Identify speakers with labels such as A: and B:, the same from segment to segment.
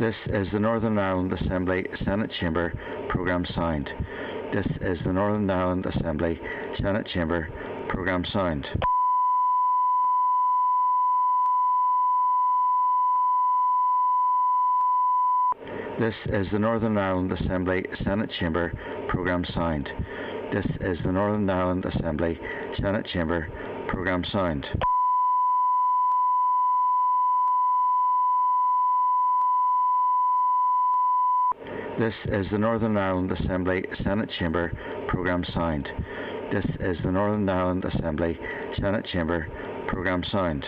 A: This is the Northern Ireland Assembly Senate Chamber Programme Sound. This is the Northern Ireland Assembly Senate Chamber Programme Sound. This is the Northern Ireland Assembly Senate Chamber Programme Sound. This is the Northern Ireland Assembly Senate Chamber Programme Sound. This is the Northern Ireland Assembly Senate Chamber Programme Sound. This is the Northern Ireland Assembly Senate Chamber Programme Sound.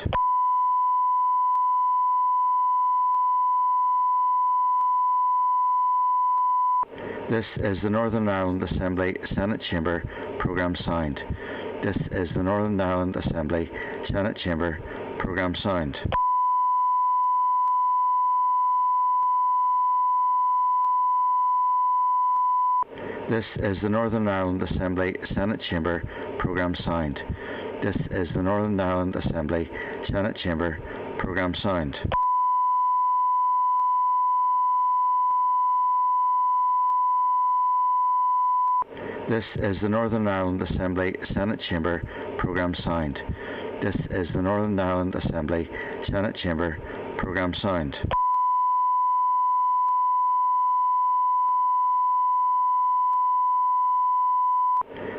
A: This is the Northern Ireland Assembly Senate Chamber Programme Sound. This is the Northern Ireland Assembly Senate Chamber Programme Sound. This is the Northern Ireland Assembly Senate Chamber Programme Sound. This is the Northern Ireland Assembly Senate Chamber Programme Sound. This is the Northern Ireland Assembly Senate Chamber Programme Sound. This is the Northern Ireland Assembly Senate Chamber Programme Sound.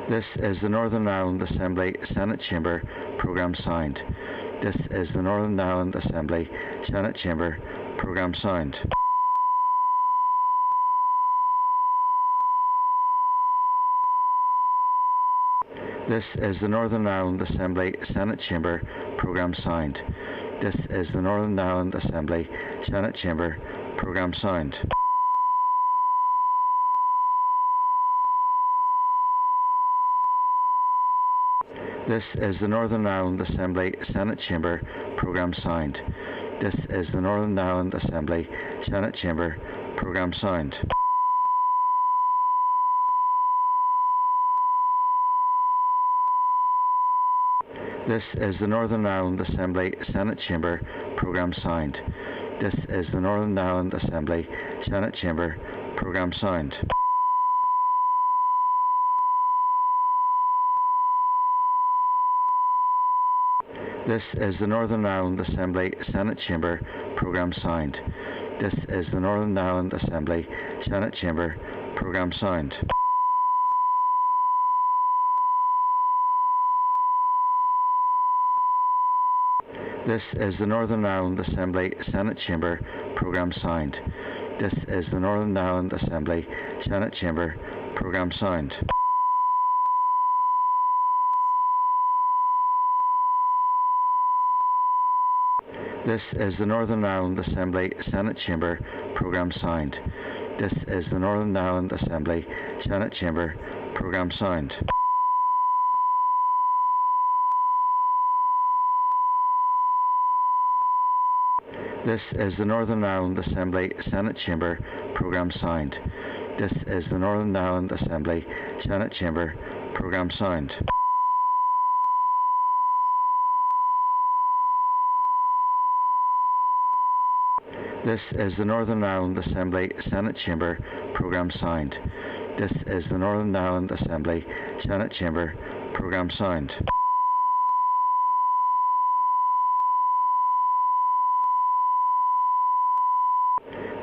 A: This is the Northern Ireland Assembly Senate Chamber Programme Sound. This is the Northern Ireland Assembly Senate Chamber Programme Sound. This is the Northern Ireland Assembly Senate Chamber Programme Sound. This is the Northern Ireland Assembly Senate Chamber Programme Sound. This is the Northern Ireland Assembly Senate Chamber Programme Sound. This is the Northern Ireland Assembly Senate Chamber Programme Sound. This is the Northern Ireland Assembly Senate Chamber Programme Sound. This is the Northern Ireland Assembly Senate Chamber Programme Sound. This is the Northern Ireland Assembly Senate Chamber Programme Sound. This is the Northern Ireland Assembly Senate Chamber Programme Sound. This is the Northern Ireland Assembly Senate Chamber Programme Sound. This is the Northern Ireland Assembly Senate Chamber Programme Sound. This is the Northern Ireland Assembly Senate Chamber Programme Sound. This is the Northern Ireland Assembly Senate Chamber Programme Sound. This is the Northern Ireland Assembly Senate Chamber Programme Sound. This is the Northern Ireland Assembly Senate Chamber Programme Sound. This is the Northern Ireland Assembly Senate Chamber Programme Sound. This is the Northern Ireland Assembly Senate Chamber Programme Sound.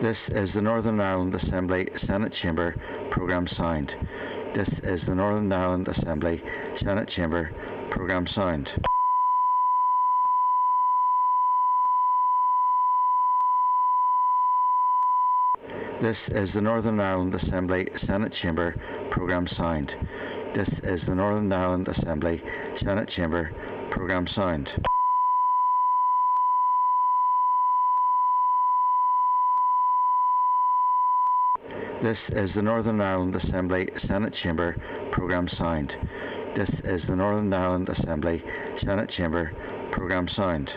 A: This is the Northern Ireland Assembly Senate Chamber Programme Sound. This is the Northern Ireland Assembly Senate Chamber Programme Sound. This is the Northern Ireland Assembly Senate Chamber Programme Sound. This is the Northern Ireland Assembly Senate Chamber Programme Sound. This is the Northern Ireland Assembly Senate Chamber Programme Sound. This is the Northern Ireland Assembly Senate Chamber Programme Sound.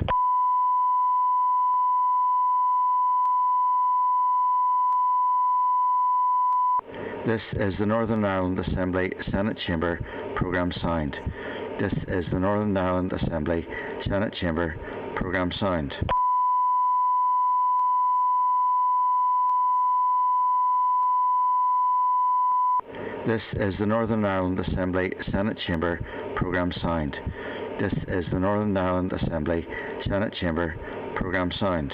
A: This is the Northern Ireland Assembly Senate Chamber Programme Sound. This is the Northern Ireland Assembly Senate Chamber Programme Sound. This is the Northern Ireland Assembly Senate Chamber Programme signed. This is the Northern Ireland Assembly Senate Chamber Programme signed.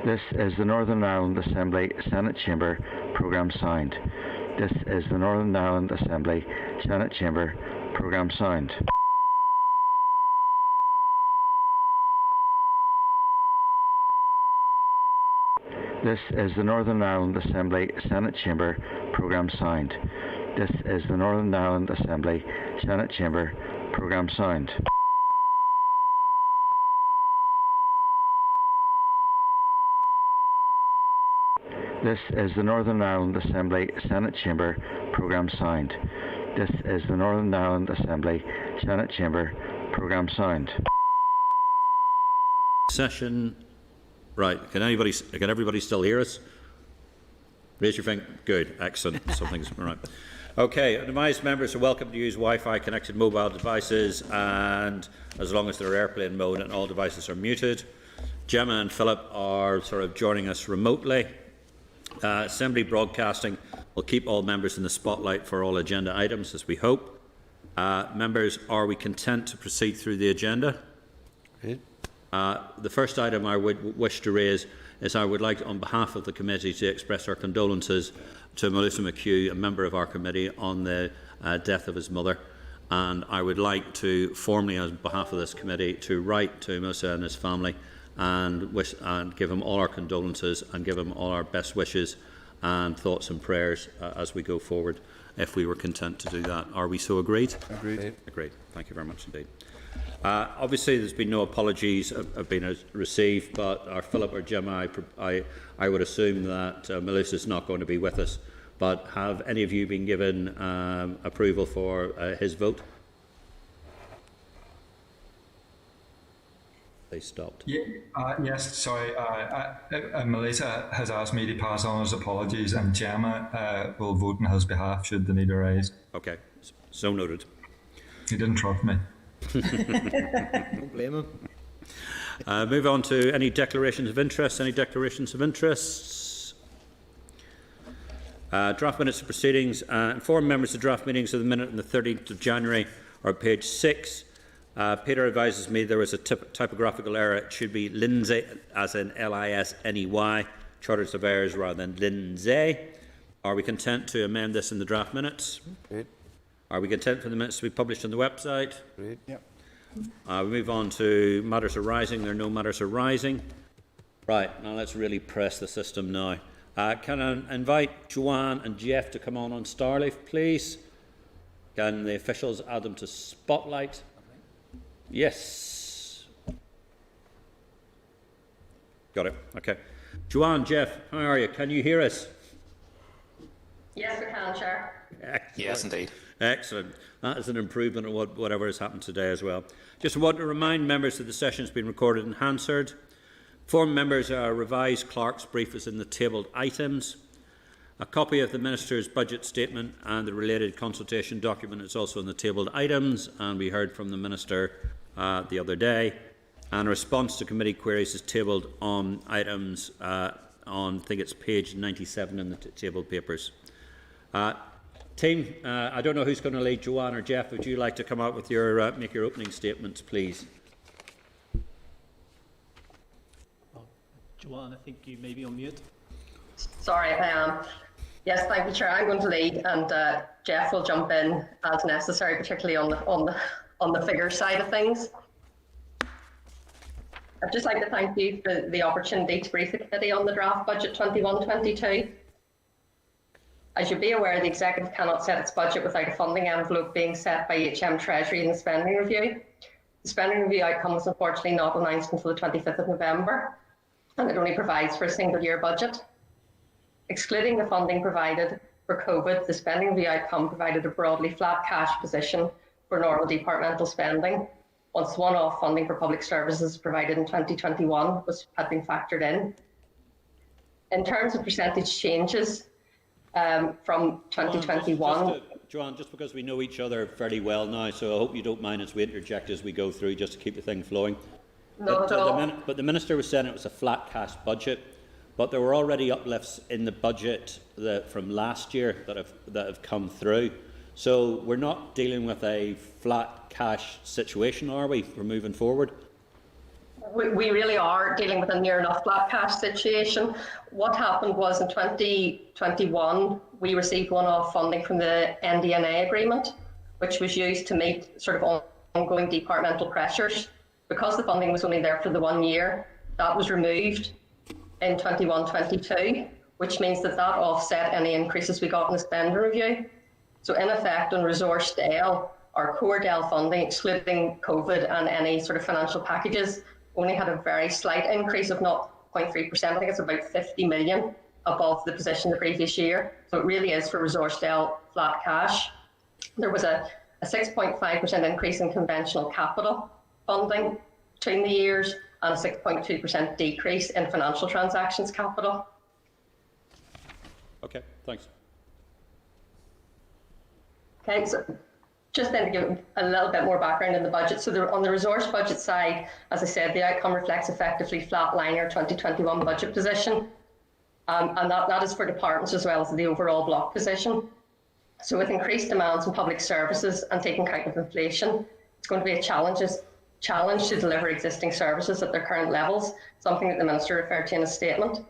A: This is the Northern Ireland Assembly Senate Chamber Programme signed. This is the Northern Ireland Assembly Senate Chamber Programme signed. This is the Northern Ireland Assembly Senate Chamber Programme signed. This is the Northern Ireland Assembly Senate Chamber Programme signed. This is the Northern Ireland Assembly Senate Chamber Programme signed. This is the Northern Ireland Assembly Senate Chamber Programme signed.
B: Session. Right. Can everybody still hear us? Raise your finger. Good. Excellent. Something's right. Okay. Advised members are welcome to use Wi-Fi connected mobile devices, and as long as they're airplane mode and all devices are muted. Gemma and Philip are sort of joining us remotely. Assembly broadcasting will keep all members in the spotlight for all agenda items, as we hope. Members, are we content to proceed through the agenda? Okay. The first item I would wish to raise is I would like, on behalf of the committee, to express our condolences to Melissa McHugh, a member of our committee, on the death of his mother. And I would like to formally, on behalf of this committee, to write to Melissa and his family and give him all our condolences and give him all our best wishes and thoughts and prayers as we go forward, if we were content to do that. Are we so agreed?
C: Agreed.
B: Agreed. Thank you very much indeed. Obviously, there's been no apologies have been received, but our Philip or Gemma, I would assume that Melissa is not going to be with us. But have any of you been given approval for his vote? They stopped.
C: Yeah, yes, sorry. Melissa has asked me to pass on his apologies, and Gemma will vote on his behalf should the need arise.
B: Okay, so noted.
C: He didn't trust me.
D: Don't blame him.
B: Move on to any declarations of interest. Any declarations of interests? Draft minutes of proceedings. Inform members of draft meetings of the minute on the 13th of January are page 6. Peter advises me there was a typographical error. It should be Lindsay, as in L-I-S-N-E-Y, Charters of Errors rather than Lindsay. Are we content to amend this in the draft minutes?
D: Great.
B: Are we content for the minutes to be published on the website?
D: Great. Yep.
B: We move on to matters arising. There are no matters arising. Right, now let's really press the system now. Can I invite Joanne and Jeff to come on Starleaf, please? Can the officials add them to Spotlight? Yes. Got it. Okay. Joanne, Jeff, how are you? Can you hear us?
E: Yes, we can, Chair.
B: Excellent.
D: Yes, indeed.
B: Excellent. That is an improvement on whatever has happened today as well. Just want to remind members that the session has been recorded and Hansard. Inform members our revised clerk's brief is in the tabled items. A copy of the Minister's budget statement and the related consultation document is also in the tabled items, and we heard from the Minister the other day. And a response to committee queries is tabled on items on, I think it's page 97 in the tabled papers. Team, I don't know who's going to lead, Joanne or Jeff. Would you like to come out with your make your opening statements, please?
F: Joanne, I think you may be on mute.
E: Sorry, I am. Yes, thank you, Chair. I'm going to lead, and Jeff will jump in as necessary, particularly on the figure side of things. I'd just like to thank you for the opportunity to brief the committee on the draft budget 21-22. As you'll be aware, the Executive cannot set its budget without a funding envelope being set by HM Treasury in the spending review. The spending review outcome was unfortunately not announced until the 25th of November, and it only provides for a single year budget. Excluding the funding provided for COVID, the spending review outcome provided a broadly flat cash position for normal departmental spending, once one-off funding for public services provided in 2021 had been factored in. In terms of percentage changes, from 2021.
B: Joanne, just because we know each other fairly well now, so I hope you don't mind as we interject as we go through, just to keep the thing flowing.
E: Not at all.
B: But the Minister was saying it was a flat cash budget, but there were already uplifts in the budget from last year that have come through. So we're not dealing with a flat cash situation, are we? We're moving forward.
E: We really are dealing with a near enough flat cash situation. What happened was in 2021, we received one-off funding from the NDNA agreement, which was used to meet sort of ongoing departmental pressures. Because the funding was only there for the 1 year, that was removed in 21-22, which means that offset any increases we got in the spending review. So in effect, on resource DEL, our core DEL funding, excluding COVID and any sort of financial packages, only had a very slight increase of 0.3%. I think it's about 50 million above the position the previous year. So it really is for resource DEL flat cash. There was a 6.5% increase in conventional capital funding between the years and a 6.2% decrease in financial transactions capital.
B: Okay, thanks.
E: Okay, so just then to give a little bit more background in the budget. So on the resource budget side, as I said, the outcome reflects effectively flatlining our 2021 budget position. And that is for departments as well as the overall block position. So with increased demands on public services and taking account of inflation, it's going to be a challenge to deliver existing services at their current levels, something that the Minister referred to in his statement.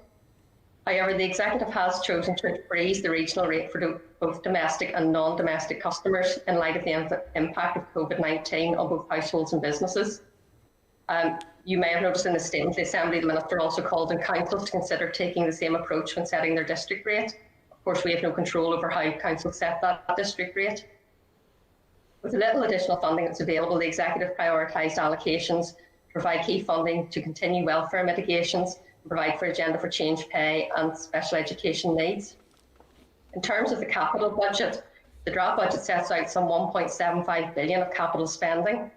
E: However, the Executive has chosen to freeze the regional rate for both domestic and non-domestic customers in light of the impact of COVID-19 on both households and businesses. You may have noticed in the statement, the Assembly, the Minister also called on councils to consider taking the same approach when setting their district rate. Of course, we have no control over how councils set that district rate. With the little additional funding that's available, the Executive prioritised allocations to provide key funding to continue welfare mitigations, and provide for agenda for change pay and special education needs. In terms of the capital budget, the draft budget sets out some 1.75 billion of capital spending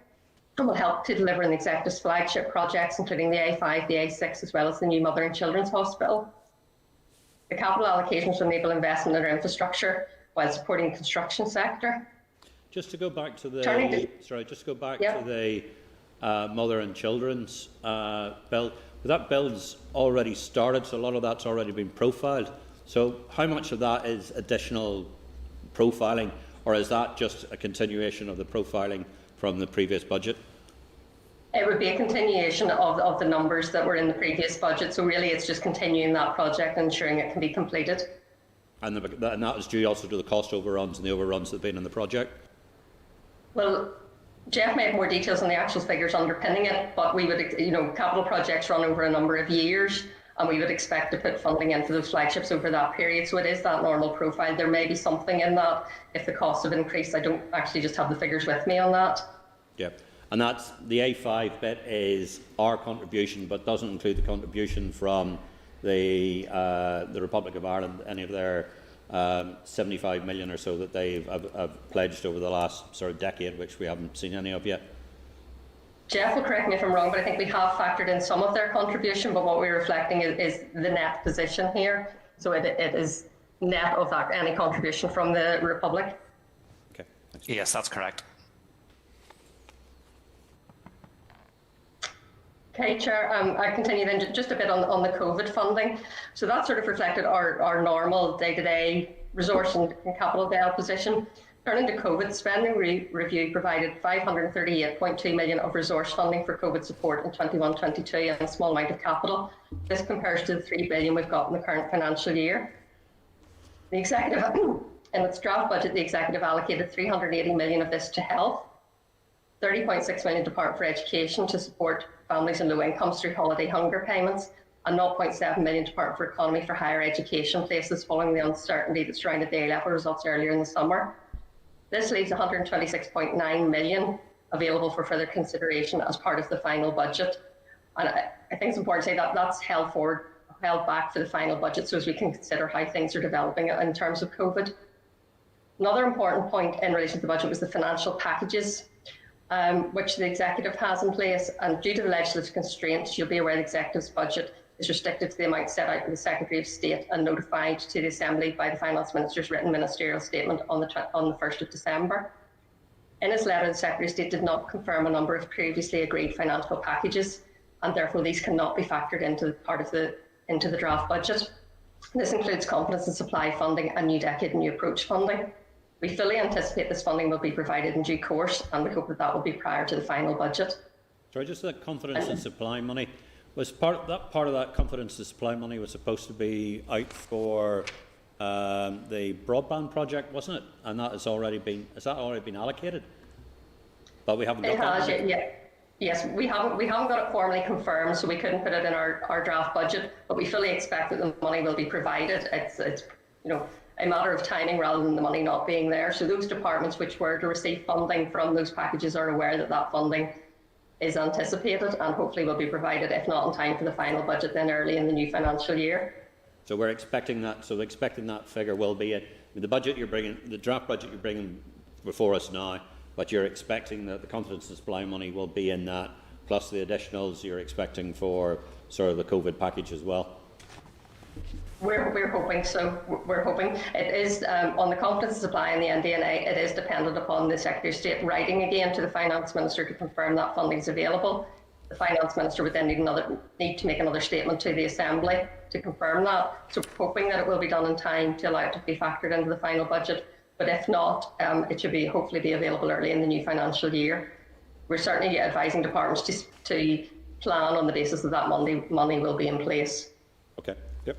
E: and will help to deliver in the Executive's flagship projects, including the A5, the A6, as well as the new Mother and Children's Hospital. The capital allocations will enable investment in our infrastructure while supporting the construction sector.
B: Just to go back to the
E: Yep.
B: to the Mother and Children's bill. That bill's already started, so a lot of that's already been profiled. So how much of that is additional profiling, or is that just a continuation of the profiling from the previous budget?
E: It would be a continuation of the numbers that were in the previous budget. So really it's just continuing that project and ensuring it can be completed.
B: And that is due also to the cost overruns and the overruns that have been in the project?
E: Well, Jeff may have more details on the actual figures underpinning it, but we would, capital projects run over a number of years, and we would expect to put funding into those flagships over that period. So it is that normal profile. There may be something in that if the costs have increased. I don't actually just have the figures with me on that.
B: Yeah, and that's the A5 bit is our contribution, but doesn't include the contribution from the Republic of Ireland, any of their 75 million or so that they've pledged over the last sort of decade, which we haven't seen any of yet.
E: Jeff will correct me if I'm wrong, but I think we have factored in some of their contribution, but what we're reflecting is the net position here. So it is net of that, any contribution from the Republic.
B: Okay, thanks.
F: Yes, that's correct.
E: Okay, Chair, I continue then just a bit on the COVID funding. So that sort of reflected our normal day-to-day resource and capital DEL position. Turning to COVID, spending review provided 538.2 million of resource funding for COVID support in 21-22 and a small amount of capital. This compares to the 3 billion we've got in the current financial year. The Executive, in its draft budget, the Executive allocated 380 million of this to health, 30.6 million to Department for Education to support families in low incomes through holiday hunger payments, and 0.7 million to Department for Economy for higher education places following the uncertainty that surrounded the A-level results earlier in the summer. This leaves 126.9 million available for further consideration as part of the final budget. And I think it's important to say that that's held back for the final budget so as we can consider how things are developing in terms of COVID. Another important point in relation to the budget was the financial packages, which the Executive has in place. And due to the legislative constraints, you'll be aware the Executive's budget is restricted to the amount set out in the Secretary of State and notified to the Assembly by the Finance Minister's written ministerial statement on the 1st of December. In his letter, the Secretary of State did not confirm a number of previously agreed financial packages. and therefore these cannot be factored into the draft budget. This includes confidence and supply funding and new decade and new approach funding. We fully anticipate this funding will be provided in due course, and we hope that that will be prior to the final budget.
B: Sorry, just that confidence and supply money, was part of that confidence and supply money was supposed to be out for the broadband project, wasn't it? And that has already been allocated? But we haven't got that.
E: It has, yeah. Yes, we haven't got it formally confirmed, so we couldn't put it in our draft budget, but we fully expect that the money will be provided. It's a matter of timing rather than the money not being there. So those departments which were to receive funding from those packages are aware that that funding is anticipated and hopefully will be provided, if not in time for the final budget, then early in the new financial year.
B: So we're expecting that. So expecting that figure will be it. The budget you're bringing, the draft budget you're bringing before us now, but you're expecting that the confidence and supply money will be in that, plus the additionals you're expecting for sort of the COVID package as well.
E: We're hoping so. We're hoping. It is on the confidence and supply and the NDNA. It is dependent upon the Secretary of State writing again to the Finance Minister to confirm that funding is available. The Finance Minister would then need to make another statement to the Assembly to confirm that. So we're hoping that it will be done in time to allow it to be factored into the final budget. But if not, it should hopefully be available early in the new financial year. We're certainly advising departments to plan on the basis that that money will be in place.
B: Okay. Yep.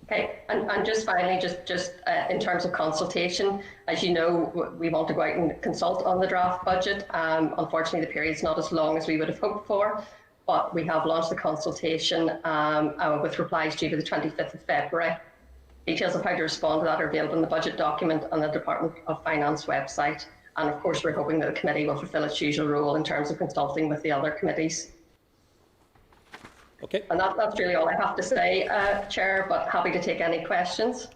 E: Okay, and just finally, just in terms of consultation, as you know, we want to go out and consult on the draft budget. Unfortunately, the period's not as long as we would have hoped for, but we have launched the consultation with replies due to the 25th of February. Details of how to respond to that are available in the budget document on the Department of Finance website. And of course, we're hoping that the committee will fulfil its usual role in terms of consulting with the other committees.
B: Okay.
E: And that's really all I have to say, Chair, but happy to take any questions.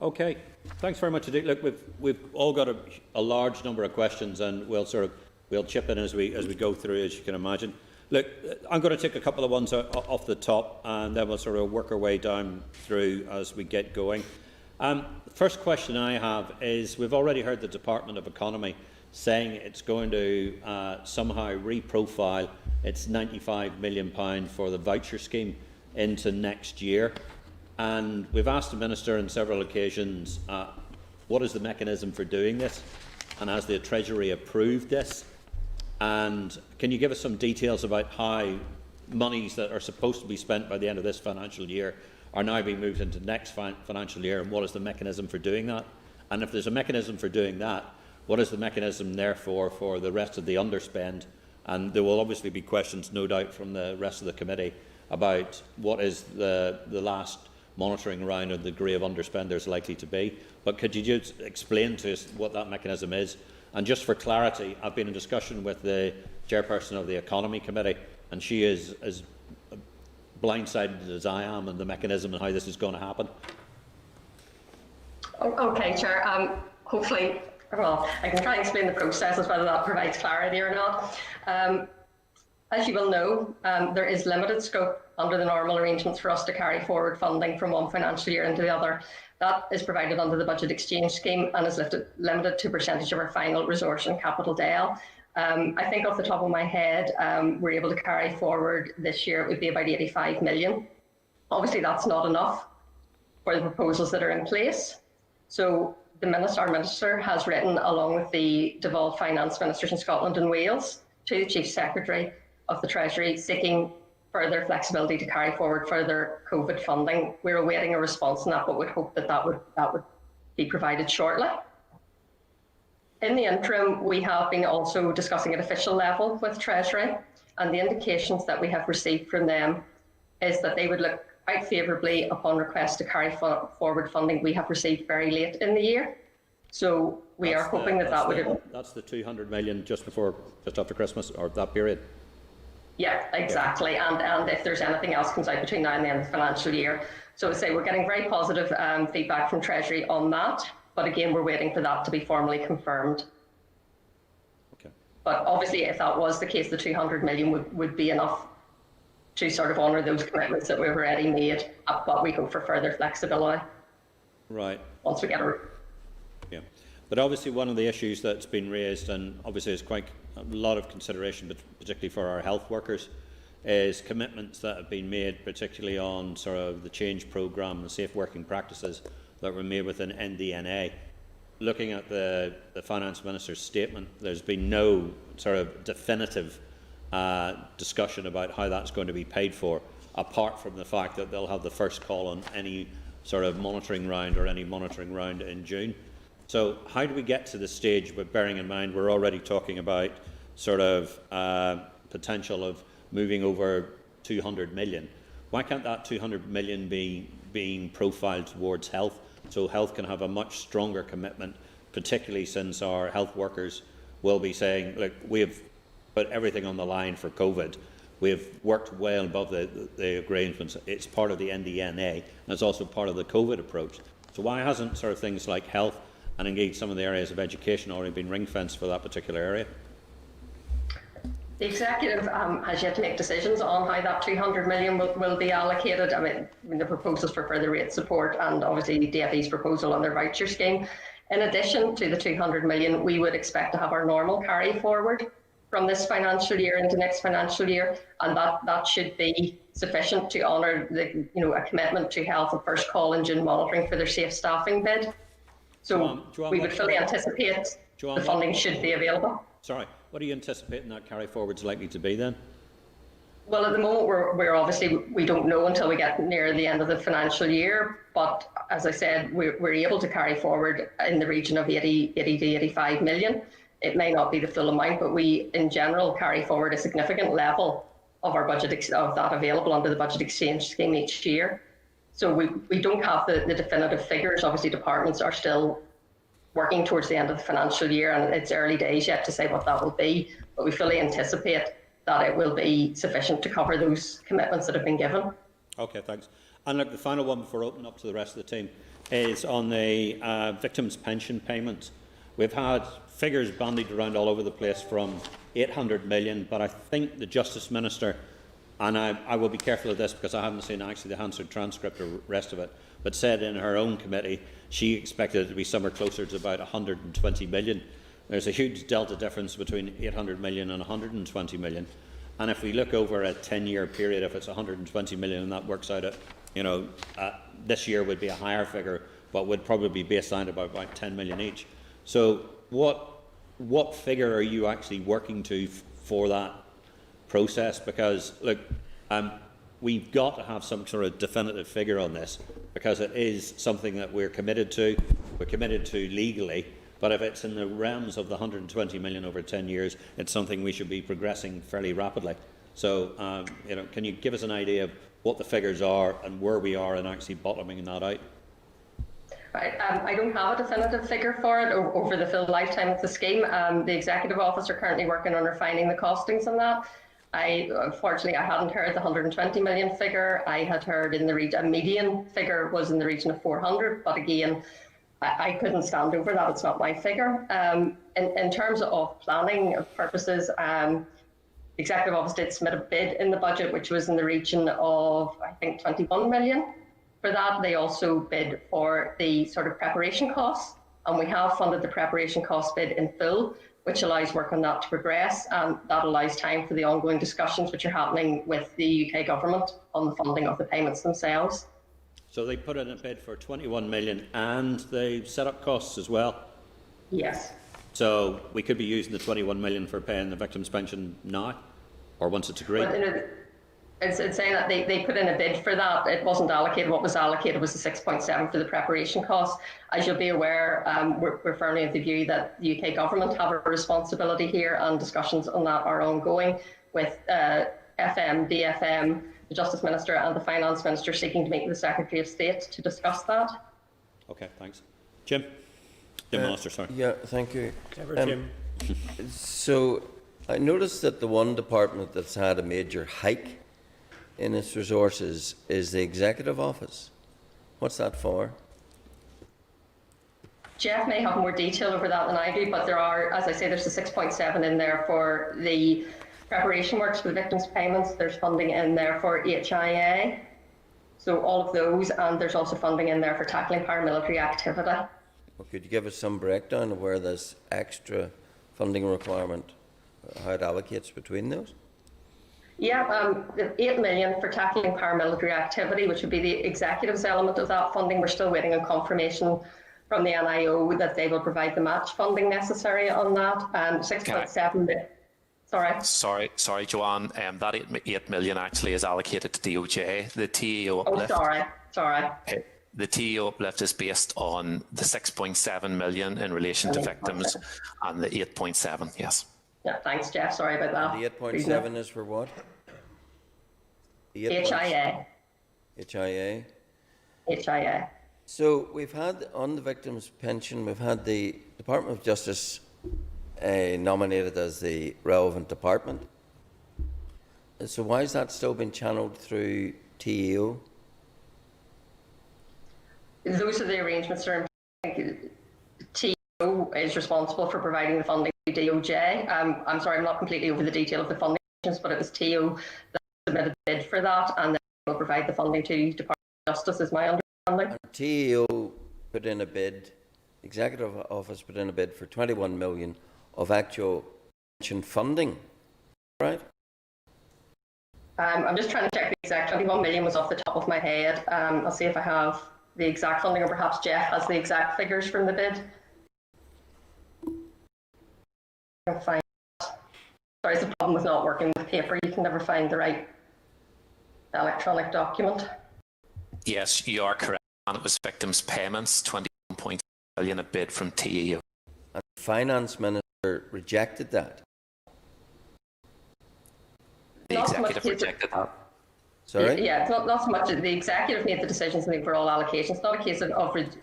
B: Okay. Thanks very much indeed. Look, we've all got a large number of questions, and we'll chip in as we go through, as you can imagine. Look, I'm going to take a couple of ones off the top, and then we'll sort of work our way down through as we get going. The first question I have is, we've already heard the Department of Economy saying it's going to somehow reprofile its £95 million for the voucher scheme into next year. And we've asked the Minister on several occasions, what is the mechanism for doing this? And has the Treasury approved this? And can you give us some details about how monies that are supposed to be spent by the end of this financial year are now being moved into next financial year, and what is the mechanism for doing that? And if there's a mechanism for doing that, what is the mechanism therefore for the rest of the underspend? And there will obviously be questions, no doubt, from the rest of the committee about what is the last monitoring round of the degree of underspend there's likely to be. But could you just explain to us what that mechanism is? And just for clarity, I've been in discussion with the chairperson of the Economy Committee, and she is as blindsided as I am on the mechanism and how this is going to happen.
E: Okay, Chair. Hopefully, well, I can try and explain the process as whether that provides clarity or not. As you will know, there is limited scope under the normal arrangements for us to carry forward funding from one financial year into the other. That is provided under the Budget Exchange Scheme and is limited to a percentage of our final resource and capital DEL. I think off the top of my head, we're able to carry forward this year, it would be about 85 million. Obviously, that's not enough for the proposals that are in place. So our Minister has written, along with the devolved finance ministers in Scotland and Wales, to the Chief Secretary of the Treasury, seeking further flexibility to carry forward further COVID funding. We're awaiting a response on that, but would hope that would be provided shortly. In the interim, we have been also discussing at official level with Treasury, and the indications that we have received from them is that they would look quite favourably upon requests to carry forward funding we have received very late in the year. So we are hoping that would...
B: That's the 200 million just after Christmas, or that period?
E: Yeah, exactly. Yeah. And if there's anything else comes out between now and the end of the financial year. So I say we're getting very positive feedback from Treasury on that. But again, we're waiting for that to be formally confirmed.
B: Okay.
E: But obviously, if that was the case, the 200 million would be enough to sort of honour those commitments that we've already made. But we hope for further flexibility.
B: Right.
E: Once we get a...
B: Yeah. But obviously one of the issues that's been raised, and obviously is quite a lot of consideration, but particularly for our health workers, is commitments that have been made, particularly on sort of the change programme and safe working practices that were made within NDNA. Looking at the Finance Minister's statement, there's been no sort of definitive discussion about how that's going to be paid for, apart from the fact that they'll have the first call on any sort of monitoring round or any monitoring round in June. So how do we get to the stage, but bearing in mind we're already talking about sort of potential of moving over 200 million? Why can't that 200 million be being profiled towards health, so health can have a much stronger commitment, particularly since our health workers will be saying, look, we've put everything on the line for COVID. We've worked well above the arrangements. It's part of the NDNA, and it's also part of the COVID approach. So why hasn't sort of things like health and indeed some of the areas of education already been ring-fenced for that particular area?
E: The executive has yet to make decisions on how that 200 million will be allocated. I mean, the proposals for further rate support and obviously DFE's proposal on their voucher scheme. In addition to the 200 million, we would expect to have our normal carry forward from this financial year into next financial year, and that should be sufficient to honour a commitment to health and first call engine monitoring for their safe staffing bid. So we would fully anticipate the funding should be available.
B: Sorry, what are you anticipating that carry forward is likely to be then?
E: Well, at the moment, we're obviously, we don't know until we get near the end of the financial year. But as I said, we're able to carry forward in the region of 80 to 85 million. It may not be the full amount, but we, in general, carry forward a significant level of our budget, of that available under the budget exchange scheme each year. So we don't have the definitive figures. Obviously, departments are still working towards the end of the financial year, and it's early days yet to say what that will be, but we fully anticipate that it will be sufficient to cover those commitments that have been given.
B: Okay, thanks. And look, the final one before opening up to the rest of the team is on the victims' pension payments. We've had figures bandied around all over the place from 800 million, but I think the Justice Minister, and I will be careful of this because I haven't seen actually the Hansard transcript or the rest of it, but said in her own committee she expected it to be somewhere closer to about 120 million. There's a huge delta difference between 800 million and 120 million. And if we look over a 10-year period, if it's 120 million and that works out at, this year would be a higher figure, but would probably be baselined about 10 million each. So what figure are you actually working to for that process? Because look, we've got to have some sort of definitive figure on this, because it is something that we're committed to legally, but if it's in the realms of the 120 million over 10 years, it's something we should be progressing fairly rapidly. So, can you give us an idea of what the figures are and where we are in actually bottoming that out?
E: Right. I don't have a definitive figure for it over the full lifetime of the scheme. The Executive Office are currently working on refining the costings on that. Unfortunately, I hadn't heard the 120 million figure. I had heard in the region, a median figure was in the region of 400, but again, I couldn't stand over that. It's not my figure. In terms of planning purposes, the Executive Office did submit a bid in the budget, which was in the region of, I think, 21 million. For that, they also bid for the sort of preparation costs, and we have funded the preparation cost bid in full, which allows work on that to progress, and that allows time for the ongoing discussions which are happening with the UK government on the funding of the payments themselves.
B: So they put in a bid for 21 million and the set-up costs as well?
E: Yes.
B: So we could be using the 21 million for paying the victims' pension now, or once it's agreed?
E: Well, it's saying that they put in a bid for that. It wasn't allocated. What was allocated was the 6.7 for the preparation costs. As you'll be aware, we're firmly of the view that the UK government have a responsibility here, and discussions on that are ongoing with FM, DFM, the Justice Minister and the Finance Minister seeking to meet with the Secretary of State to discuss that.
B: Okay, thanks. Jim Minister, sorry.
F: Yeah, thank you.
B: Jim.
F: So I noticed that the one department that's had a major hike in its resources is the Executive Office. What's that for?
E: Jeff may have more detail over that than I do, but there are, as I say, there's the 6.7 in there for the preparation works for the victims' payments. There's funding in there for HIA. So all of those, and there's also funding in there for tackling paramilitary activity.
F: Well, could you give us some breakdown of where this extra funding requirement, how it allocates between those?
E: Yeah, the 8 million for tackling paramilitary activity, which would be the executive's element of that funding. We're still waiting on confirmation from the NIO that they will provide the match funding necessary on that. 6.7.
G: Sorry, Joanne. That 8 million actually is allocated to DOJ. The TEO uplift.
E: Oh, sorry.
G: The TEO uplift is based on the 6.7 million in relation to victims and the 8.7. Yes.
E: Yeah, thanks, Jeff. Sorry about that.
F: And the 8.7 is for what?
E: HIA. HIA.
F: So we've had, on the victims' pension, we've had the Department of Justice nominated as the relevant department. So why is that still being channeled through TEO?
E: Those are the arrangements that are in place. TEO is responsible for providing the funding to DOJ. I'm sorry, I'm not completely over the detail of the funding, but it was TEO that submitted the bid for that, and then will provide the funding to Department of Justice, is my understanding.
F: And TEO put in a bid, Executive Office put in a bid for 21 million of actual pension funding, right?
E: I'm just trying to check the exact. 21 million was off the top of my head. I'll see if I have the exact funding, or perhaps Jeff has the exact figures from the bid. I'll find. Sorry, it's the problem with not working with paper. You can never find the right electronic document.
G: Yes, you are correct. And it was victims' payments, 21.3 million a bid from TEO.
F: And the Finance Minister rejected that.
G: The executive rejected that.
F: Sorry?
E: Yeah, it's not so much the executive made the decisions on the overall allocation. It's not a case of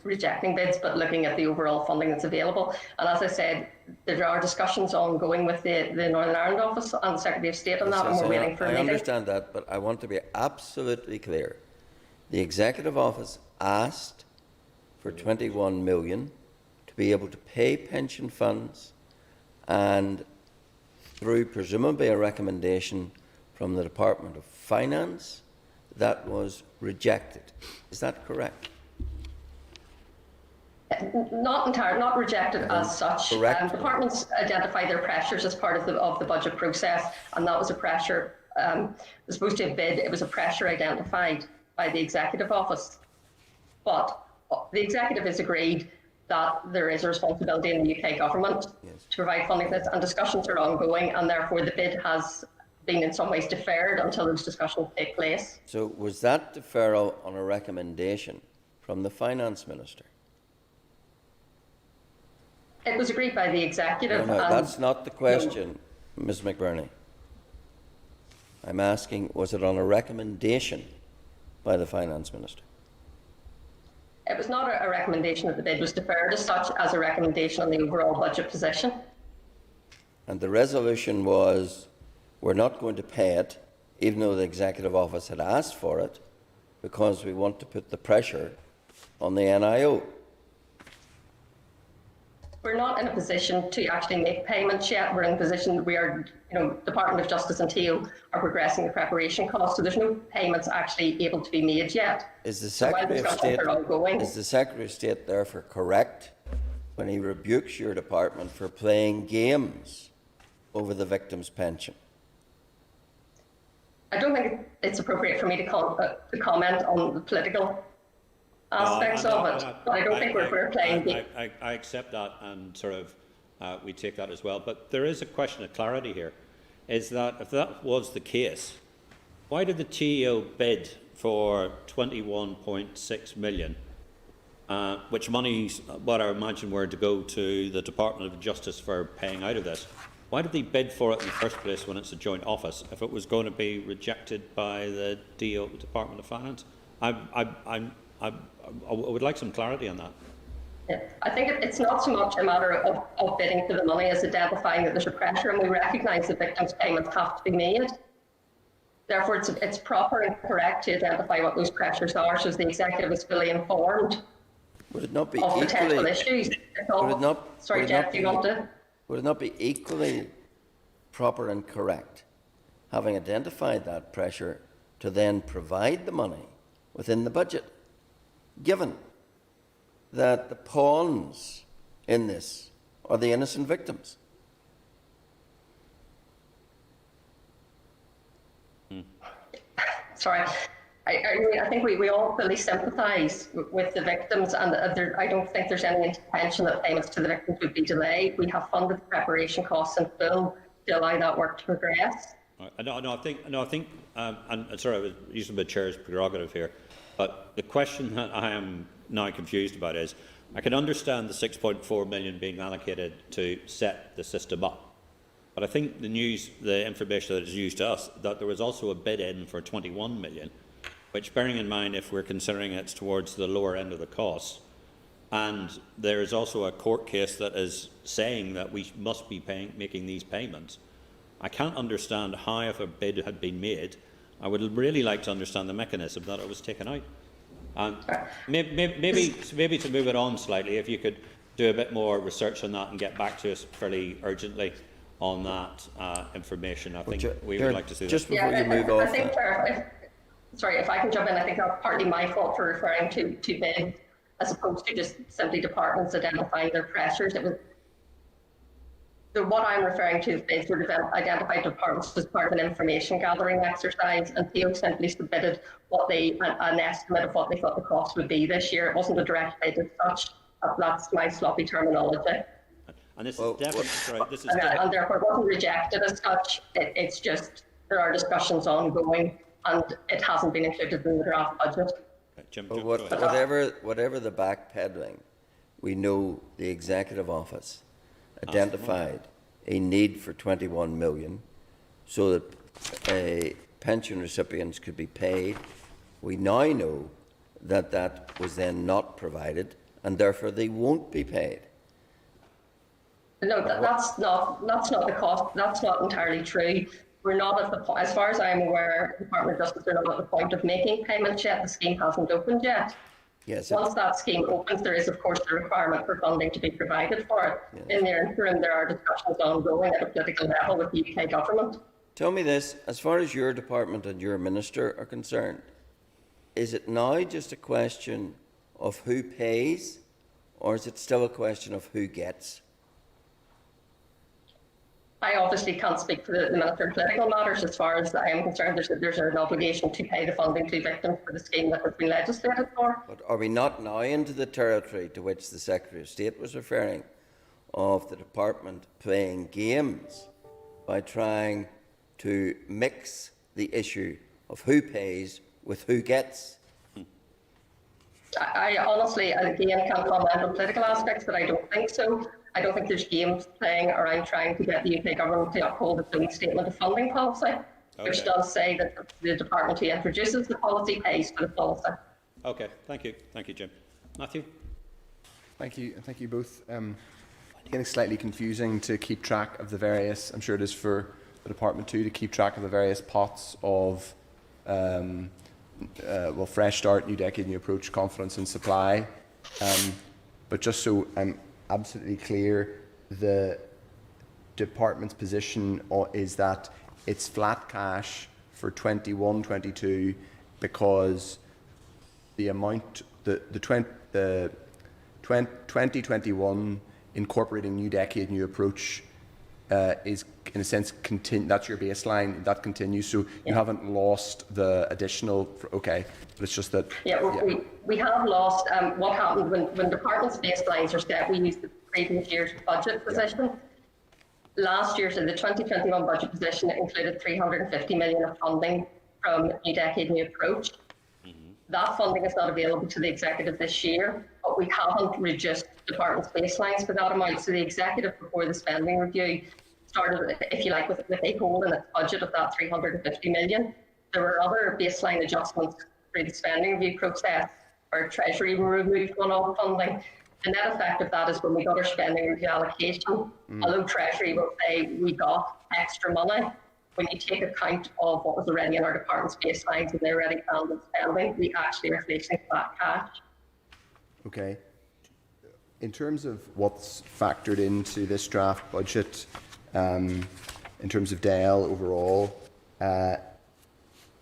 E: rejecting bids, but looking at the overall funding that's available. And as I said, there are discussions ongoing with the Northern Ireland office and the Secretary of State on that, and we're waiting for a meeting.
F: I understand that, but I want to be absolutely clear. The Executive Office asked for 21 million to be able to pay pension funds, and through presumably a recommendation from the Department of Finance, that was rejected. Is that correct?
E: Not entirely, not rejected as such. Departments identify their pressures as part of the budget process, and that was a pressure. As opposed to a bid, it was a pressure identified by the Executive Office. But the Executive has agreed that there is a responsibility in the UK government to provide funding for this, and discussions are ongoing, and therefore the bid has been in some ways deferred until those discussions take place.
F: So was that deferral on a recommendation from the Finance Minister?
E: It was agreed by the Executive.
F: No, that's not the question, Ms. McBurney. I'm asking, was it on a recommendation by the Finance Minister?
E: It was not a recommendation that the bid was deferred as such, as a recommendation on the overall budget position.
F: And the resolution was, we're not going to pay it, even though the Executive Office had asked for it, because we want to put the pressure on the NIO.
E: We're not in a position to actually make payments yet. We're in a position we are, Department of Justice and TEO are progressing the preparation costs, so there's no payments actually able to be made yet.
F: Is the Secretary of State therefore correct when he rebukes your department for playing games over the victim's pension?
E: I don't think it's appropriate for me to comment on the political aspects of it, but I don't think we're playing games.
B: I accept that, and sort of we take that as well. But there is a question of clarity here. Is that if that was the case, why did the TEO bid for 21.6 million, which monies, what I imagine were to go to the Department of Justice for paying out of this? Why did they bid for it in the first place when it's a joint office, if it was going to be rejected by the Department of Finance? I would like some clarity on that.
E: Yeah. I think it's not so much a matter of bidding for the money as identifying that there's a pressure, and we recognise that victims' payments have to be made. Therefore, it's proper and correct to identify what those pressures are, so the Executive is fully informed
F: Would it not be
E: of
F: equally,
E: potential issues. Sorry, Jeff, do you want to?
F: Would it not be equally proper and correct, having identified that pressure, to then provide the money within the budget, given that the pawns in this are the innocent victims?
E: Sorry. I think we all fully sympathise with the victims, and I don't think there's any intention that payments to the victims would be delayed. We have funded the preparation costs in full to allow that work to progress.
B: I think, and sorry, I was using the chair's prerogative here, but the question that I am now confused about is, I can understand the 6.4 million being allocated to set the system up, but I think the information that is used to us, that there was also a bid in for 21 million, which, bearing in mind if we're considering it's towards the lower end of the cost, and there is also a court case that is saying that we must be making these payments, I can't understand how, if a bid had been made, I would really like to understand the mechanism that it was taken out. And maybe to move it on slightly, if you could do a bit more research on that and get back to us fairly urgently on that information. I think we would like to see
F: just
B: that.
F: before you move off.
E: Sorry, if I can jump in, I think that's partly my fault for referring to bids as opposed to just simply departments identifying their pressures. What I'm referring to is bids were identified departments as part of an information gathering exercise, and PO simply submitted an estimate of what they thought the cost would be this year. It wasn't a direct bid as such. That's my sloppy terminology.
B: And this is definitely
E: and therefore it wasn't rejected as such. It's just there are discussions ongoing, and it hasn't been included in the draft budget.
B: Jim,
F: whatever the backpedaling, we know the Executive Office identified a need for 21 million so that pension recipients could be paid. We now know that that was then not provided, and therefore they won't be paid.
E: No, that's not the cost. That's not entirely true. We're not at the point, as far as I'm aware, the Department of Justice are not at the point of making payments yet. The scheme hasn't opened yet.
F: Yes.
E: Once that scheme opens, there is, of course, the requirement for funding to be provided for it. Yes. In the interim, there are discussions ongoing at a political level with the UK government.
F: Tell me this, as far as your department and your minister are concerned, is it now just a question of who pays, or is it still a question of who gets?
E: I obviously can't speak for the Minister of Political Matters. As far as I am concerned, there's an obligation to pay the funding to victims for the scheme that has been legislated for.
F: But are we not now into the territory to which the Secretary of State was referring, of the department playing games by trying to mix the issue of who pays with who gets?
E: I honestly, again, can't comment on political aspects, but I don't think so. I don't think there's games playing around trying to get the UK government to uphold its own statement of funding policy, which does say that the department who introduces the policy pays for the policy.
B: Okay, thank you, Jim. Matthew.
D: Thank you both. Getting slightly confusing to keep track of the various. I'm sure it is for the department too to keep track of the various pots of, Fresh Start, New Decade, New Approach, Confidence and Supply. But just so I'm absolutely clear, the department's position is that it's flat cash for 21-22 because the amount, the 2021 incorporating New Decade, New Approach is in a sense that's your baseline, that continues, so you haven't lost the additional, okay, but it's just that
E: we have lost what happened when departments' baselines are set. We use the previous year's budget position. Last year, so the 2021 budget position, it included 350 million of funding from New Decade, New Approach. That funding is not available to the executive this year, but we haven't reduced departments' baselines for that amount. So the executive, before the spending review, started, if you like, with a hole in its budget of that 350 million. There were other baseline adjustments through the spending review process, where Treasury removed one-off funding. The net effect of that is when we got our spending review allocation, although Treasury will say we got extra money, when you take account of what was already in our department's baselines and they're already planned in spending, we actually are facing that cash.
D: Okay. In terms of what's factored into this draft budget, in terms of DEL overall, the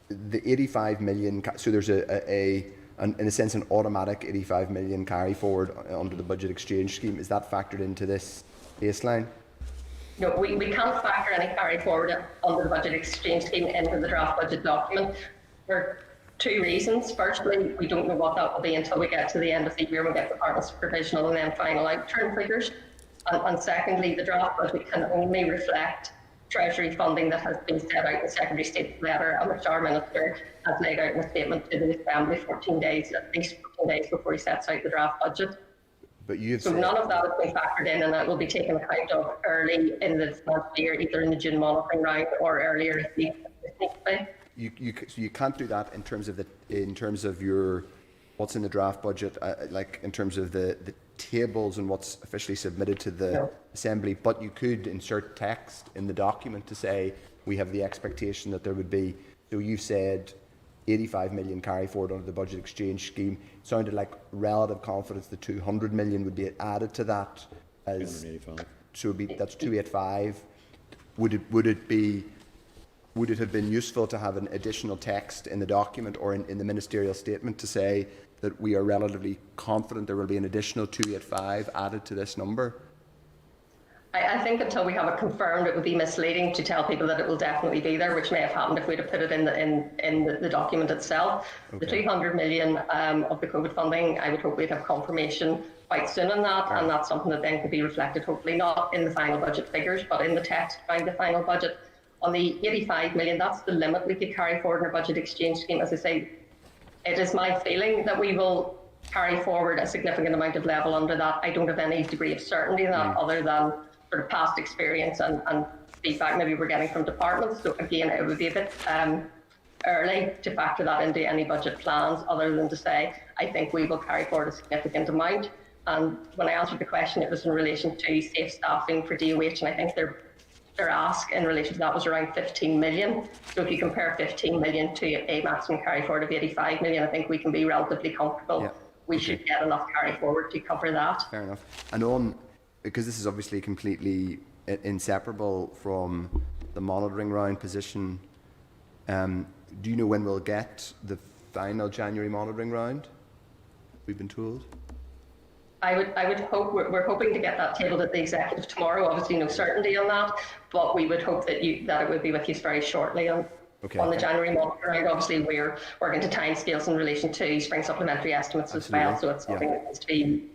D: 85 million, so there's a in a sense, an automatic 85 million carry forward under the budget exchange scheme. Is that factored into this baseline?
E: No, we can't factor any carry forward under the budget exchange scheme into the draft budget document for two reasons. Firstly, we don't know what that will be until we get to the end of the year. We'll get department's provisional and then final outturn figures. And secondly, the draft budget can only reflect Treasury funding that has been set out in the Secretary State's letter, and which our Minister has laid out in a statement to the Assembly at least 14 days before he sets out the draft budget.
D: But you have
E: so none of that has been factored in, and that will be taken account of early in the financial year, either in the June monitoring round or earlier if needs be.
D: You can't do that in terms of your what's in the draft budget, like in terms of the tables and what's officially submitted to the Assembly, but you could insert text in the document to say we have the expectation that there would be. So you said 85 million carry forward under the budget exchange scheme. It sounded like relative confidence the 200 million would be added to that as so it'd be, that's 285. Would it have been useful to have an additional text in the document or in the ministerial statement to say that we are relatively confident there will be an additional 285 added to this number?
E: I think until we have it confirmed, it would be misleading to tell people that it will definitely be there, which may have happened if we'd have put it in the document itself. Okay. The 200 million of the COVID funding, I would hope we'd have confirmation quite soon on that, and that's something that then could be reflected, hopefully not in the final budget figures, but in the text behind the final budget. On the 85 million, that's the limit we could carry forward in our budget exchange scheme. As I say, it is my feeling that we will carry forward a significant amount of level under that. I don't have any degree of certainty in that other than sort of past experience and feedback maybe we're getting from departments. So again, it would be a bit early to factor that into any budget plans, other than to say, I think we will carry forward a significant amount. And when I answered the question, it was in relation to safe staffing for DOH, and I think their ask in relation to that was around 15 million. So if you compare 15 million to a maximum carry forward of 85 million, I think we can be relatively comfortable. We should get enough carry forward to cover that.
D: Fair enough. And because this is obviously completely inseparable from the monitoring round position, do you know when we'll get the final January monitoring round? We've been told.
E: I would hope, we're hoping to get that tabled at the executive tomorrow. Obviously no certainty on that, but we would hope that it would be with you very shortly on the January monitoring round. Obviously we're working to timescales in relation to spring supplementary estimates as well, so it's something that needs to be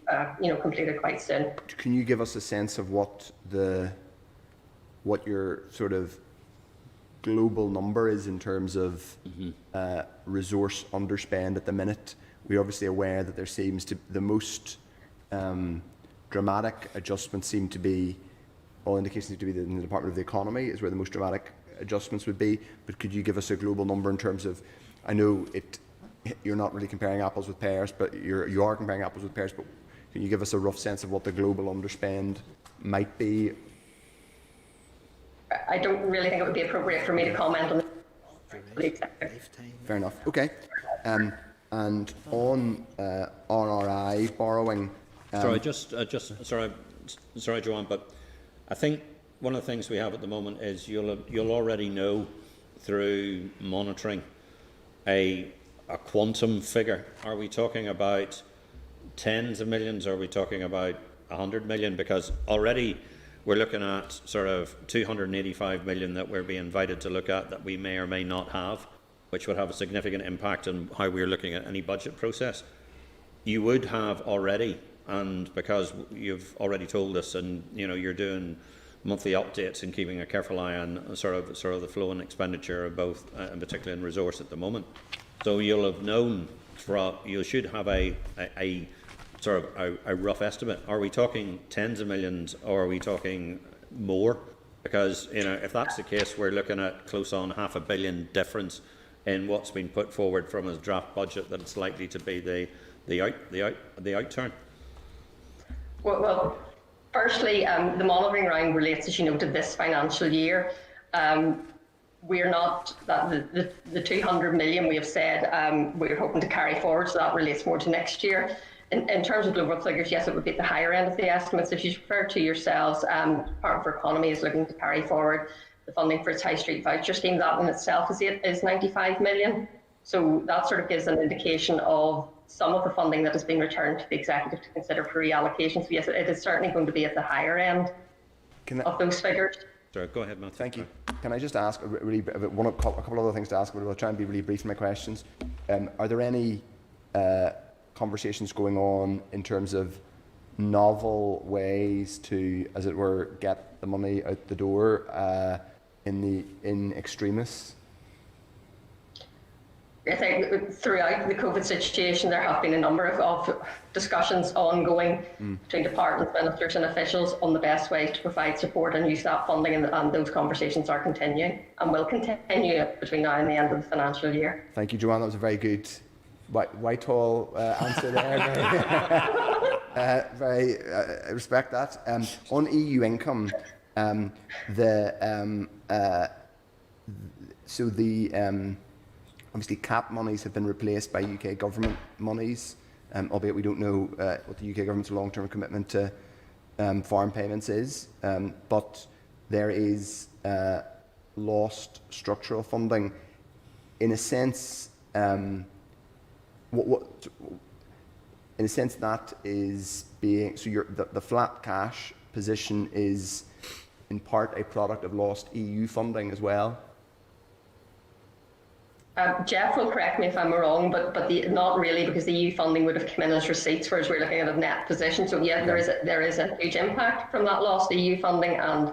E: completed quite soon. Can
D: you give us a sense of what your sort of global number is in terms of resource underspend at the minute? We're obviously aware that there seems to the most dramatic adjustments seem to be, all indications seem to be in the Department of the Economy is where the most dramatic adjustments would be. But could you give us a global number in terms of, I know you're not really comparing apples with pears, but you are comparing apples with pears, but can you give us a rough sense of what the global underspend might be?
E: I don't really think it would be appropriate for me to comment on the
D: Fair enough. Okay. And on RRI borrowing.
B: Sorry, Joanne, but I think one of the things we have at the moment is you'll already know through monitoring a quantum figure. Are we talking about tens of millions? Or are we talking about 100 million? Because already we're looking at sort of 285 million that we're being invited to look at that we may or may not have, which would have a significant impact on how we're looking at any budget process. You would have already, and because you've already told us, and you're doing monthly updates and keeping a careful eye on sort of the flow and expenditure of both, and particularly in resource at the moment. So you'll have known, you should have a sort of a rough estimate. Are we talking tens of millions, or are we talking more? Because if that's the case, we're looking at close on $500 million difference in what's been put forward from a draft budget that it's likely to be the outturn.
E: Well, firstly, the monitoring round relates, as you know, to this financial year. We're not the 200 million we have said we're hoping to carry forward, so that relates more to next year. In terms of global figures, yes, it would be at the higher end of the estimates. If you refer to yourselves, Department for Economy is looking to carry forward the funding for its High Street voucher scheme. That in itself is 95 million. So that sort of gives an indication of some of the funding that has been returned to the executive to consider for reallocation. So yes, it is certainly going to be at the higher end of those figures.
B: Sorry, go ahead, Matthew.
D: Thank you. Can I just ask a couple other things to ask, but I'll try and be really brief in my questions. Are there any conversations going on in terms of novel ways to, as it were, get the money out the door in extremis?
E: I think throughout the COVID situation, there have been a number of discussions ongoing between departments, ministers and officials on the best way to provide support and use that funding, and those conversations are continuing and will continue between now and the end of the financial year. Thank
D: you, Joanne. That was a very good Whitehall answer there. I respect that. On EU income, obviously cap monies have been replaced by UK government monies, albeit we don't know what the UK government's long-term commitment to farm payments is. But there is lost structural funding. In a sense, in a sense that is being, so the flat cash position is in part a product of lost EU funding as well.
E: Jeff will correct me if I'm wrong, but not really, because the EU funding would have come in as receipts, whereas we're looking at a net position. So yeah, there is a huge impact from that lost EU funding, and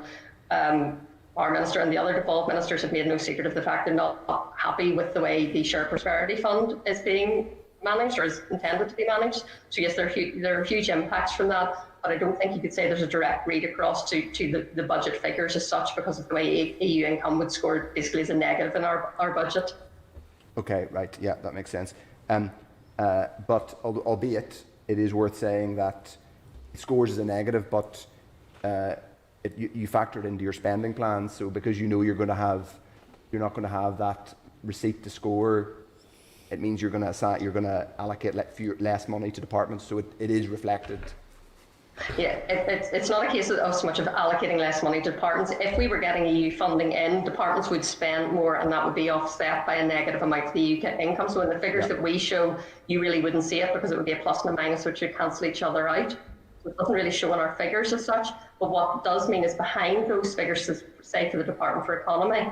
E: our minister and the other devolved ministers have made no secret of the fact they're not happy with the way the Shared Prosperity Fund is being managed, or is intended to be managed. So yes, there are huge impacts from that, but I don't think you could say there's a direct read across to the budget figures as such, because of the way EU income would score basically as a negative in our budget.
D: Okay, right, yeah, that makes sense. But albeit it is worth saying that it scores as a negative, but you factor it into your spending plans. So because you know you're not going to have that receipt to score, it means you're going to allocate less money to departments. So it is reflected.
E: Yeah, it's not a case of so much of allocating less money to departments. If we were getting EU funding in, departments would spend more, and that would be offset by a negative amount of the EU income. So in the figures that we show, you really wouldn't see it, because it would be a plus and a minus, which would cancel each other out. So it doesn't really show in our figures as such. But what it does mean is behind those figures, say for the Department for Economy,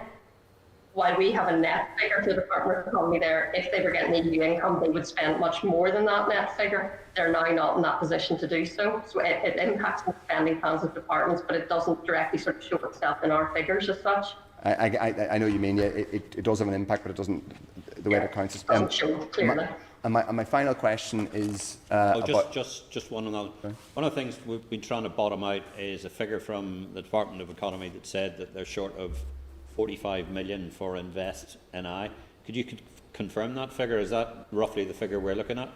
E: while we have a net figure for the Department of Economy there, if they were getting EU income, they would spend much more than that net figure. They're now not in that position to do so. So it impacts the spending plans of departments, but it doesn't directly sort of show itself in our figures as such.
D: I know what you mean. Yeah, it does have an impact, but it doesn't, the way it accounts is...
E: doesn't show clearly.
D: My final question is...
B: just one another. Okay. One of the things we've been trying to bottom out is a figure from the Department of Economy that said that they're short of 45 million for Invest NI. Could you confirm that figure? Is that roughly the figure we're looking at?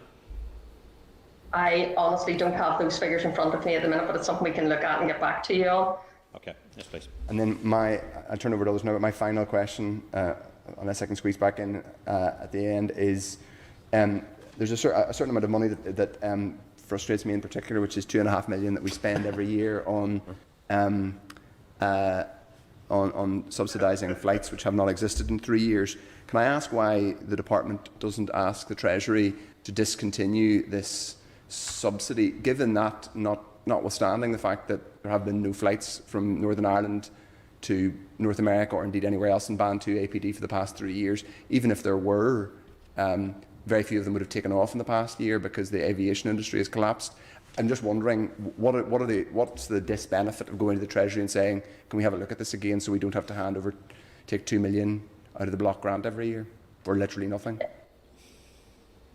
E: I honestly don't have those figures in front of me at the minute, but it's something we can look at and get back to you on.
B: Okay, yes please.
D: And then I'll turn over to others now, but my final question, unless I can squeeze back in at the end, is there's a certain amount of money that frustrates me in particular, which is 2.5 million that we spend every year on subsidising flights which have not existed in 3 years. Can I ask why the department doesn't ask the Treasury to discontinue this subsidy, given that, notwithstanding the fact that there have been no flights from Northern Ireland to North America or indeed anywhere else in Band 2 APD for the past 3 years? Even if there were, very few of them would have taken off in the past year because the aviation industry has collapsed. I'm just wondering, what's the disbenefit of going to the Treasury and saying, can we have a look at this again so we don't have to take 2 million out of the block grant every year for literally nothing?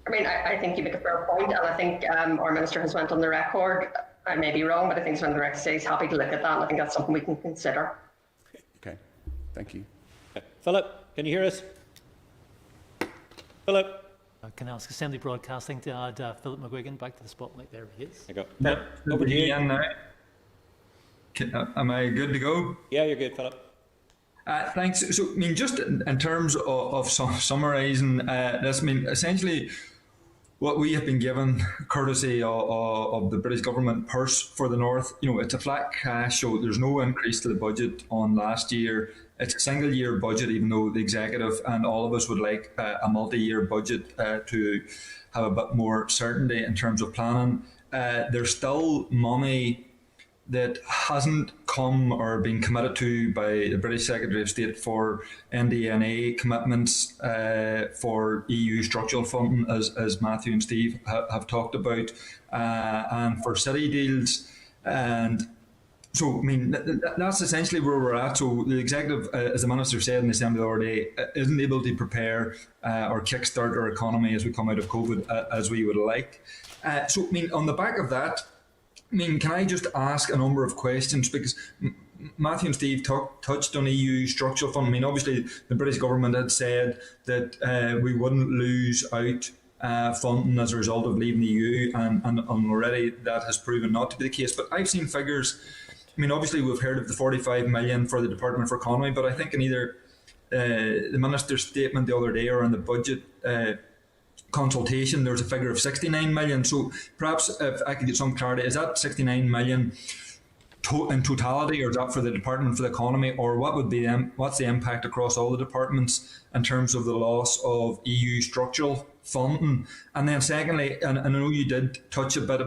E: I mean, I think you make a fair point, and I think our Minister has went on the record, I may be wrong, but I think he's on the record to say he's happy to look at that, and I think that's something we can consider.
D: Okay, thank you.
B: Okay. Philip, can you hear us? Philip?
H: I can ask Assembly Broadcasting to add Philip McGuigan back to the spotlight. There he is.
B: There you go. Over to you.
C: Am I good to go?
B: Yeah, you're good, Philip.
C: Thanks. So, I mean, just in terms of summarising this, I mean, essentially, what we have been given, courtesy of the British government purse for the North, it's a flat cash, so there's no increase to the budget on last year. It's a single year budget, even though the executive and all of us would like a multi-year budget to have a bit more certainty in terms of planning. There's still money that hasn't come or been committed to by the British Secretary of State for NDNA commitments for EU structural funding, as Matthew and Steve have talked about, and for city deals. And so, I mean, that's essentially where we're at. So the executive, as the Minister said in the Assembly the other day, isn't able to prepare or kickstart our economy as we come out of COVID as we would like. So, I mean, on the back of that, I mean, can I just ask a number of questions? Because Matthew and Steve touched on EU structural fund. I mean, obviously, the British government had said that we wouldn't lose out funding as a result of leaving the EU, and already that has proven not to be the case. But I've seen figures. I mean, obviously, we've heard of the 45 million for the Department for Economy, but I think in either the Minister's statement the other day or in the budget consultation, there's a figure of 69 million. So perhaps if I could get some clarity, is that 69 million in totality, or is that for the Department for the Economy, or what would be what's the impact across all the departments in terms of the loss of EU structural funding? And then secondly, and I know you did touch a bit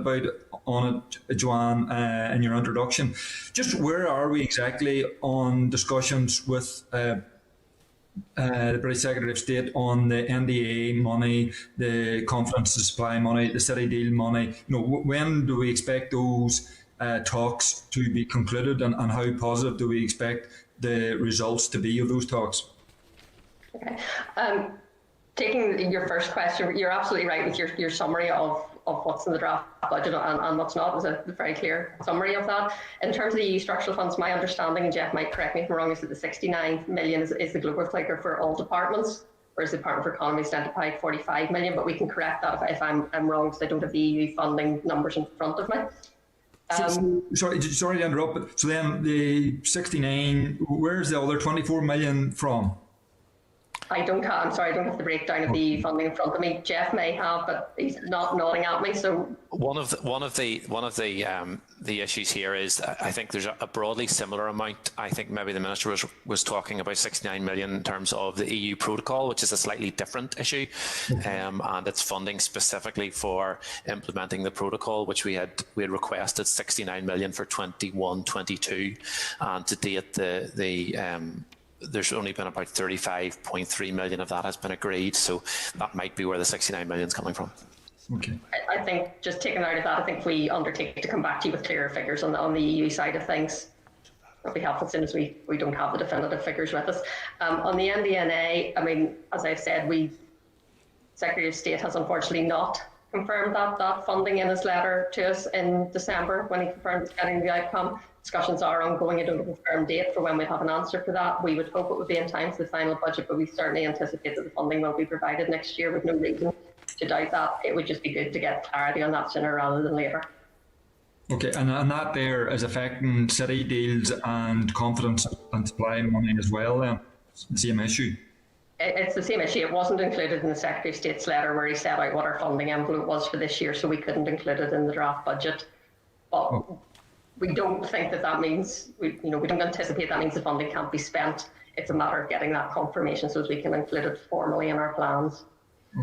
C: on it, Joanne, in your introduction, just where are we exactly on discussions with the British Secretary of State on the NDA money, the confidence to supply money, the city deal money? When do we expect those talks to be concluded, and how positive do we expect the results to be of those talks?
E: Okay. Taking your first question, you're absolutely right with your summary of what's in the draft budget and what's not. It was a very clear summary of that. In terms of the EU structural funds, my understanding, and Jeff might correct me if I'm wrong, is that the 69 million is the global figure for all departments, whereas the Department for Economy has identified 45 million, but we can correct that if I'm wrong, because I don't have the EU funding numbers in front of me.
C: Sorry to interrupt, but so then the 69, where's the other 24 million from?
E: I don't have the breakdown of the EU funding in front of me. Jeff may have, but he's not nodding at me. So
G: one of the issues here is I think there's a broadly similar amount. I think maybe the Minister was talking about 69 million in terms of the EU protocol, which is a slightly different issue, and it's funding specifically for implementing the protocol, which we had requested 69 million for 21-22, and to date there's only been about 35.3 million of that has been agreed, so that might be where the 69 million is coming from.
C: Okay.
E: I think just taking out of that, I think we undertake to come back to you with clearer figures on the EU side of things. It'll be helpful as soon as we don't have the definitive figures with us. On the NDNA, I mean, as I've said, Secretary of State has unfortunately not confirmed that funding in his letter to us in December when he confirmed getting the outcome. Discussions are ongoing. I don't have a firm date for when we'll have an answer for that. We would hope it would be in time for the final budget, but we certainly anticipate that the funding will be provided next year with no reason to doubt that. It would just be good to get clarity on that sooner rather than later.
C: Okay, and that there is affecting city deals and confidence and supply money as well then? It's the same issue?
E: It's the same issue. It wasn't included in the Secretary of State's letter where he set out what our funding envelope was for this year, so we couldn't include it in the draft budget. But we don't think that means, we don't anticipate that means the funding can't be spent. It's a matter of getting that confirmation so that we can include it formally in our plans.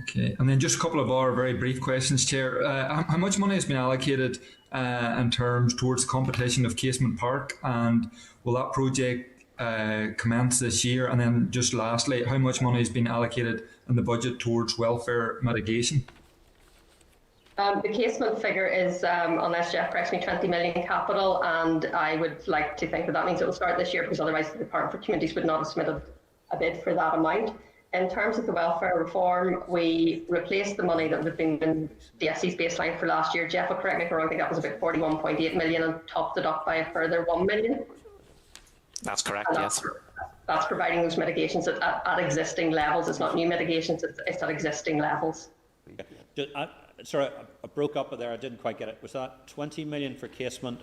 C: Okay, and then just a couple of other very brief questions, Chair. How much money has been allocated in terms towards the competition of Casement Park, and will that project commence this year? And then just lastly, how much money has been allocated in the budget towards welfare mitigation?
E: The casement figure is, unless Jeff corrects me, 20 million capital, and I would like to think that means it will start this year, because otherwise the Department for Communities would not have submitted a bid for that amount. In terms of the welfare reform, we replaced the money that had been in the DSC's baseline for last year. Jeff will correct me if I'm wrong, I think that was about 41.8 million and topped it up by a further 1 million.
G: That's correct, yes.
E: That's providing those mitigations at existing levels. It's not new mitigations, it's at existing levels.
B: Sorry, I broke up there. I didn't quite get it. Was that 20 million for casement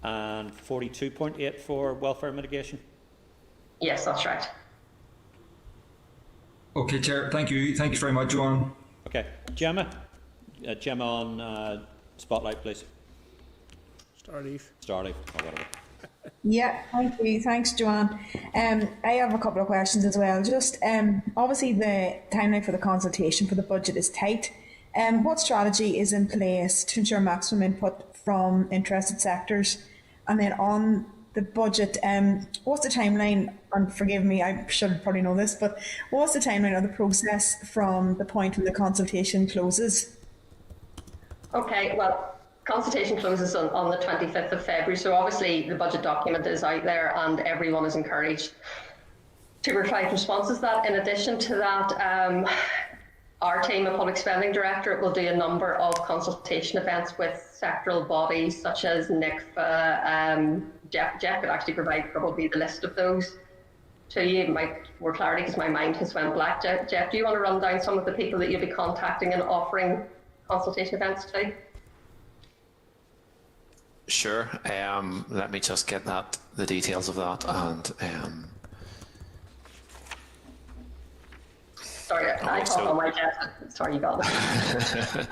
B: and 42.8 for welfare mitigation?
E: Yes, that's right.
C: Okay, Chair. Thank you. Thank you very much, Joanne.
B: Okay, Gemma, Gemma on Spotlight, please.
I: Starleaf.
B: Starleaf, or whatever.
J: Yeah, thank you. Thanks, Joanne. I have a couple of questions as well. Just obviously the timeline for the consultation for the budget is tight. What strategy is in place to ensure maximum input from interested sectors? And then on the budget, what's the timeline, and forgive me, I should probably know this, but what's the timeline of the process from the point when the consultation closes?
E: Okay, well, consultation closes on the 25th of February, so obviously the budget document is out there and everyone is encouraged to provide responses to that. In addition to that, our team of Public Spending Directorate will do a number of consultation events with sectoral bodies such as NICFA. Jeff could actually provide probably the list of those to you, more clarity, because my mind has went black. Jeff, do you want to run down some of the people that you'll be contacting and offering consultation events to?
G: Sure. Let me just get the details of that. And
E: sorry, I caught on my Jeff. Sorry, you got it.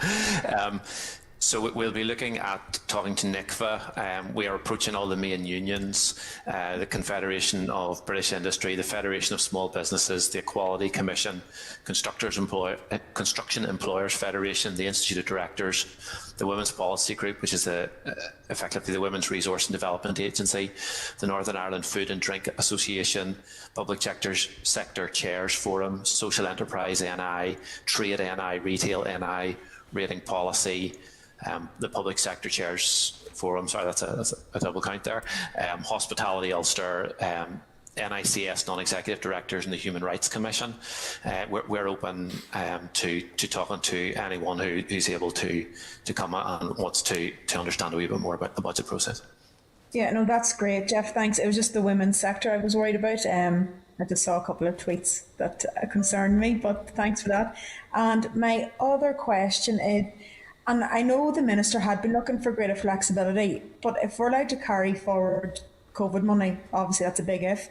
G: So we'll be looking at talking to NICFA. We are approaching all the main unions, the Confederation of British Industry, the Federation of Small Businesses, the Equality Commission, Construction Employers Federation, the Institute of Directors, the Women's Policy Group, which is effectively the Women's Resource and Development Agency, the Northern Ireland Food and Drink Association, Public Sector Chairs Forum, Social Enterprise NI, Trade NI, Retail NI, Rating Policy, the Public Sector Chairs Forum, sorry, that's a double count there, Hospitality Ulster, NICS Non-Executive Directors and the Human Rights Commission. We're open to talking to anyone who's able to come and wants to understand a wee bit more about the budget process.
J: Yeah, no, that's great, Jeff, thanks. It was just the women's sector I was worried about. I just saw a couple of tweets that concerned me, but thanks for that. And my other question is, and I know the Minister had been looking for greater flexibility, but if we're allowed to carry forward COVID money, obviously that's a big if,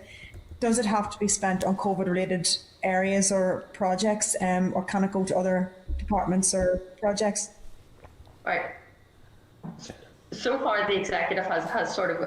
J: does it have to be spent on COVID related areas or projects, or can it go to other departments or projects?
E: Right. So far the Executive has sort of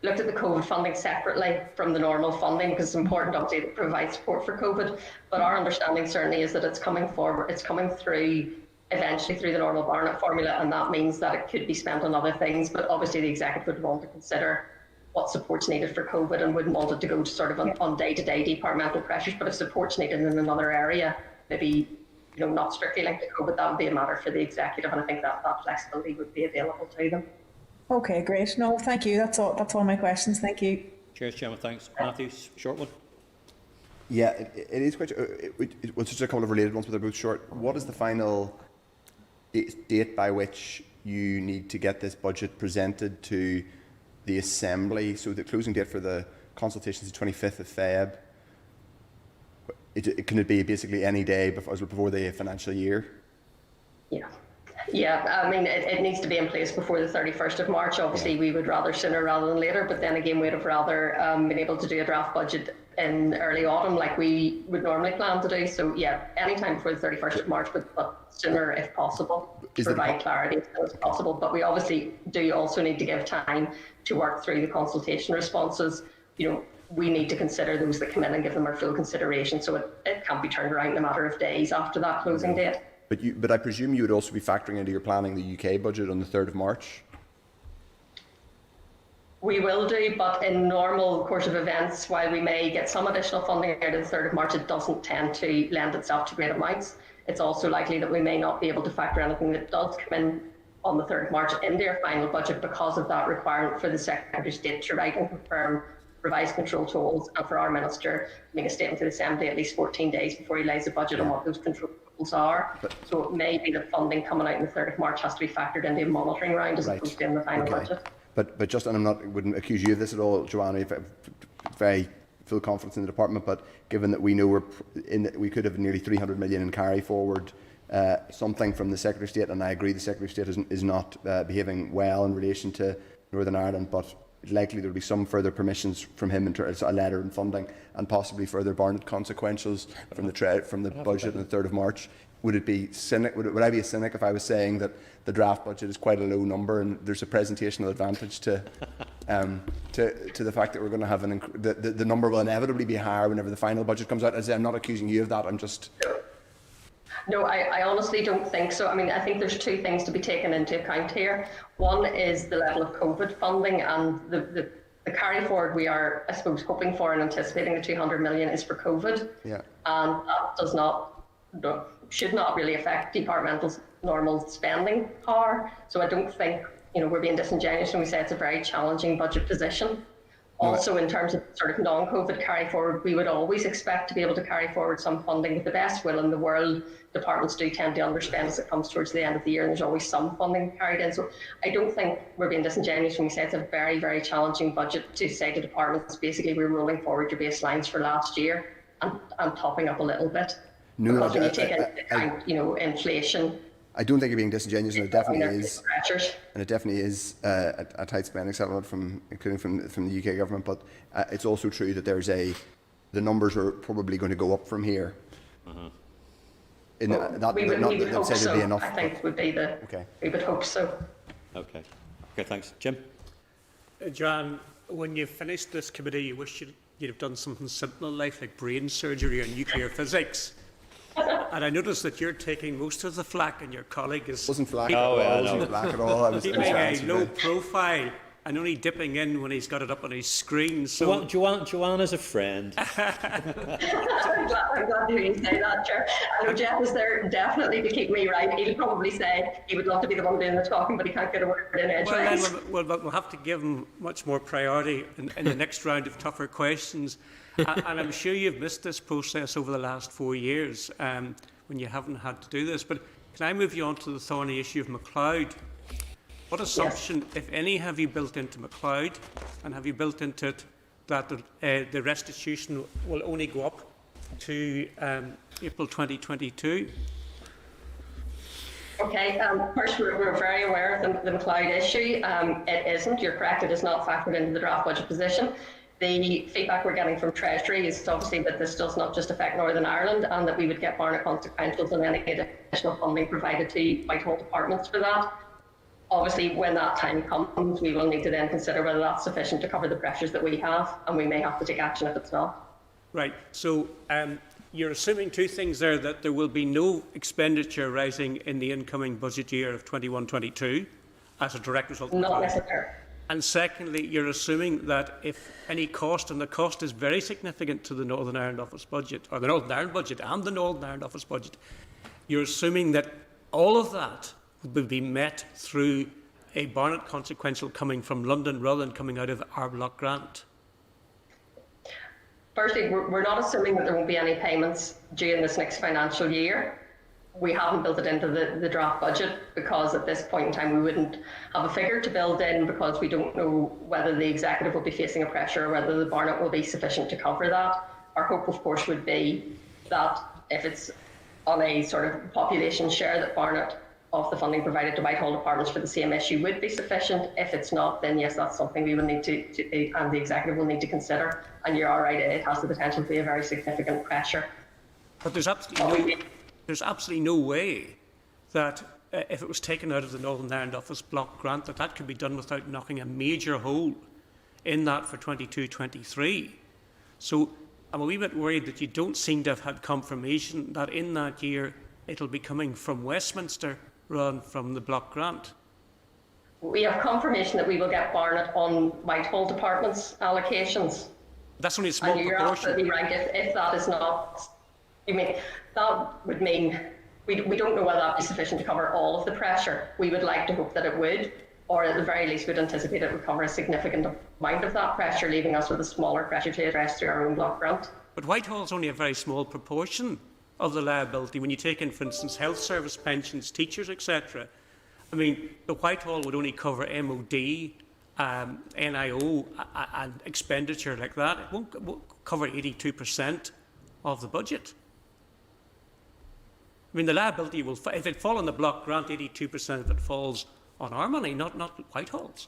E: looked at the COVID funding separately from the normal funding, because it's important obviously to provide support for COVID, but our understanding certainly is that it's coming forward, it's coming through eventually through the normal Barnett formula, and that means that it could be spent on other things, but obviously the Executive would want to consider what support's needed for COVID and wouldn't want it to go to sort of on day-to-day departmental pressures. But if support's needed in another area, maybe not strictly linked to COVID, that would be a matter for the Executive, and I think that flexibility would be available to them.
J: Okay, great. No, thank you. That's all my questions. Thank you.
B: Cheers, Chairman. Thanks. Matthew, short one.
D: Yeah, it is quite. It was just a couple of related ones, but they're both short. What is the final date by which you need to get this budget presented to the Assembly? So the closing date for the consultation is the 25th of Feb. Can it be basically any day before the financial year?
E: Yeah, I mean, it needs to be in place before the 31st of March. Obviously, we would rather sooner rather than later, but then again, we'd have rather been able to do a draft budget in early autumn like we would normally plan to do. So yeah, anytime before the 31st of March, but sooner if possible, to provide clarity as soon as possible. But we obviously do also need to give time to work through the consultation responses. We need to consider those that come in and give them our full consideration, so it can't be turned around in a matter of days after that closing date.
D: But I presume you would also be factoring into your planning the UK budget on the 3rd of March?
E: We will do, but in normal course of events, while we may get some additional funding out of the 3rd of March, it doesn't tend to lend itself to great amounts. It's also likely that we may not be able to factor anything that does come in on the 3rd of March into our final budget because of that requirement for the Secretary of State to write and confirm revised control tools, and for our Minister to make a statement to the Assembly at least 14 days before he lays the budget on what those control tools are. So it may be that funding coming out on the 3rd of March has to be factored into a monitoring round as opposed to in the final budget.
D: But just, and wouldn't accuse you of this at all, Joanne, very full confidence in the department, but given that we know we could have nearly 300 million in carry forward, something from the Secretary of State, and I agree the Secretary of State is not behaving well in relation to Northern Ireland, but likely there will be some further permissions from him in terms of a letter and funding, and possibly further Barnett consequentials from the budget on the 3rd of March. would it be cynic? Would I be a cynic if I was saying that the draft budget is quite a low number and there's a presentational advantage to the fact that we're going to have the number will inevitably be higher whenever the final budget comes out? As I'm not accusing you of that. I'm just.
E: No, I honestly don't think so. I mean, I think there's two things to be taken into account here. One is the level of COVID funding, and the carry forward we are, I suppose, hoping for and anticipating the 200 million is for COVID.
D: Yeah.
E: And that should not really affect departmental's normal spending power. So I don't think, we're being disingenuous when we say it's a very challenging budget position. Also, in terms of sort of non-COVID carry forward, we would always expect to be able to carry forward some funding with the best will in the world. Departments do tend to underspend as it comes towards the end of the year, and there's always some funding carried in. So I don't think we're being disingenuous when we say it's a very, very challenging budget to say to departments, basically, we're rolling forward your baselines for last year and topping up a little bit.
D: No,
E: because when you take into account, inflation.
D: I don't think you're being disingenuous, and it definitely is.
E: Pressures.
D: And it definitely is a tight spending settlement including from the UK government. But it's also true that the numbers are probably going to go up from here.
E: We would hope so. Enough, I think would be the. Okay. We would hope so.
B: Okay. Okay. Thanks, Jim.
I: Joanne, when you finished this committee, you wish you'd have done something simple in life, like brain surgery or nuclear physics. And I noticed that you're taking most of the flak, and your colleague is.
D: Wasn't flak at all. Wasn't flak at all. I was
I: keeping a low profile and only dipping in when he's got it up on his screen. So
B: Joanne is a friend.
E: I'm glad to hear you say that, Chair. I know Jeff is there definitely to keep me right. He'll probably say he would love to be the one doing the talking, but he can't get a word in edgewise.
I: We'll have to give him much more priority in the next round of tougher questions. And I'm sure you've missed this process over the last 4 years when you haven't had to do this. But can I move you on to the thorny issue of McLeod? What assumption, if any, have you built into McLeod, and have you built into it that the restitution will only go up to April 2022?
E: Okay, first we're very aware of the McLeod issue. It isn't, you're correct, it is not factored into the draft budget position. The feedback we're getting from Treasury is obviously that this does not just affect Northern Ireland, and that we would get Barnett consequentials and any additional funding provided to Whitehall departments for that. Obviously, when that time comes, we will need to then consider whether that's sufficient to cover the pressures that we have, and we may have to take action if it's not.
I: Right. So you're assuming two things there: that there will be no expenditure rising in the incoming budget year of 21-22 as a direct result of
E: not necessarily.
I: And secondly, you're assuming that if any cost, and the cost is very significant to the Northern Ireland Office budget, or the Northern Ireland budget and the Northern Ireland Office budget, you're assuming that all of that will be met through a Barnett consequential coming from London rather than coming out of our block grant.
E: Firstly, we're not assuming that there won't be any payments due in this next financial year. We haven't built it into the draft budget because at this point in time we wouldn't have a figure to build in, because we don't know whether the executive will be facing a pressure or whether the Barnett will be sufficient to cover that. Our hope, of course, would be that if it's on a sort of population share, that Barnett of the funding provided to Whitehall departments for the same issue would be sufficient. If it's not, then yes, that's something we will need to and the executive will need to consider. And you're all right, it has the potential to be a very significant pressure.
I: But there's absolutely no way that if it was taken out of the Northern Ireland Office block grant, that could be done without knocking a major hole in that for 22-23. So I'm a wee bit worried that you don't seem to have had confirmation that in that year it'll be coming from Westminster rather than from the block grant.
E: We have confirmation that we will get Barnett on Whitehall departments allocations.
I: That's only a small
E: proportion. You're absolutely right. If that is not, that would mean we don't know whether that is sufficient to cover all of the pressure. We would like to hope that it would, or at the very least we'd anticipate it would cover a significant amount of that pressure, leaving us with a smaller pressure to address through our own block grant.
I: But Whitehall is only a very small proportion of the liability. When you take in, for instance, health service pensions, teachers, etc. I mean, the Whitehall would only cover MOD, NIO, and expenditure like that. It won't cover 82% of the budget. I mean, the liability will, if it falls on the block grant, 82% of it falls on our money, not Whitehall's.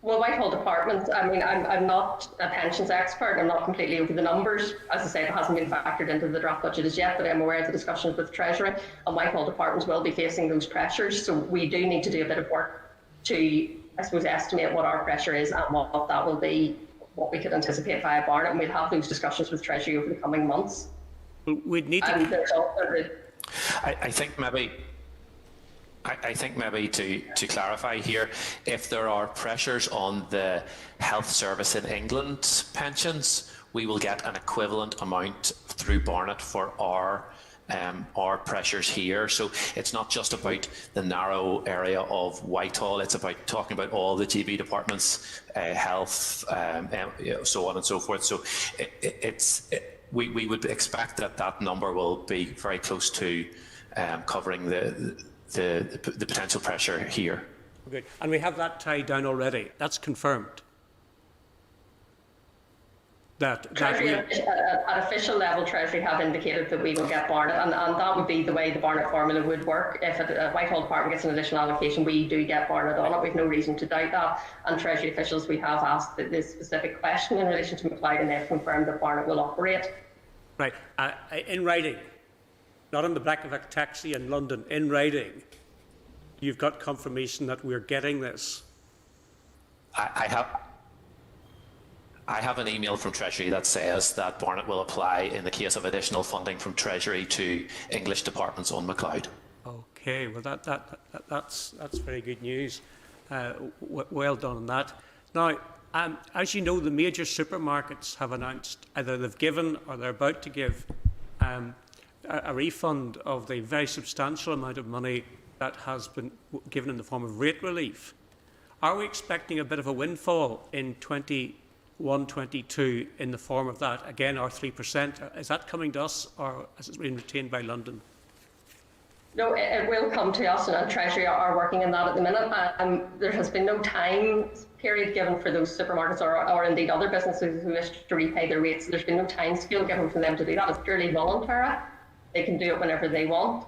E: Well, Whitehall Department, I mean, I'm not a pensions expert. I'm not completely over the numbers. As I say, it hasn't been factored into the draft budget as yet, but I'm aware of the discussions with Treasury, and Whitehall Departments will be facing those pressures. So we do need to do a bit of work to, I suppose, estimate what our pressure is and what that will be, what we could anticipate via Barnett, and we'll have those discussions with Treasury over the coming months.
I: We'd need to...
E: And there's also
G: I think maybe to clarify here, if there are pressures on the health service in England pensions, we will get an equivalent amount through Barnett for our pressures here. So it's not just about the narrow area of Whitehall, it's about talking about all the GB departments, health, so on and so forth. So we would expect that number will be very close to covering the potential pressure here.
I: Okay. And we have that tied down already. That's confirmed.
E: Treasury, at official level, Treasury have indicated that we will get Barnett, and that would be the way the Barnett formula would work. If a Whitehall Department gets an additional allocation, we do get Barnett on it. We've no reason to doubt that. And Treasury officials, we have asked this specific question in relation to McLeod, and they've confirmed that Barnett will operate.
I: Right. In writing, not on the back of a taxi in London, in writing, you've got confirmation that we're getting this.
G: I have an email from Treasury that says that Barnett will apply in the case of additional funding from Treasury to English departments on McLeod.
I: Okay, well that's very good news. Well done on that. Now, as you know, the major supermarkets have announced either they've given or they're about to give a refund of the very substantial amount of money that has been given in the form of rate relief. Are we expecting a bit of a windfall in 21-22 in the form of that? Again, our 3%. Is that coming to us, or has it been retained by London?
E: No, it will come to us, and Treasury are working on that at the minute. There has been no time period given for those supermarkets or indeed other businesses who wish to repay their rates. There's been no time scale given for them to do that. It's purely voluntary. They can do it whenever they want.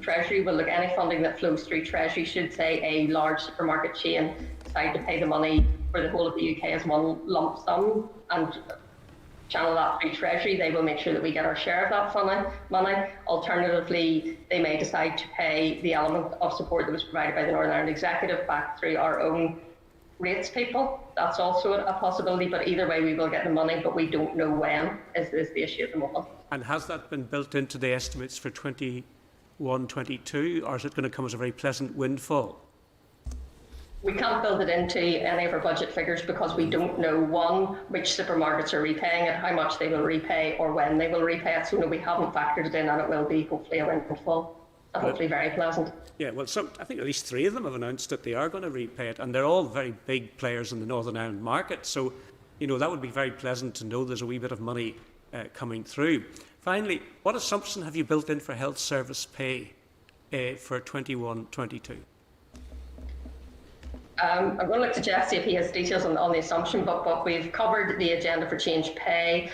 E: Treasury will look at any funding that flows through Treasury. Should, say, a large supermarket chain decide to pay the money for the whole of the UK as one lump sum and channel that through Treasury, they will make sure that we get our share of that money. Alternatively, they may decide to pay the element of support that was provided by the Northern Ireland Executive back through our own rates people. That's also a possibility, but either way we will get the money, but we don't know when is the issue at the moment.
I: And has that been built into the estimates for 21-22, or is it going to come as a very pleasant windfall?
E: We can't build it into any of our budget figures because we don't know, one, which supermarkets are repaying it, how much they will repay, or when they will repay it. So no, we haven't factored it in, and it will be hopefully a windfall and hopefully very pleasant. Yeah,
I: well, I think at least 3 of them have announced that they are going to repay it, and they're all very big players in the Northern Ireland market. So, you know, that would be very pleasant to know there's a wee bit of money coming through. Finally, what assumption have you built in for health service pay for 21-22?
E: I'm going to look to Jeff, see if he has details on the assumption, but we've covered the agenda for change pay.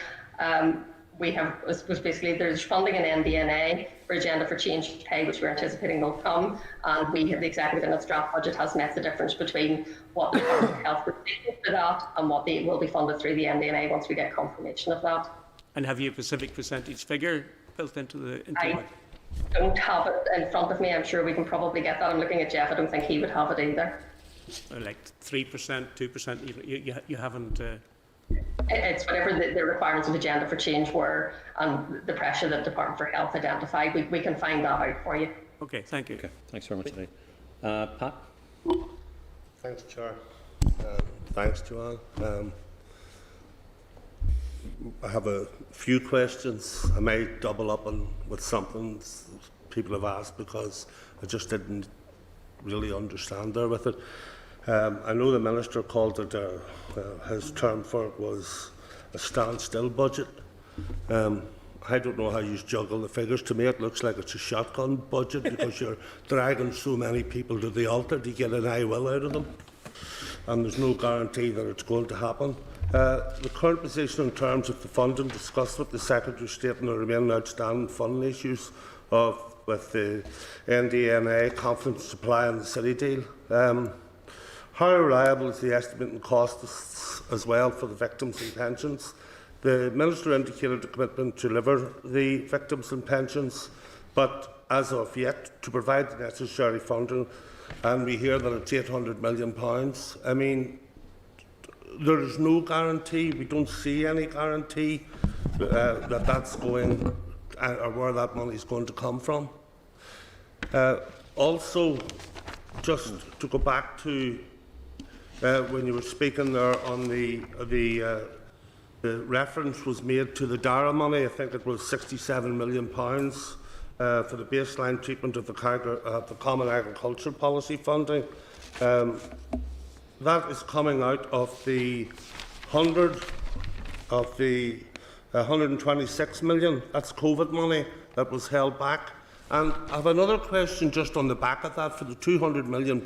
E: We have, was basically, there's funding in NDNA for agenda for change pay, which we're anticipating will come, and we have the executive in its draft budget has met the difference between what the Department of Health would pay for that and what will be funded through the NDNA once we get confirmation of that.
I: And have you a specific percentage figure built into the?
E: I don't have it in front of me. I'm sure we can probably get that. I'm looking at Jeff. I don't think he would have it either.
I: Like 3%, 2%. You haven't.
E: It's whatever the requirements of agenda for change were and the pressure that Department for Health identified. We can find that out for you.
I: Okay, thank you.
B: Okay, thanks very much indeed. Pat?
K: Thanks, Chair. Thanks, Joanne. I have a few questions. I may double up on with something people have asked because I just didn't really understand there with it. I know the Minister called it, his term for it was a standstill budget. I don't know how you juggle the figures. To me it looks like it's a shotgun budget because you're dragging so many people to the altar to get an I will out of them. And there's no guarantee that it's going to happen. The current position in terms of the funding discussed with the Secretary of State and the remaining outstanding funding issues with the NDNA, confidence supply and the city deal. How reliable is the estimate and costs as well for the victims and pensions? The Minister indicated a commitment to deliver the victims and pensions, but as of yet, to provide the necessary funding, and we hear that it's £800 million. I mean, there is no guarantee, we don't see any guarantee that that's going, or where that money is going to come from. Also, just to go back to when you were speaking there on the reference was made to the DARA money. I think it was £67 million for the baseline treatment of the Common Agricultural Policy funding. That is coming out of the 126 million. That's COVID money that was held back. And I have another question just on the back of that for the £200 million,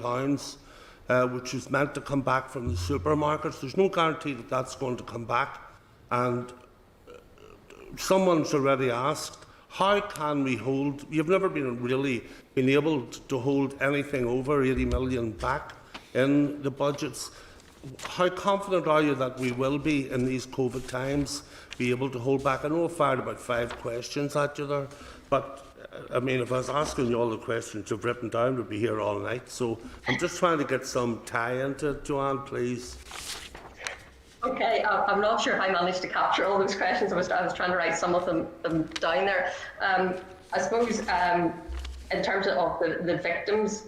K: which is meant to come back from the supermarkets. There's no guarantee that that's going to come back. And someone's already asked, how can we hold? You've never really been able to hold anything over 80 million back in the budgets. How confident are you that we will be, in these COVID times, be able to hold back? I know I fired about 5 questions at you there, but I mean, if I was asking you all the questions you've written down, we'd be here all night. So I'm just trying to get some tie into it, Joanne, please.
E: Okay, I'm not sure how I managed to capture all those questions. I was trying to write some of them down there. I suppose in terms of the victims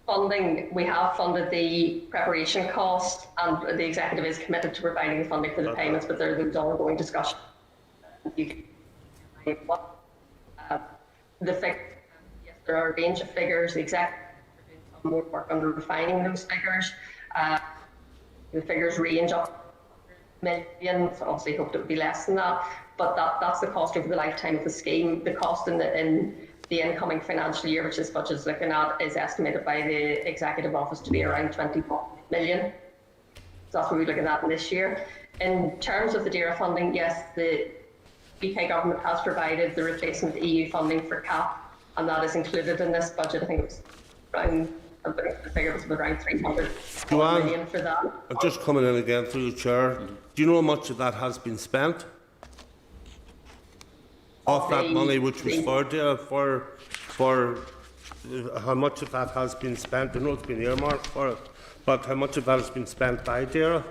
E: funding, we have funded the preparation cost, and the executive is committed to providing the funding for the payments, but there's ongoing discussion. Yes, there are a range of figures. The executive is doing some more work on refining those figures. The figures range up million, so obviously hoped it would be less than that, but that's the cost over the lifetime of the scheme. The cost in the incoming financial year, which this budget is looking at, is estimated by the Executive Office to be around 21 million. So that's what we're looking at in this year. In terms of the DARA funding, yes, the UK government has provided the replacement EU funding for CAP, and that is included in this budget. I think it was around, the figure was around 300 million for that.
K: I'm just coming in again through the chair. Do you know how much of that has been spent? Of that money which was for how much of that has been spent? I know it's been earmarked for it, but how much of that has been spent by DARA?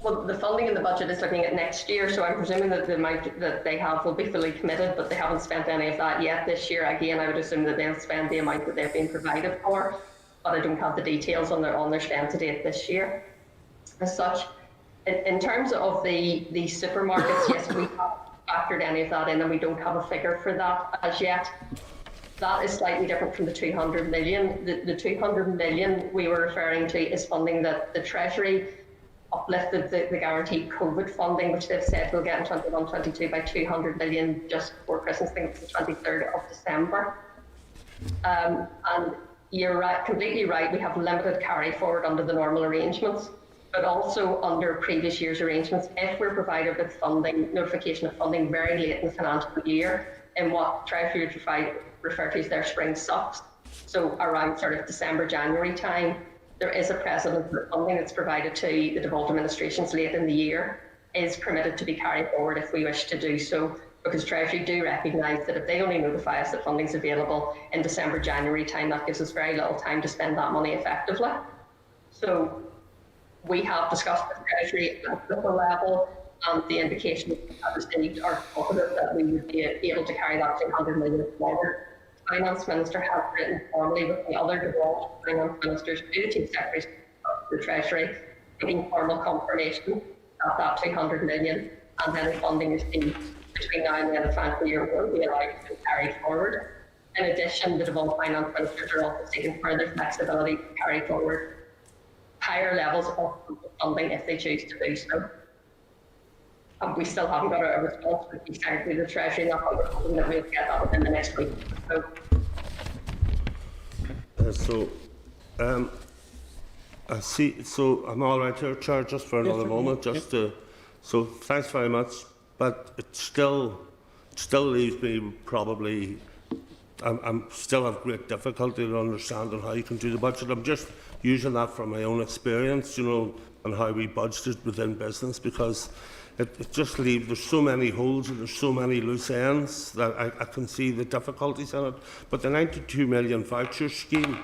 E: Well, the funding in the budget is looking at next year, so I'm presuming that the amount that they have will be fully committed, but they haven't spent any of that yet this year. Again, I would assume that they'll spend the amount that they've been provided for, but I don't have the details on their spend to date this year. As such, in terms of the supermarkets, yes, we have factored any of that in, and we don't have a figure for that as yet. That is slightly different from the 200 million. The 200 million we were referring to is funding that the Treasury uplifted the guaranteed COVID funding, which they've said we'll get in 21-22 by 200 million just before Christmas. I think it's the 23rd of December. And you're right, completely right, we have limited carry forward under the normal arrangements, but also under previous year's arrangements, if we're provided with funding, notification of funding very late in the financial year, in what Treasury would refer to as their spring sucks, so around sort of December, January time, there is a precedent that funding that's provided to the devolved administrations late in the year is permitted to be carried forward if we wish to do so, because Treasury do recognise that if they only notify us that funding is available in December, January time, that gives us very little time to spend that money effectively. So we have discussed with Treasury at the level, and the indications we have received are confident that we would be able to carry that 200 million forward. The Finance Minister has written formally with the other devolved Finance Ministers to the Chief Secretary of the Treasury, giving formal confirmation that that 200 million and then the funding received between now and the end of the financial year will be allowed to be carried forward. In addition, the devolved Finance Ministers are also seeking further flexibility to carry forward higher levels of funding if they choose to do so. And we still haven't got a response with the Treasury, not hoping that we'll get that within the next week.
K: I see. So I'm all right here, Chair, just for another moment, just to. So thanks very much, but it still leaves me probably I'm still have great difficulty in understanding how you can do the budget. I'm just using that from my own experience, you know, and how we budgeted within business, because it just leaves, there's so many holes and there's so many loose ends that I can see the difficulties in it. But the 92 million voucher scheme,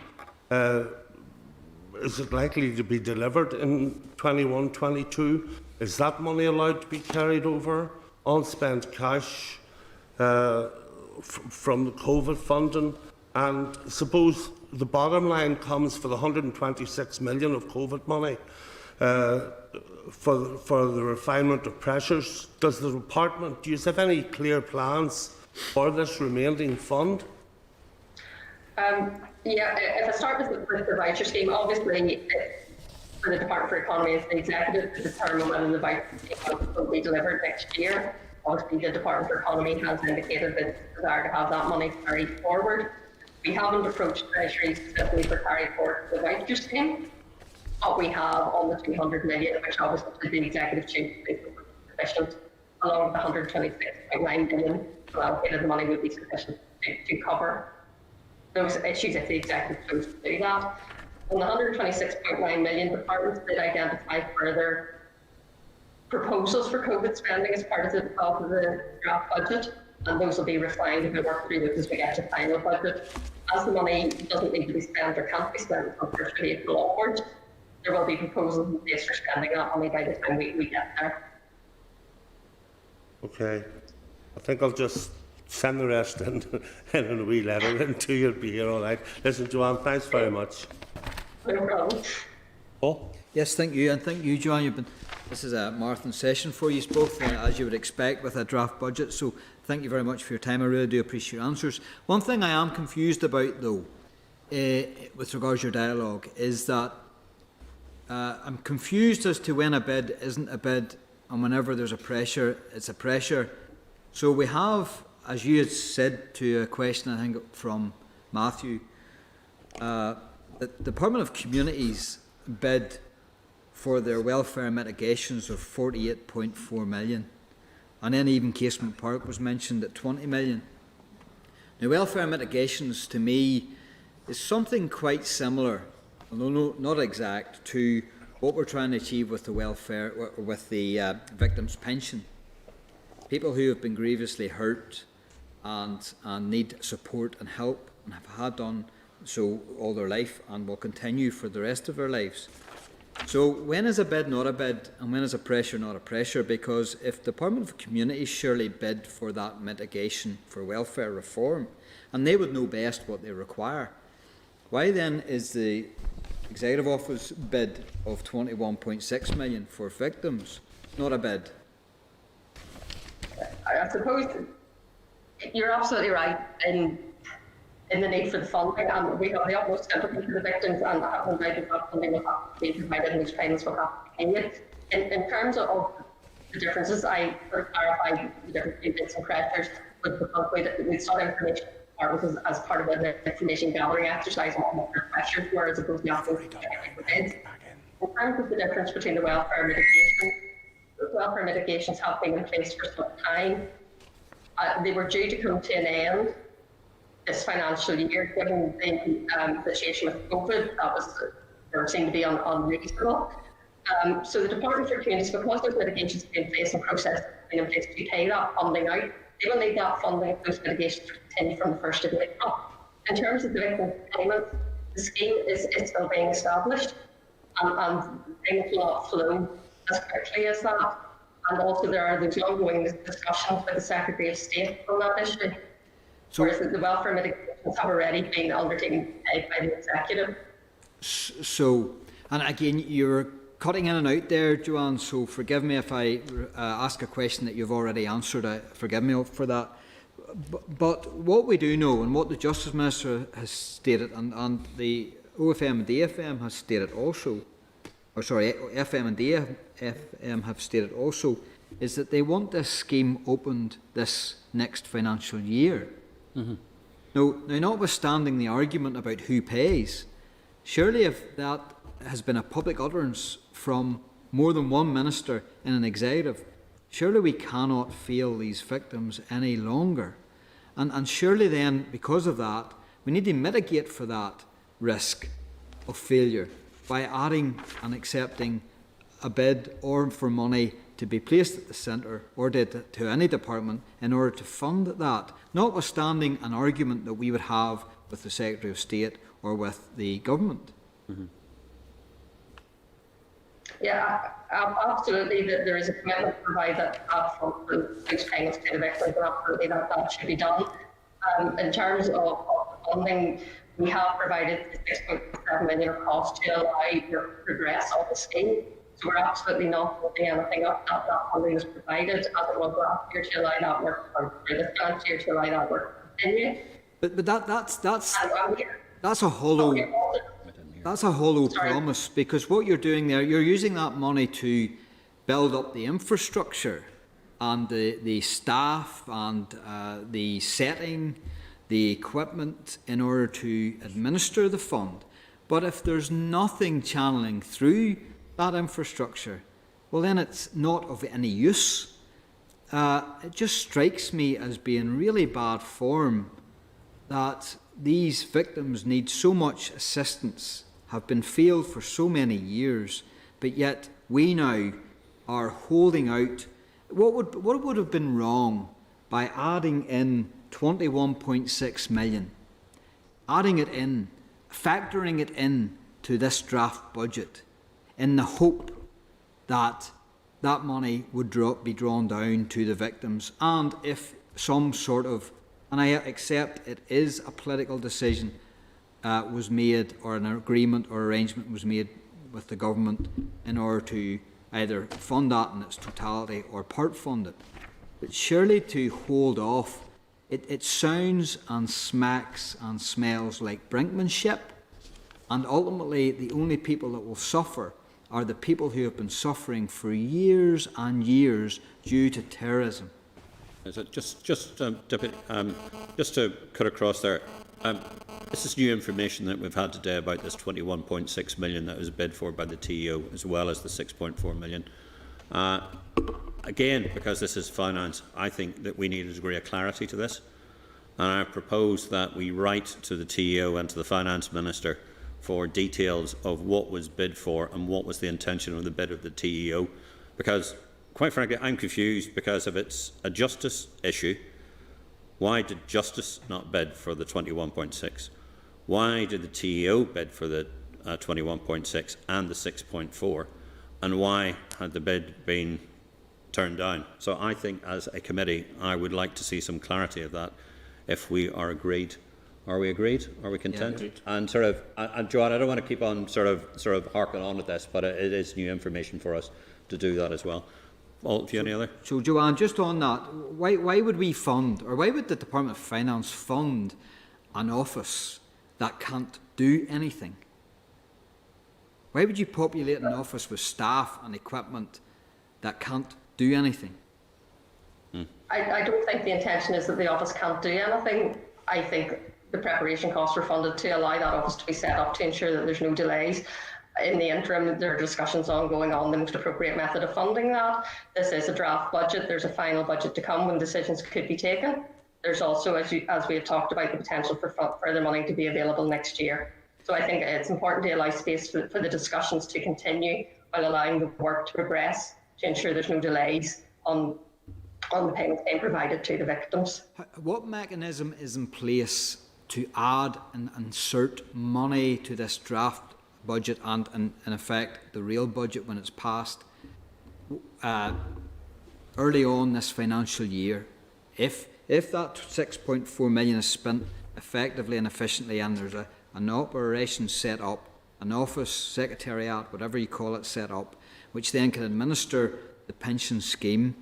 K: is it likely to be delivered in 21-22? Is that money allowed to be carried over? Unspent cash from the COVID funding? And suppose the bottom line comes for the 126 million of COVID money for the refinement of pressures. Does the department, do you have any clear plans for this remaining fund?
E: Yeah, if I start with the voucher scheme, obviously for the Department for Economy, it's the executive to determine whether the voucher scheme will be delivered next year. Obviously, the Department for Economy has indicated that it's desire to have that money carried forward. We haven't approached Treasury specifically for carrying forward the voucher scheme. What we have on the 200 million, which obviously the executive chooses sufficient, along with the 126.9 million allocated money would be sufficient to cover those issues if the executive chose to do that. On the 126.9 million, departments did identify further proposals for COVID spending as part of the draft budget, and those will be refined and worked through as we get to final budget. As the money doesn't need to be spent or can't be spent from 1st of April onwards, there will be proposals in place for spending that money by the time we get there.
K: Okay. I think I'll just send the rest in a wee letter into you. It'll be here, all right. Listen, Joanne, thanks very much.
E: No problem.
K: Paul?
L: Yes, thank you, and thank you, Joanne. This is a marathon session for you both, as you would expect with a draft budget, so thank you very much for your time. I really do appreciate your answers. One thing I am confused about, though, with regards to your dialogue, is that I'm confused as to when a bid isn't a bid, and whenever there's a pressure, it's a pressure. So we have, as you had said to a question, I think, from Matthew, the Department of Communities bid for their welfare mitigations of 48.4 million, and then even Casement Park was mentioned at 20 million. Now, welfare mitigations to me is something quite similar, although not exact, to what we're trying to achieve with the welfare, or with the victims' pension. People who have been grievously hurt and need support and help, and have had done so all their life and will continue for the rest of their lives. So when is a bid not a bid, and when is a pressure not a pressure? Because if the Department of Communities surely bid for that mitigation for welfare reform, and they would know best what they require, why then is the Executive Office bid of 21.6 million for victims not a bid?
E: I suppose you're absolutely right in the need for the funding, and we have the utmost sympathy for the victims, and I have no doubt that funding will have to be provided and these payments will have to be paid. In terms of the differences, I clarified the difference between bids and pressures with the fact that we sought information as part of an information gathering exercise on what the pressures were, as opposed to asking for bids. In terms of the difference between the welfare mitigations have been in place for some time. They were due to come to an end this financial year, given the situation with COVID. That seemed to be unreasonable. So the Department for Communities, because those mitigations have been in place and process been in place to pay that funding out, they will need that funding of those mitigations to continue from the 1st of April. In terms of the victim payments, the scheme is still being established, and payments will not flow as quickly as that. And also there are those ongoing discussions with the Secretary of State on that issue. So, whereas the welfare mitigations have already been undertaken by the Executive.
L: So, and again, you're cutting in and out there, Joanne, so forgive me if I ask a question that you've already answered. Forgive me for that. But what we do know, and what the Justice Minister has stated, and the OFM and DFM has stated also, or sorry, FM and DFM have stated also, is that they want this scheme opened this next financial year. Mm-hmm. Now, notwithstanding the argument about who pays, surely if that has been a public utterance from more than one minister in an executive, surely we cannot fail these victims any longer. And surely then, because of that, we need to mitigate for that risk of failure by adding and accepting a bid or for money to be placed at the centre or to any department in order to fund that, notwithstanding an argument that we would have with the Secretary of State or with the government.
E: Mm-hmm. Yeah, absolutely. There is a commitment to provide that upfront for those payments to the victims, and absolutely that should be done. In terms of funding, we have provided the 6.7 million of cost to allow your progress on the scheme. So we're absolutely not holding anything up. That funding is provided as it was last year to allow that work, or for this financial year to allow that work to continue.
L: But that's a hollow. That's a hollow promise, because what you're doing there, you're using that money to build up the infrastructure and the staff and the setting, the equipment in order to administer the fund. But if there's nothing channeling through that infrastructure, well then it's not of any use. It just strikes me as being really bad form that these victims need so much assistance, have been failed for so many years, but yet we now are holding out. What would have been wrong by adding in 21.6 million, adding it in, factoring it in to this draft budget, in the hope that that money would be drawn down to the victims, and if some sort of, and I accept it is a political decision, was made, or an agreement or arrangement was made with the government in order to either fund that in its totality or part fund it. But surely to hold off, it sounds and smacks and smells like brinkmanship, and ultimately the only people that will suffer are the people who have been suffering for years and years due to terrorism.
B: Just to cut across there, this is new information that we've had today about this 21.6 million that was bid for by the TEO, as well as the 6.4 million. Again, because this is finance, I think that we need a degree of clarity to this, and I propose that we write to the TEO and to the Finance Minister for details of what was bid for and what was the intention of the bid of the TEO, because quite frankly I'm confused, because if it's a justice issue, why did Justice not bid for the 21.6? Why did the TEO bid for the 21.6 and the 6.4, and why had the bid been turned down? So I think as a committee I would like to see some clarity of that, if we are agreed. Are we agreed? Are we content? Yeah, and Joanne, I don't want to keep on sort of harking on at this, but it is new information for us to do that as well. Well, if you any other?
L: So Joanne, just on that, why would we fund, or why would the Department of Finance fund an office that can't do anything? Why would you populate an office with staff and equipment that can't do anything?
E: I don't think the intention is that the office can't do anything. I think the preparation costs were funded to allow that office to be set up to ensure that there's no delays. In the interim, there are discussions ongoing on the most appropriate method of funding that. This is a draft budget. There's a final budget to come when decisions could be taken. There's also, as we have talked about, the potential for further money to be available next year. So I think it's important to allow space for the discussions to continue while allowing the work to progress to ensure there's no delays on the payments being provided to the victims.
L: What mechanism is in place to add and insert money to this draft budget and, in effect, the real budget when it's passed early on this financial year? If that 6.4 million is spent effectively and efficiently, and there's an operation set up, an office, secretariat, whatever you call it, set up, which then can administer the pension scheme,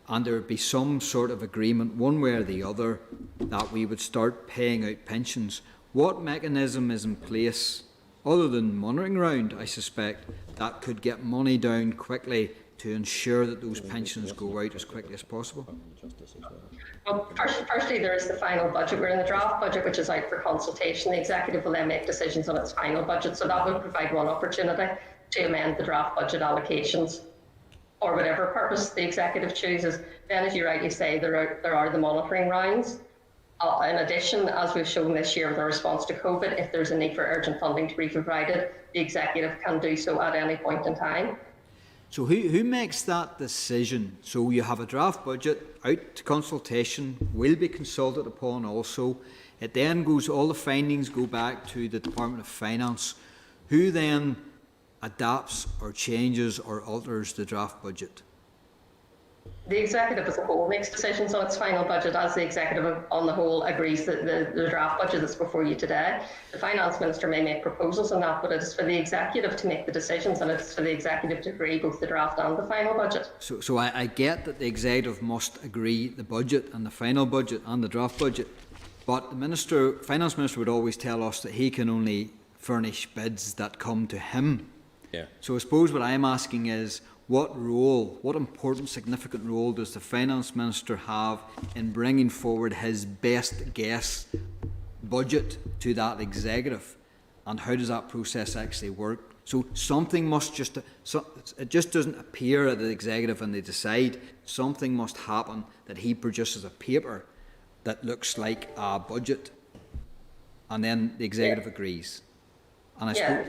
L: and there would be some sort of agreement one way or the other that we would start paying out pensions, what mechanism is in place, other than monitoring round, I suspect, that could get money down quickly to ensure that those pensions go out as quickly as possible?
E: Well, firstly, there is the final budget. We're in the draft budget, which is out for consultation. The executive will then make decisions on its final budget, so that will provide one opportunity to amend the draft budget allocations or whatever purpose the executive chooses. Then, as you rightly say, there are the monitoring rounds, In addition, as we've shown this year with our response to COVID, if there's a need for urgent funding to be provided, the executive can do so at any point in time.
L: So who makes that decision? So you have a draft budget out to consultation, will be consulted upon also. It then goes, all the findings go back to the Department of Finance, who then adapts or changes or alters the draft budget.
E: The executive as a whole makes decisions on its final budget as the executive on the whole agrees that the draft budget that's before you today. The finance minister may make proposals on that, but it is for the executive to make the decisions, and it's for the executive to agree both the draft and the final budget.
L: So I get that the executive must agree the budget and the final budget and the draft budget, but the finance minister would always tell us that he can only furnish bids that come to him.
B: Yeah.
L: So I suppose what I'm asking is, what important, significant role does the Finance Minister have in bringing forward his best guess budget to that executive? And how does that process actually work? So something must it just doesn't appear at the executive and they decide. Something must happen, that he produces a paper that looks like a budget, and then the executive agrees. And I suppose,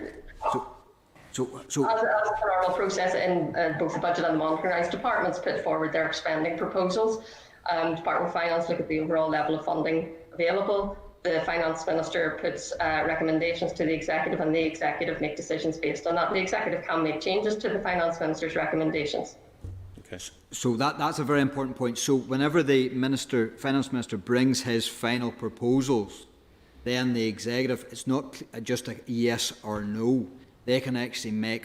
L: So,
E: as per normal process in both the budget and the monitoring rights departments put forward their spending proposals. Department of Finance look at the overall level of funding available. The Finance Minister puts recommendations to the Executive, and the Executive make decisions based on that. The Executive can make changes to the Finance Minister's recommendations.
B: Okay.
L: So that's a very important point. So whenever the Finance Minister brings his final proposals, then the Executive, it's not just a yes or no. They can actually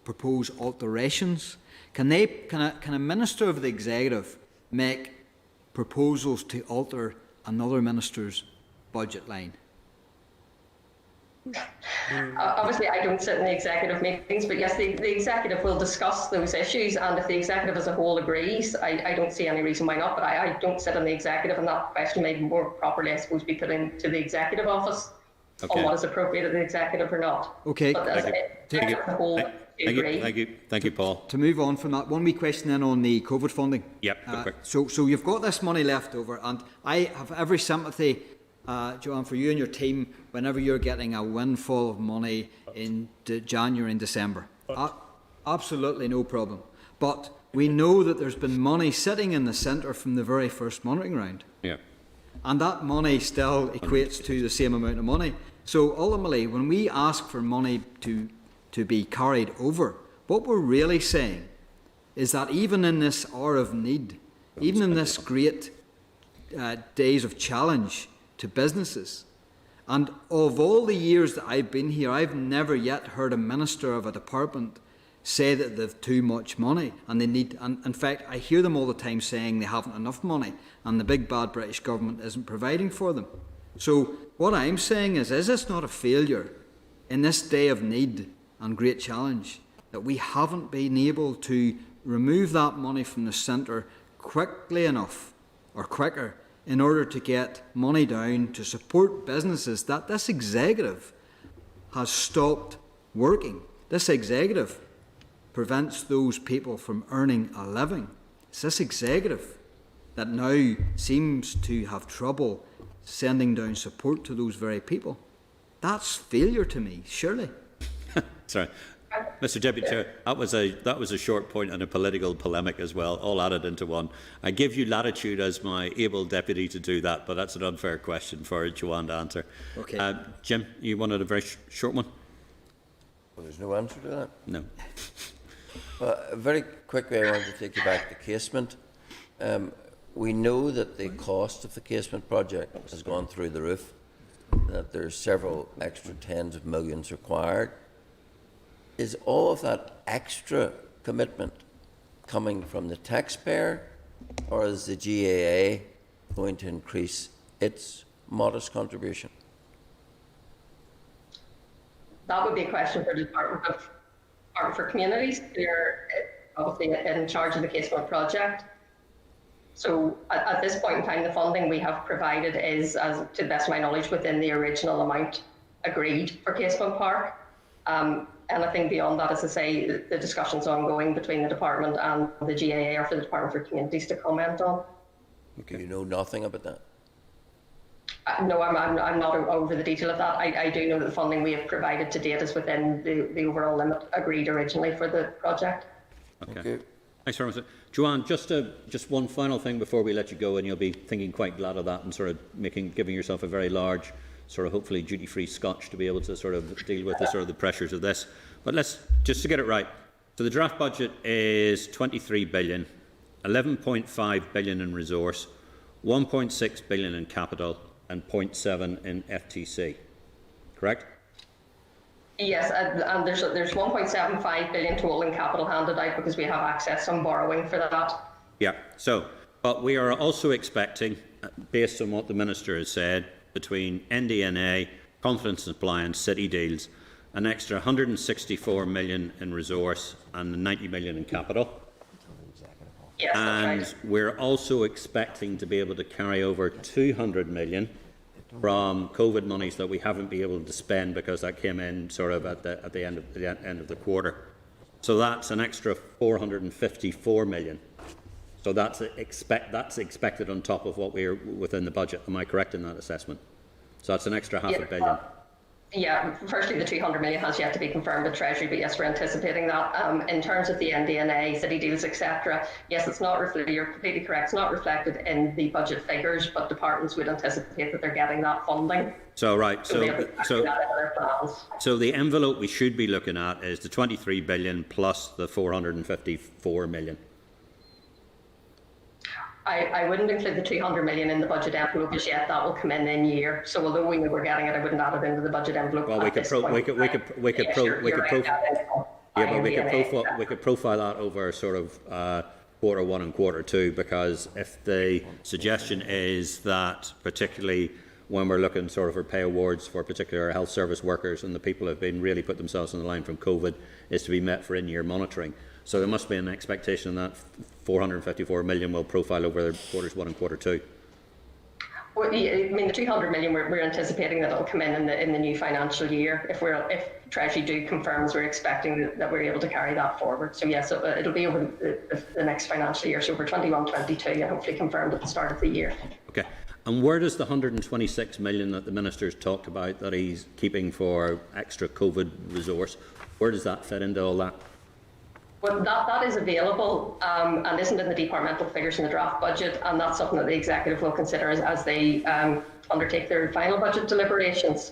L: propose alterations. Can a Minister of the Executive make proposals to alter another minister's budget line?
E: Obviously, I don't sit in the executive meetings, but yes, the executive will discuss those issues, and if the executive as a whole agrees, I don't see any reason why not, but I don't sit in the executive, and that question may more properly, I suppose, be put into the executive office. Okay. On what is appropriate of the executive or not.
L: Okay.
E: But
B: Thank you, Paul.
L: To move on from that, one wee question then on the COVID funding.
B: Yep.
L: So you've got this money left over, and I have every sympathy, Joanne, for you and your team whenever you're getting a windfall of money in January and December. Absolutely no problem. But we know that there's been money sitting in the centre from the very first monitoring round.
B: Yeah.
L: And that money still equates to the same amount of money. So ultimately, when we ask for money to be carried over, what we're really saying is that even in this hour of need, even in this great days of challenge to businesses, and of all the years that I've been here, I've never yet heard a minister of a department say that they've too much money and they need, and in fact I hear them all the time saying they haven't enough money and the big bad British government isn't providing for them. So what I'm saying is this not a failure in this day of need and great challenge that we haven't been able to remove that money from the centre quickly enough or quicker in order to get money down to support businesses that this executive has stopped working. This executive prevents those people from earning a living. It's this executive that now seems to have trouble sending down support to those very people. That's failure to me, surely.
B: Sorry. Mr Deputy Chair, that was a short point and a political polemic as well, all added into one. I give you latitude as my able deputy to do that, but that's an unfair question for Joanne to answer.
F: Okay.
B: Jim, you wanted a very short one?
F: Well, there's no answer to that.
B: No.
F: Very quickly, I want to take you back to casement. We know that the cost of the casement project has gone through the roof, that there's several extra tens of millions required. Is all of that extra commitment coming from the taxpayer, or is the GAA going to increase its modest contribution?
E: That would be a question for the Department for Communities. They're obviously in charge of the casement project. So at this point in time, the funding we have provided is, as to the best of my knowledge, within the original amount agreed for Casement Park. Anything beyond that, as I say, the discussions ongoing between the department and the GAA or for the Department for Communities to comment on.
F: Okay. You know nothing about that?
E: No, I'm not over the detail of that. I do know that the funding we have provided to date is within the overall limit agreed originally for the project.
B: Okay. Thanks very much. Joanne, just one final thing before we let you go, and you'll be thinking quite glad of that and sort of giving yourself a very large, sort of hopefully duty-free scotch to be able to sort of deal with the pressures of this. But let's just to get it right. So the draft budget is 23 billion, 11.5 billion in resource, 1.6 billion in capital, and 0.7 in FTC. Correct?
E: Yes, and there's 1.75 billion total in capital handed out because we have access on borrowing for that. Yeah.
B: So, but we are also expecting, based on what the Minister has said, between NDNA, confidence supply and city deals, an extra 164 million in resource and 90 million in capital.
E: Yes,
B: and
E: that's right.
B: We're also expecting to be able to carry over 200 million from COVID monies that we haven't been able to spend because that came in sort of at the end of the quarter. So that's an extra 454 million. So that's expected on top of what we're within the budget. Am I correct in that assessment? So that's an extra half a billion.
E: Yeah, firstly, the 200 million has yet to be confirmed with Treasury, but yes, we're anticipating that. In terms of the NDNA, city deals, etc., yes, it's not reflected. You're completely correct. It's not reflected in the budget figures, but departments would anticipate that they're getting that funding.
B: So right, so the envelope we should be looking at is the 23 billion plus the 454 million.
E: I wouldn't include the 200 million in the budget envelope as yet. That will come in year. So although we knew we're getting it, I wouldn't add it into the budget envelope. Well, we could
B: profile that over sort of quarter one and quarter two, because if the suggestion is that particularly when we're looking sort of for pay awards for particular health service workers and the people who have been really put themselves on the line from COVID is to be met for in-year monitoring. So there must be an expectation that 454 million will profile over quarters one and quarter two.
E: Well, I mean, the 200 million, we're anticipating that it'll come in the new financial year. If Treasury do confirms, we're expecting that we're able to carry that forward. So yes, it'll be over the next financial year, so over 21-22, and hopefully confirmed at the start of the year.
B: Okay. And where does the 126 million that the Minister's talked about that he's keeping for extra COVID resource, where does that fit into all that?
E: Well, that is available and isn't in the departmental figures in the draft budget, and that's something that the Executive will consider as they undertake their final budget deliberations.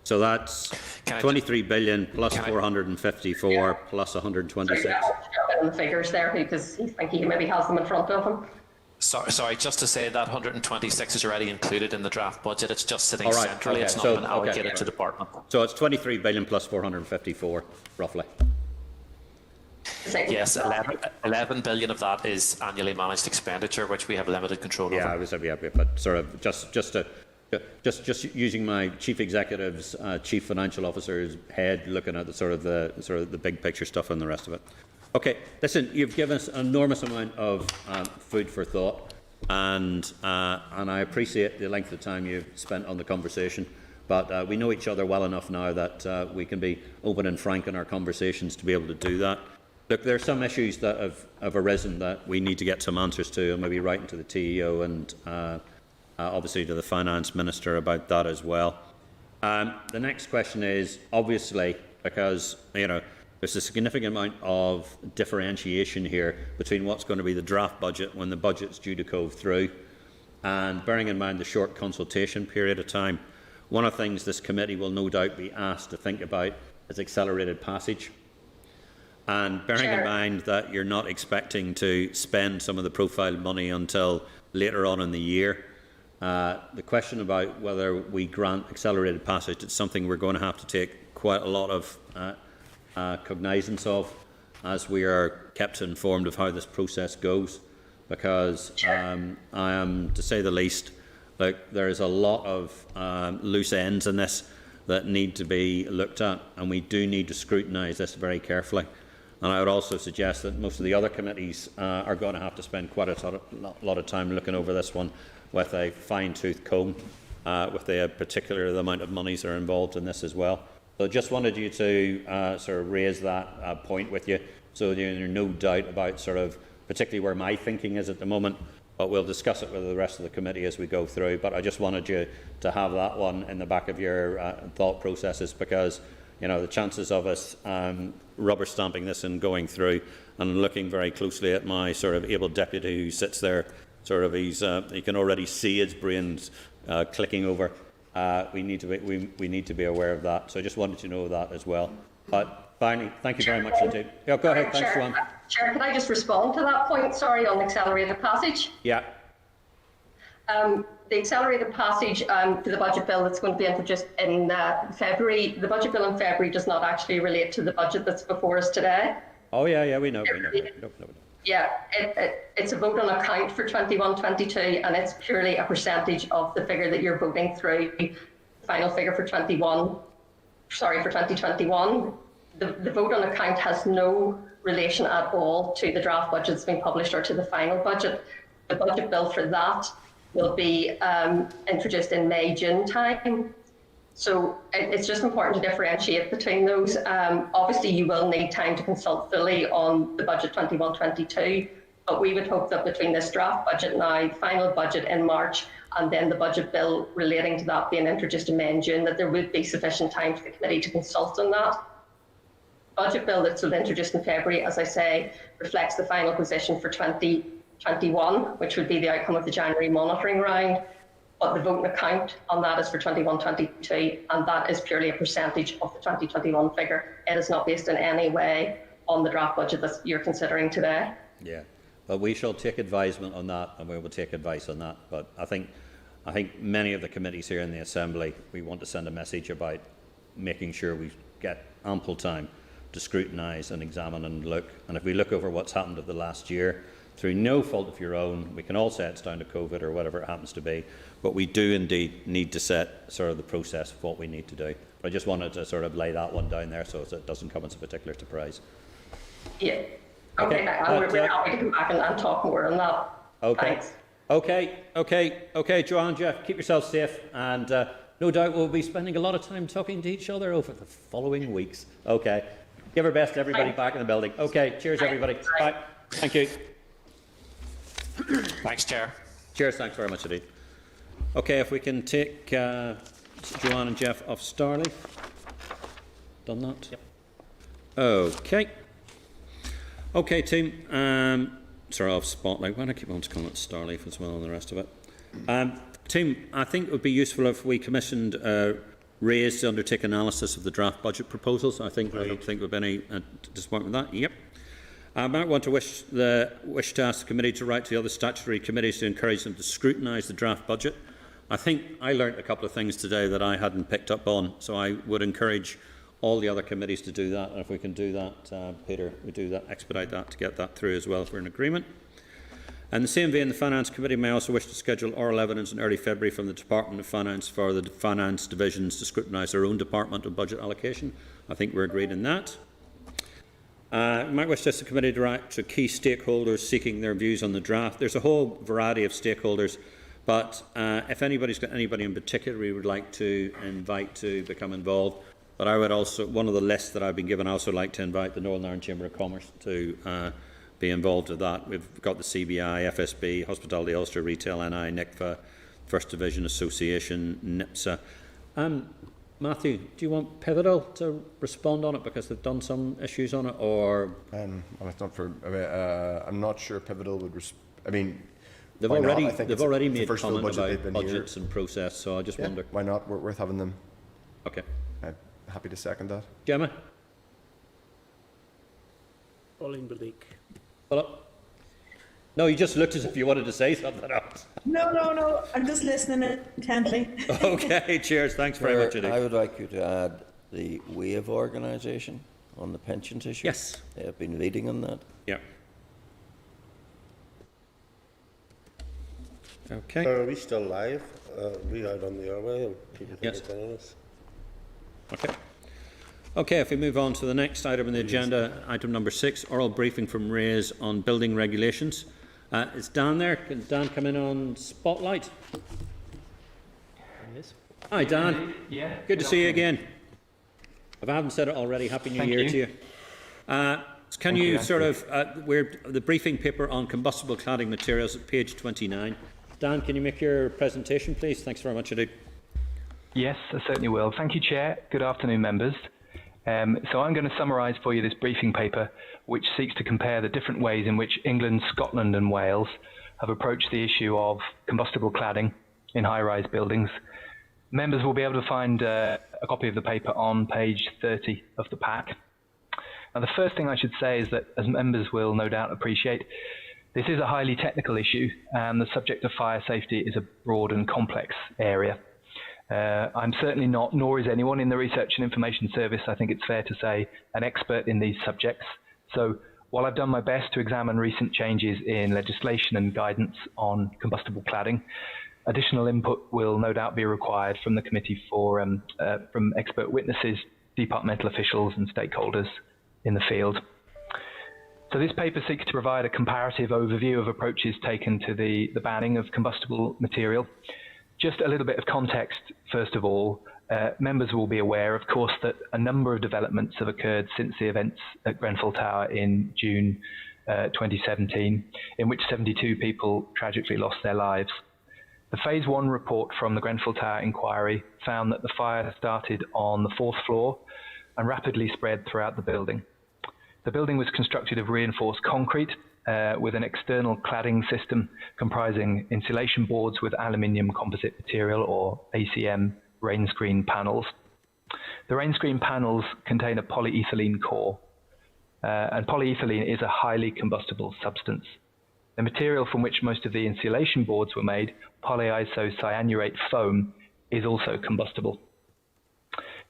B: So that's 23 billion plus 454 plus 126.
E: Sorry, in the figures there because I think he maybe has them in front of him.
G: Sorry, just to say that 126 is already included in the draft budget. It's just sitting centrally. Okay. It's not been allocated to department.
B: So it's 23 billion plus 454, roughly.
G: Yes, 11 billion of that is annually managed expenditure, which we have limited control over.
B: Yeah, but sort of just using my chief executive's chief financial officer's head, looking at the sort of the big picture stuff and the rest of it. Okay, listen, you've given us an enormous amount of food for thought, and I appreciate the length of time you've spent on the conversation. But we know each other well enough now that we can be open and frank in our conversations to be able to do that. Look, there are some issues that have arisen that we need to get some answers to, and maybe writing to the TEO and obviously to the Finance Minister about that as well. The next question is, obviously, because there's a significant amount of differentiation here between what's going to be the draft budget when the budget's due to go through, and bearing in mind the short consultation period of time, one of the things this committee will no doubt be asked to think about is accelerated passage. And bearing in mind that you're not expecting to spend some of the profile money until later on in the year, the question about whether we grant accelerated passage is something we're going to have to take quite a lot of cognizance of as we are kept informed of how this process goes, because I am, to say the least, there is a lot of loose ends in this that need to be looked at, and we do need to scrutinise this very carefully. And I would also suggest that most of the other committees are going to have to spend quite a lot of time looking over this one with a fine-tooth comb, with the particular amount of monies that are involved in this as well. So I just wanted you to sort of raise that point with you, so there's no doubt about sort of particularly where my thinking is at the moment but we'll discuss it with the rest of the committee as we go through. But I just wanted you to have that one in the back of your thought processes, because the chances of us rubber stamping this and going through, and looking very closely at my sort of able deputy who sits there, sort of you can already see his brains clicking over. We need to be aware of that. So I just wanted to know that as well. But finally, thank you very much indeed. Yeah, go ahead. Thanks, Joanne.
E: Chair, could I just respond to that point? Sorry, on accelerated passage.
B: Yeah.
E: The accelerated passage for the budget bill that's going to be introduced in February. The budget bill in February does not actually relate to the budget that's before us today.
B: Oh yeah, we know.
E: Yeah, it's a vote on account for 21-22, and it's purely a percentage of the figure that you're voting through. The final figure for 2021. The vote on account has no relation at all to the draft budget that's been published or to the final budget. The budget bill for that will be introduced in May, June time. So it's just important to differentiate between those. Obviously, you will need time to consult fully on the budget 21-22, but we would hope that between this draft budget now, final budget in March, and then the budget bill relating to that being introduced in May and June, that there would be sufficient time for the committee to consult on that. Budget bill that's introduced in February, as I say, reflects the final position for 2021, which would be the outcome of the January monitoring round. But the vote and account on that is for 21-22, and that is purely a percentage of the 2021 figure. It is not based in any way on the draft budget that you're considering today.
B: Yeah, but we shall take advisement on that, and we will take advice on that. But I think many of the committees here in the Assembly, we want to send a message about making sure we get ample time to scrutinise and examine and look. And if we look over what's happened over the last year, through no fault of your own, we can all say it's down to COVID or whatever it happens to be, but we do indeed need to set sort of the process of what we need to do. But I just wanted to sort of lay that one down there so it doesn't come as a particular surprise.
E: Yeah. Okay. We're happy to come back and talk more on that.
B: Okay.
E: Thanks.
B: Okay, Joanne, Jeff, keep yourselves safe, and no doubt we'll be spending a lot of time talking to each other over the following weeks. Okay. Give our best to everybody back in the building. Okay, cheers everybody. Bye. Thank you.
G: Thanks, Chair.
B: Cheers, thanks very much indeed. Okay, if we can take Joanne and Jeff off Starleaf. Done that? Yep. Okay. Okay, team. Sorry, off Spotlight. Why do I keep on calling it Starleaf as well and the rest of it? Team, I think it would be useful if we commissioned Reyes to undertake analysis of the draft budget proposals. I don't think we've any disappointment with that. Yep. I might want to wish to ask the committee to write to the other statutory committees to encourage them to scrutinise the draft budget. I think I learnt a couple of things today that I hadn't picked up on, so I would encourage all the other committees to do that. And if we can do that, Peter, we do that, expedite that to get that through as well if we're in agreement. And the same vein, the Finance Committee may also wish to schedule oral evidence in early February from the Department of Finance for the Finance divisions to scrutinise their own department of budget allocation. I think we're agreed in that. We might wish this committee to write to key stakeholders seeking their views on the draft. There's a whole variety of stakeholders, but if anybody's got anybody in particular we would like to invite to become involved, but I would also, one of the lists that I've been given, I also like to invite the Northern Ireland Chamber of Commerce to be involved with that. We've got the CBI, FSB, Hospitality Ulster, Retail, NI, NICFA, First Division Association, NIPSA. Matthew, do you want Pivotal to respond on it because they've done some issues on it, or?
D: Well, it's not for. I'm not sure Pivotal would.
B: They've already made comment about budgets and process, so I just wonder.
D: Why not? We're worth having them.
B: Okay.
D: I'm happy to second that.
B: Gemma?
I: Pauline Balik.
B: No, you just looked as if you wanted to say something else.
J: No. I'm just listening intently.
B: Okay, cheers. Thanks very much indeed.
F: I would like you to add the WAVE organisation on the pensions issue.
B: Yes.
F: They have been leading on that.
B: Yeah. Okay.
K: Are we still live? We out on the airway and people can attend us.
B: Okay. Okay, if we move on to the next item on the agenda, item number 6, oral briefing from Reyes on building regulations. Is Dan there? Can Dan come in on Spotlight?
H: Yes.
B: Hi, Dan.
M: Yeah.
B: Good to see you again. If I haven't said it already, Happy New Year to you. Can you sort of, we're the briefing paper on combustible cladding materials at page 29. Dan, can you make your presentation, please? Thanks very much indeed.
M: Yes, I certainly will. Thank you, Chair. Good afternoon, members. So I'm going to summarise for you this briefing paper, which seeks to compare the different ways in which England, Scotland and Wales have approached the issue of combustible cladding in high-rise buildings. Members will be able to find a copy of the paper on page 30 of the pack. Now, the first thing I should say is that, as members will no doubt appreciate, this is a highly technical issue, and the subject of fire safety is a broad and complex area. I'm certainly not, nor is anyone in the Research and Information Service, I think it's fair to say, an expert in these subjects. So while I've done my best to examine recent changes in legislation and guidance on combustible cladding, additional input will no doubt be required from the committee from expert witnesses, departmental officials and stakeholders in the field. So this paper seeks to provide a comparative overview of approaches taken to the banning of combustible material. Just a little bit of context, first of all. Members will be aware, of course, that a number of developments have occurred since the events at Grenfell Tower in June 2017, in which 72 people tragically lost their lives. The Phase 1 report from the Grenfell Tower inquiry found that the fire started on the 4th floor and rapidly spread throughout the building. The building was constructed of reinforced concrete with an external cladding system comprising insulation boards with aluminium composite material, or ACM, rain screen panels. The rain screen panels contain a polyethylene core, and polyethylene is a highly combustible substance. The material from which most of the insulation boards were made, polyisocyanurate foam, is also combustible.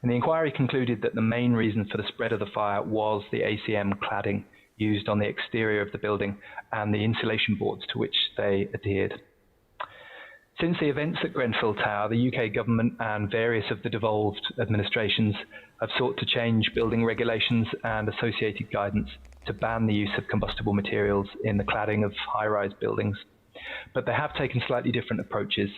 M: And the inquiry concluded that the main reason for the spread of the fire was the ACM cladding used on the exterior of the building and the insulation boards to which they adhered. Since the events at Grenfell Tower, the UK government and various of the devolved administrations have sought to change building regulations and associated guidance to ban the use of combustible materials in the cladding of high-rise buildings. But they have taken slightly different approaches.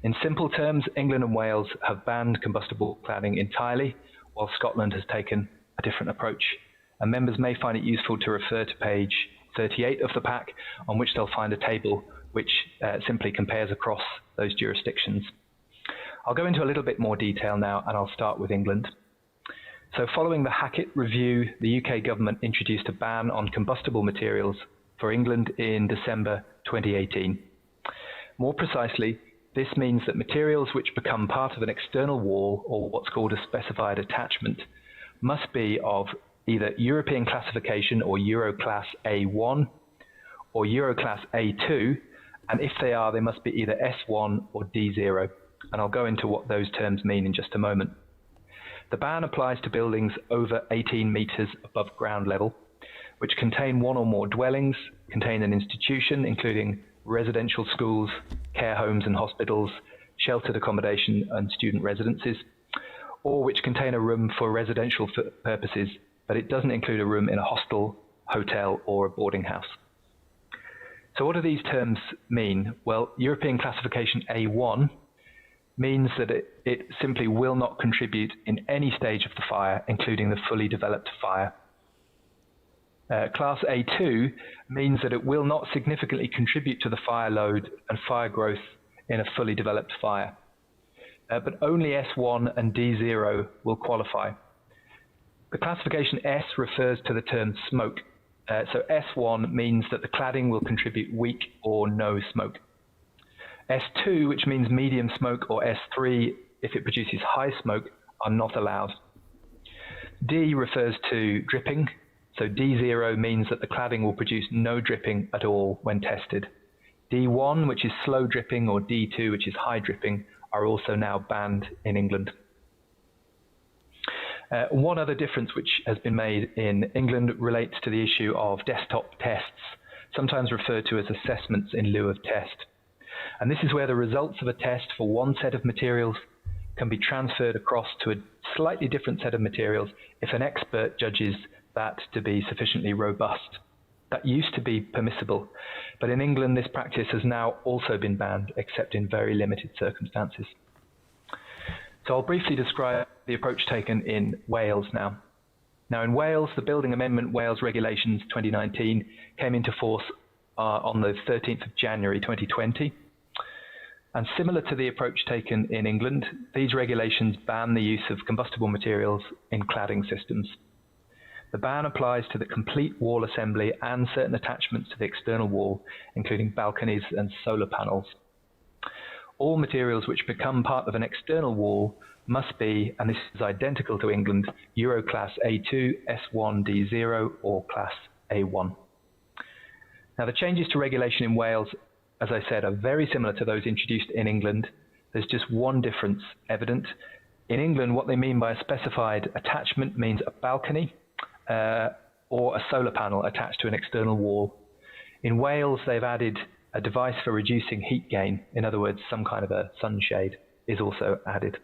M: In simple terms, England and Wales have banned combustible cladding entirely, while Scotland has taken a different approach. And members may find it useful to refer to page 38 of the pack, on which they'll find a table which simply compares across those jurisdictions. I'll go into a little bit more detail now, and I'll start with England. So following the Hackett review, the UK government introduced a ban on combustible materials for England in December 2018. More precisely, this means that materials which become part of an external wall, or what's called a specified attachment, must be of either European classification, or Euroclass A1, or Euroclass A2, and if they are, they must be either S1 or D0, and I'll go into what those terms mean in just a moment. The ban applies to buildings over 18 metres above ground level, which contain one or more dwellings, contain an institution, including residential schools, care homes and hospitals, sheltered accommodation and student residences, or which contain a room for residential purposes, but it doesn't include a room in a hostel, hotel, or a boarding house. So what do these terms mean? Well, European classification A1 means that it simply will not contribute in any stage of the fire, including the fully developed fire. Class A2 means that it will not significantly contribute to the fire load and fire growth in a fully developed fire. But only S1 and D0 will qualify. The classification S refers to the term smoke. So S1 means that the cladding will contribute weak or no smoke. S2, which means medium smoke, or S3, if it produces high smoke, are not allowed. D refers to dripping. So D0 means that the cladding will produce no dripping at all when tested. D1, which is slow dripping, or D2, which is high dripping, are also now banned in England. One other difference which has been made in England relates to the issue of desktop tests, sometimes referred to as assessments in lieu of test. And this is where the results of a test for one set of materials can be transferred across to a slightly different set of materials if an expert judges that to be sufficiently robust. That used to be permissible, but in England this practice has now also been banned, except in very limited circumstances. So I'll briefly describe the approach taken in Wales now. Now in Wales, the Building Amendment Wales Regulations 2019 came into force on the 13th of January 2020. And similar to the approach taken in England, these regulations ban the use of combustible materials in cladding systems. The ban applies to the complete wall assembly and certain attachments to the external wall, including balconies and solar panels. All materials which become part of an external wall must be, and this is identical to England, Euro Class A2, S1, D0 or Class A1. Now the changes to regulation in Wales, as I said, are very similar to those introduced in England. There's just one difference evident. In England, what they mean by a specified attachment means a balcony or a solar panel attached to an external wall. In Wales, they've added a device for reducing heat gain. In other words, some kind of a sunshade is also added.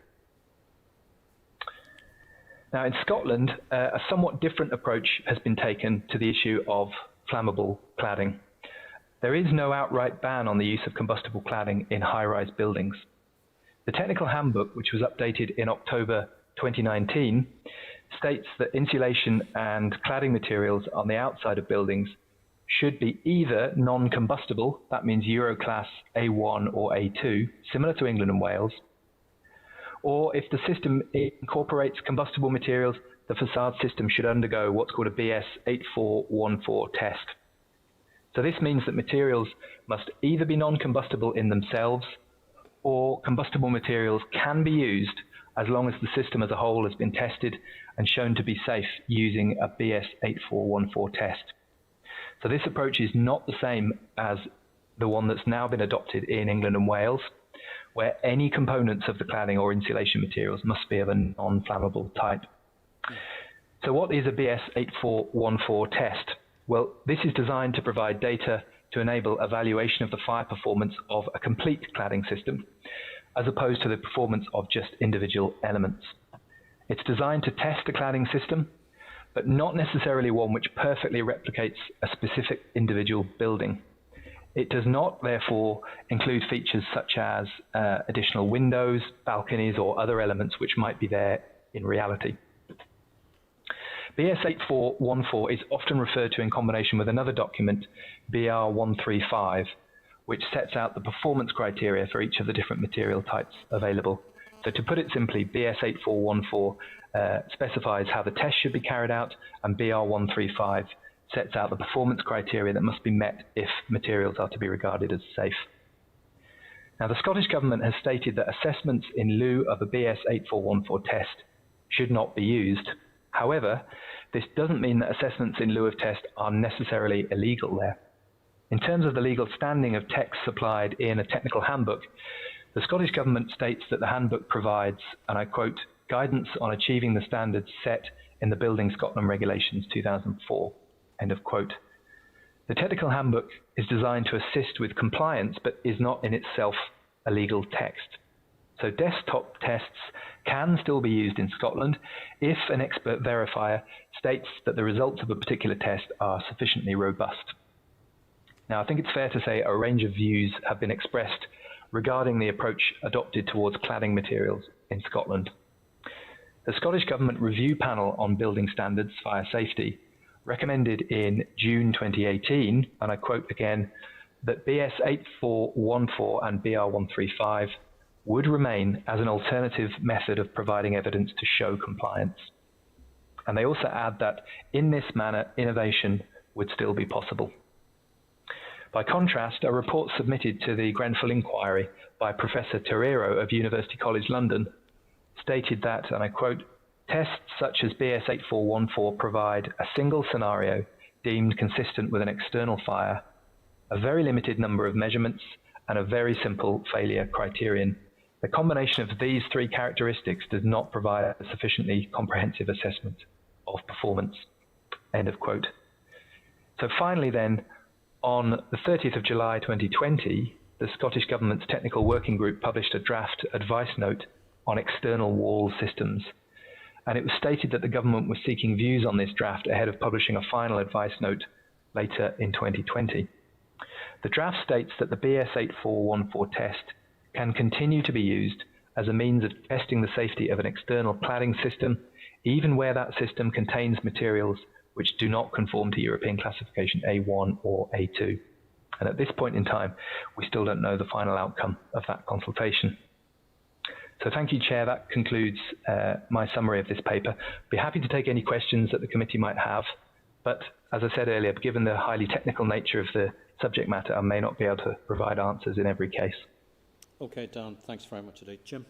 M: Now in Scotland, a somewhat different approach has been taken to the issue of flammable cladding. There is no outright ban on the use of combustible cladding in high-rise buildings. The technical handbook, which was updated in October 2019, states that insulation and cladding materials on the outside of buildings should be either non-combustible, that means Euro Class A1 or A2, similar to England and Wales, or if the system incorporates combustible materials, the facade system should undergo what's called a BS 8414 test. So this means that materials must either be non-combustible in themselves, or combustible materials can be used as long as the system as a whole has been tested and shown to be safe using a BS 8414 test. So this approach is not the same as the one that's now been adopted in England and Wales, where any components of the cladding or insulation materials must be of a non-flammable type. So what is a BS 8414 test? Well, this is designed to provide data to enable evaluation of the fire performance of a complete cladding system, as opposed to the performance of just individual elements. It's designed to test a cladding system, but not necessarily one which perfectly replicates a specific individual building. It does not, therefore, include features such as additional windows, balconies, or other elements which might be there in reality. BS 8414 is often referred to in combination with another document, BR 135, which sets out the performance criteria for each of the different material types available. So to put it simply, BS 8414 specifies how the test should be carried out, and BR 135 sets out the performance criteria that must be met if materials are to be regarded as safe. Now, the Scottish Government has stated that assessments in lieu of a BS 8414 test should not be used. However, this doesn't mean that assessments in lieu of test are necessarily illegal there. In terms of the legal standing of text supplied in a technical handbook, the Scottish Government states that the handbook provides, and I quote, guidance on achieving the standards set in the Building Scotland Regulations 2004, end of quote. The technical handbook is designed to assist with compliance, but is not in itself a legal text. So desktop tests can still be used in Scotland if an expert verifier states that the results of a particular test are sufficiently robust. Now, I think it's fair to say a range of views have been expressed regarding the approach adopted towards cladding materials in Scotland. The Scottish Government Review Panel on Building Standards Fire Safety recommended in June 2018, and I quote again, that BS 8414 and BR 135 would remain as an alternative method of providing evidence to show compliance. And they also add that in this manner, innovation would still be possible. By contrast, a report submitted to the Grenfell Inquiry by Professor Torero of University College London stated that, and I quote, tests such as BS 8414 provide a single scenario deemed consistent with an external fire, a very limited number of measurements, and a very simple failure criterion. The combination of these three characteristics does not provide a sufficiently comprehensive assessment of performance, end of quote. So finally then, on the 30th of July 2020, the Scottish Government's Technical Working Group published a draft advice note on external wall systems. And it was stated that the government was seeking views on this draft ahead of publishing a final advice note later in 2020. The draft states that the BS 8414 test can continue to be used as a means of testing the safety of an external cladding system even where that system contains materials which do not conform to European classification A1 or A2. And at this point in time, we still don't know the final outcome of that consultation. So thank you, Chair. That concludes my summary of this paper. I'd be happy to take any questions that the committee might have, but as I said earlier, given the highly technical nature of the subject matter, I may not be able to provide answers in every case.
B: Okay, Dan, thanks very much indeed. Jim?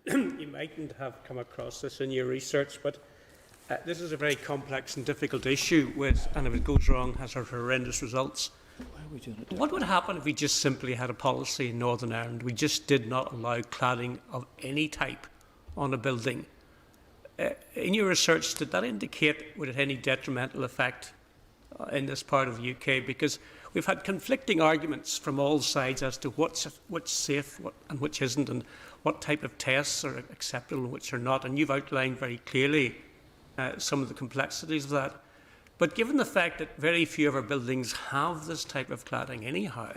I: You mightn't have come across this in your research, but this is a very complex and difficult issue, and if it goes wrong, has horrendous results.
B: Why are we doing it?
I: What would happen if we just simply had a policy in Northern Ireland? We just did not allow cladding of any type on a building. In your research, did that indicate would it have any detrimental effect in this part of the UK? Because we've had conflicting arguments from all sides as to what's safe and which isn't, and what type of tests are acceptable and which are not. And you've outlined very clearly some of the complexities of that. But given the fact that very few of our buildings have this type of cladding anyhow,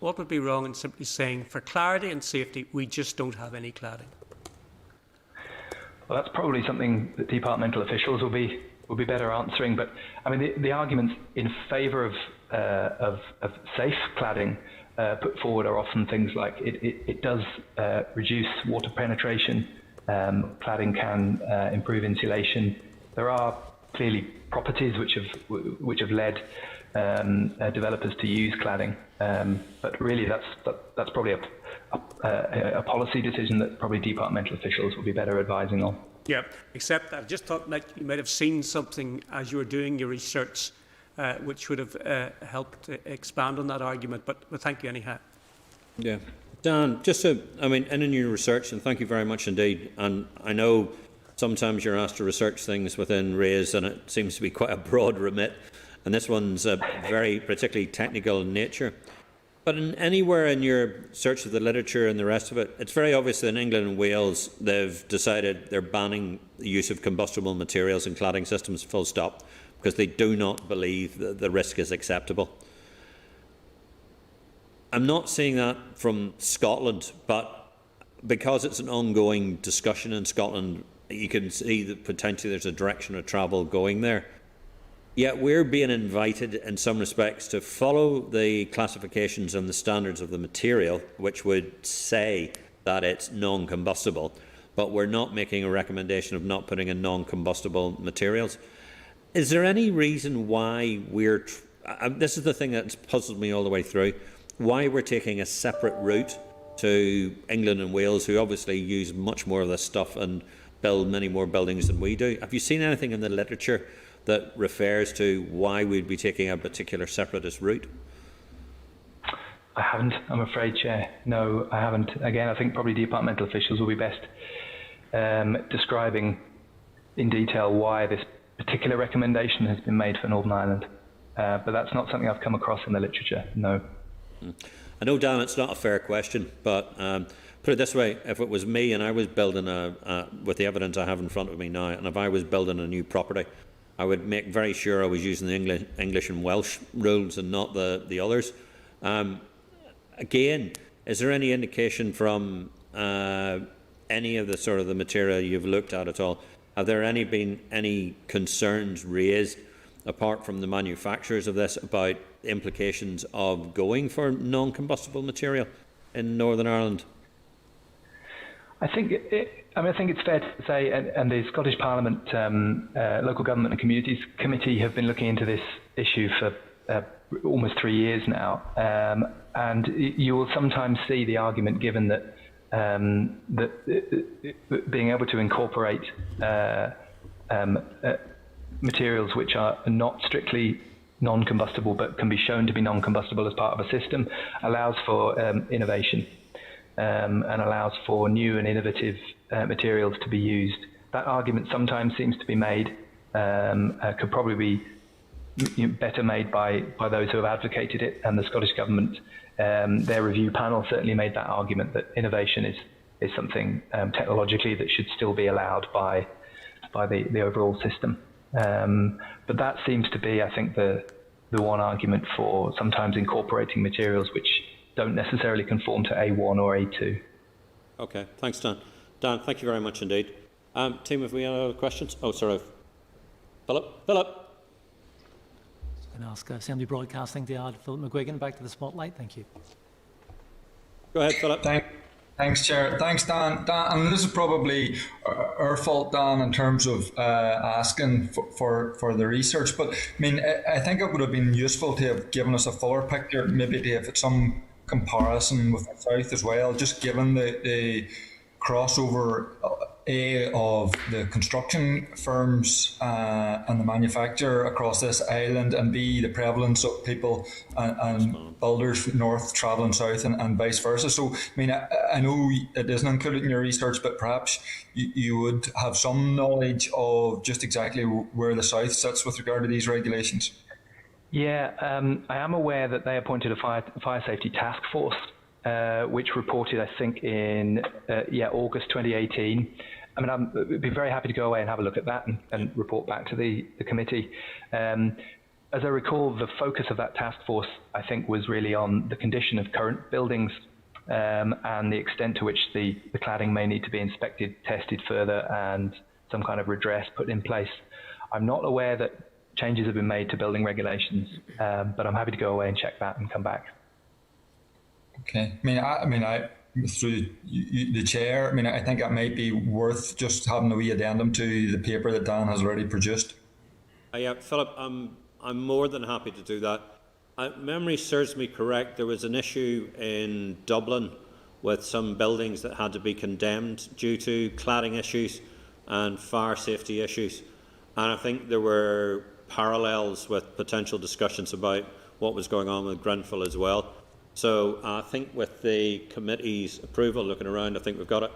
I: what would be wrong in simply saying, for clarity and safety, we just don't have any cladding?
M: Well, that's probably something that departmental officials will be better answering. But I mean, the arguments in favour of safe cladding put forward are often things like it does reduce water penetration. Cladding can improve insulation. There are clearly properties which have led developers to use cladding, but really that's probably a policy decision that probably departmental officials will be better advising on.
I: Yeah, except I just thought that you might have seen something as you were doing your research which would have helped expand on that argument, but thank you anyhow.
B: Yeah. Dan, in your research, and thank you very much indeed, and I know sometimes you're asked to research things within Reyes and it seems to be quite a broad remit, and this one's very particularly technical in nature. But anywhere in your search of the literature and the rest of it, it's very obvious that in England and Wales they've decided they're banning the use of combustible materials in cladding systems, full stop, because they do not believe that the risk is acceptable. I'm not seeing that from Scotland, but because it's an ongoing discussion in Scotland, you can see that potentially there's a direction of travel going there. Yet we're being invited in some respects to follow the classifications and the standards of the material, which would say that it's non-combustible, but we're not making a recommendation of not putting in non-combustible materials. Is there any reason why this is the thing that's puzzled me all the way through, why we're taking a separate route to England and Wales, who obviously use much more of this stuff and build many more buildings than we do? Have you seen anything in the literature that refers to why we'd be taking a particular separatist route?
M: I haven't, I'm afraid, Chair. No, I haven't. Again, I think probably departmental officials will be best describing in detail why this particular recommendation has been made for Northern Ireland. But that's not something I've come across in the literature, no.
B: I know, Dan, it's not a fair question, but put it this way, if it was me and I was building with the evidence I have in front of me now, and if I was building a new property, I would make very sure I was using the English and Welsh rules and not the others. Again, is there any indication from any of the sort of the material you've looked at all? Have there been any concerns raised, apart from the manufacturers of this, about implications of going for non-combustible material in Northern Ireland?
M: I think it's fair to say, and the Scottish Parliament Local Government and Communities Committee have been looking into this issue for almost 3 years now, and you will sometimes see the argument given that being able to incorporate materials which are not strictly non-combustible but can be shown to be non-combustible as part of a system allows for innovation and allows for new and innovative materials to be used. That argument sometimes seems to be made, could probably be better made by those who have advocated it, and the Scottish Government, their review panel certainly made that argument that innovation is something technologically that should still be allowed by the overall system. But that seems to be, I think, the one argument for sometimes incorporating materials which don't necessarily conform to A1 or A2.
B: Okay, thanks, Dan. Dan, thank you very much indeed. Team, have we any other questions? Oh, sorry. Philip.
H: I'm going to ask Assembly Broadcasting to add Philip McGuigan back to the spotlight. Thank you.
B: Go ahead, Philip.
C: Thanks, Chair. Thanks, Dan. And this is probably our fault, Dan, in terms of asking for the research. But I mean, I think it would have been useful to have given us a fuller picture, maybe to have some comparison with the South as well, just given the crossover of the construction firms and the manufacturer across this island, and B, the prevalence of people and builders north travelling south and vice versa. So, I mean, I know it isn't included in your research, but perhaps you would have some knowledge of just exactly where the South sits with regard to these regulations.
M: Yeah, I am aware that they appointed a fire safety task force, which reported, I think, in August 2018. I mean, I'd be very happy to go away and have a look at that and report back to the committee. As I recall, the focus of that task force, I think, was really on the condition of current buildings and the extent to which the cladding may need to be inspected, tested further, and some kind of redress put in place. I'm not aware that changes have been made to building regulations, but I'm happy to go away and check that and come back.
C: Okay. I mean, through the chair, I mean, I think it might be worth just having a wee addendum to the paper that Dan has already produced.
B: Yeah, Philip, I'm more than happy to do that. Memory serves me correct, there was an issue in Dublin with some buildings that had to be condemned due to cladding issues and fire safety issues. And I think there were parallels with potential discussions about what was going on with Grenfell as well. So I think with the committee's approval, looking around, I think we've got it.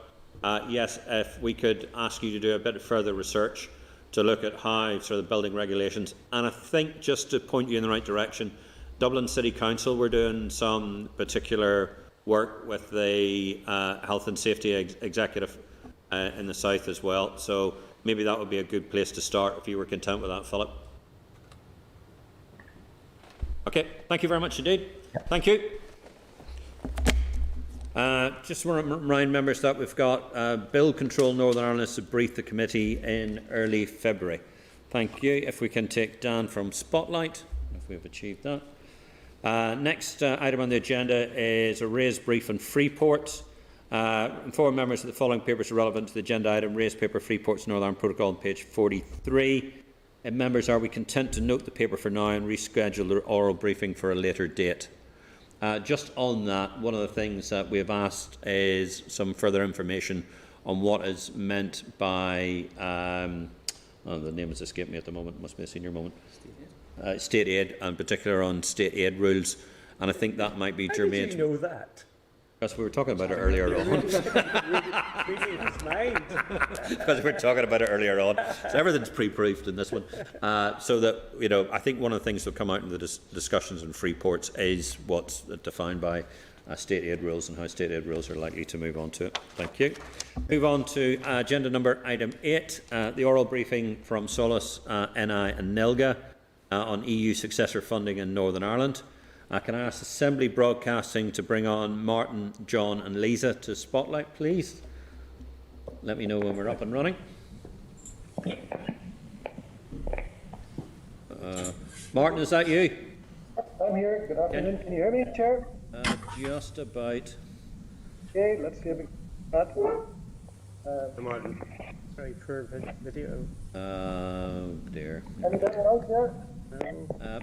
B: Yes, if we could ask you to do a bit of further research to look at how sort of building regulations. And I think, just to point you in the right direction, Dublin City Council were doing some particular work with the health and safety executive in the South as well. So maybe that would be a good place to start if you were content with that, Philip. Okay, thank you very much indeed. Thank you. Just want to remind members that we've got Bill Control Northern Ireland to brief the committee in early February. Thank you. If we can take Dan from Spotlight, if we've achieved that. Next item on the agenda is a Reyes brief on Freeport. Inform members that the following papers are relevant to the agenda item. Reyes paper, Freeport's Northern Ireland Protocol on page 43. Members, are we content to note the paper for now and reschedule the oral briefing for a later date? Just on that, one of the things that we have asked is some further information on what is meant by, the name has escaped me at the moment, must be a senior moment, state aid, and in particular on state aid rules, and I think that might be germane.
N: How did you know that?
B: Because we were talking about it earlier on. Because we were talking about it earlier on. So everything's pre-proofed in this one. So that, you know, I think one of the things that will come out in the discussions in Freeports is what's defined by state aid rules and how state aid rules are likely to move on to it. Thank you. Move on to agenda number item 8, the oral briefing from Solace, NI and NILGA on EU successor funding in Northern Ireland. Can I ask Assembly Broadcasting to bring on Martin, John and Lisa to Spotlight, please? Let me know when we're up and running. Martin, is that you?
N: I'm here. Good afternoon. Can you hear me, Chair?
B: Just about.
N: Okay, let's see if we can that. Martin, very poor video.
B: Dear.
N: Anything else, Chair?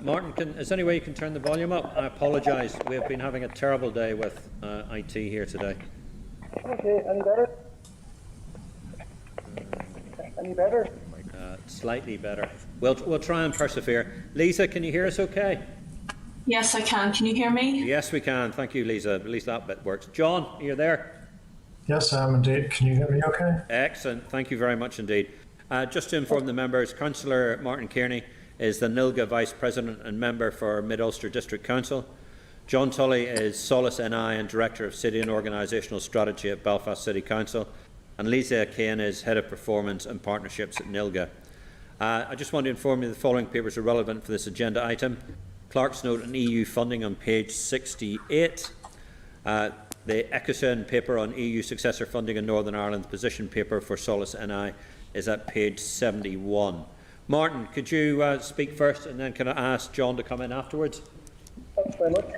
B: Martin, is there any way you can turn the volume up? I apologise. We have been having a terrible day with IT here today.
N: Okay, any better? Any better?
B: Slightly better. We'll try and persevere. Lisa, can you hear us okay?
O: Yes, I can. Can you hear me?
B: Yes, we can. Thank you, Lisa. At least that bit works. John, are you there?
P: Yes, I am indeed. Can you hear me okay?
B: Excellent. Thank you very much indeed. Just to inform the members, Councillor Martin Kearney is the NILGA Vice President and Member for Mid-Ulster District Council. John Tully is Solace NI and Director of City and Organisational Strategy at Belfast City Council. And Lisa Kane is Head of Performance and Partnerships at NILGA. I just want to inform you the following papers are relevant for this agenda item. Clerk's note on EU funding on page 68. the ECOSEN paper on EU successor funding in Northern Ireland, position paper for Solace NI, is at page 71. Martin, could you speak first, and then can I ask John to come in afterwards?
N: Thanks very much,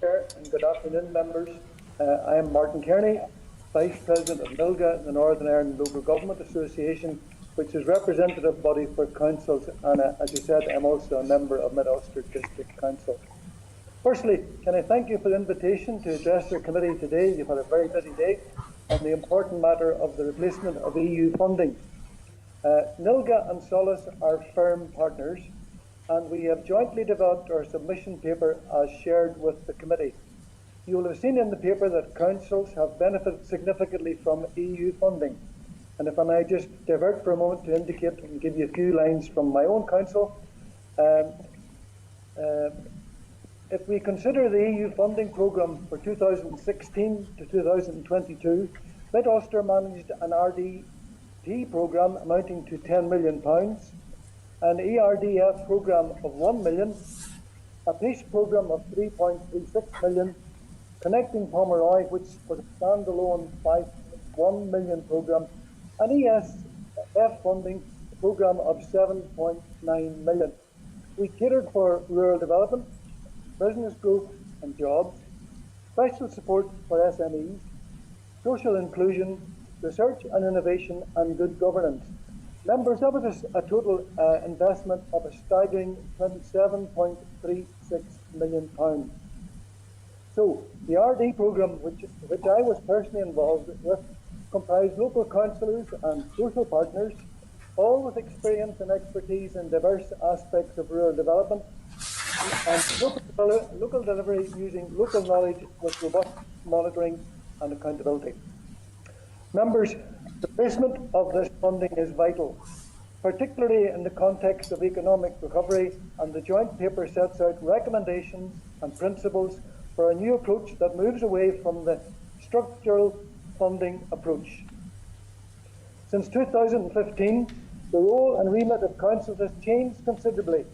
N: Chair, and good afternoon, members. I am Martin Kearney, Vice President of NILGA, the Northern Ireland Local Government Association, which is representative body for councils, and as you said, I'm also a member of Mid-Ulster District Council. Firstly, can I thank you for the invitation to address your committee today. You've had a very busy day on the important matter of the replacement of EU funding. NILGA and Solace are firm partners, and we have jointly developed our submission paper as shared with the committee. You will have seen in the paper that councils have benefited significantly from EU funding. And if I may just divert for a moment to indicate and give you a few lines from my own council. If we consider the EU funding programme for 2016 to 2022, Mid-Ulster managed an RDP programme amounting to £10 million, an ERDF programme of £1 million, a PACE programme of £3.36 million, Connecting Pomeroy, which was a standalone £5.1 million programme, an ESF funding programme of £7.9 million. We catered for rural development, business growth and jobs, special support for SMEs, social inclusion, research and innovation and good governance. Members, that was a total investment of a staggering £27.36 million. So the RD programme, which I was personally involved with, comprised local councillors and social partners, all with experience and expertise in diverse aspects of rural development, and local delivery using local knowledge with robust monitoring and accountability. Members, the placement of this funding is vital, particularly in the context of economic recovery, and the joint paper sets out recommendations and principles for a new approach that moves away from the structural funding approach. Since 2015, the role and remit of councils has changed considerably.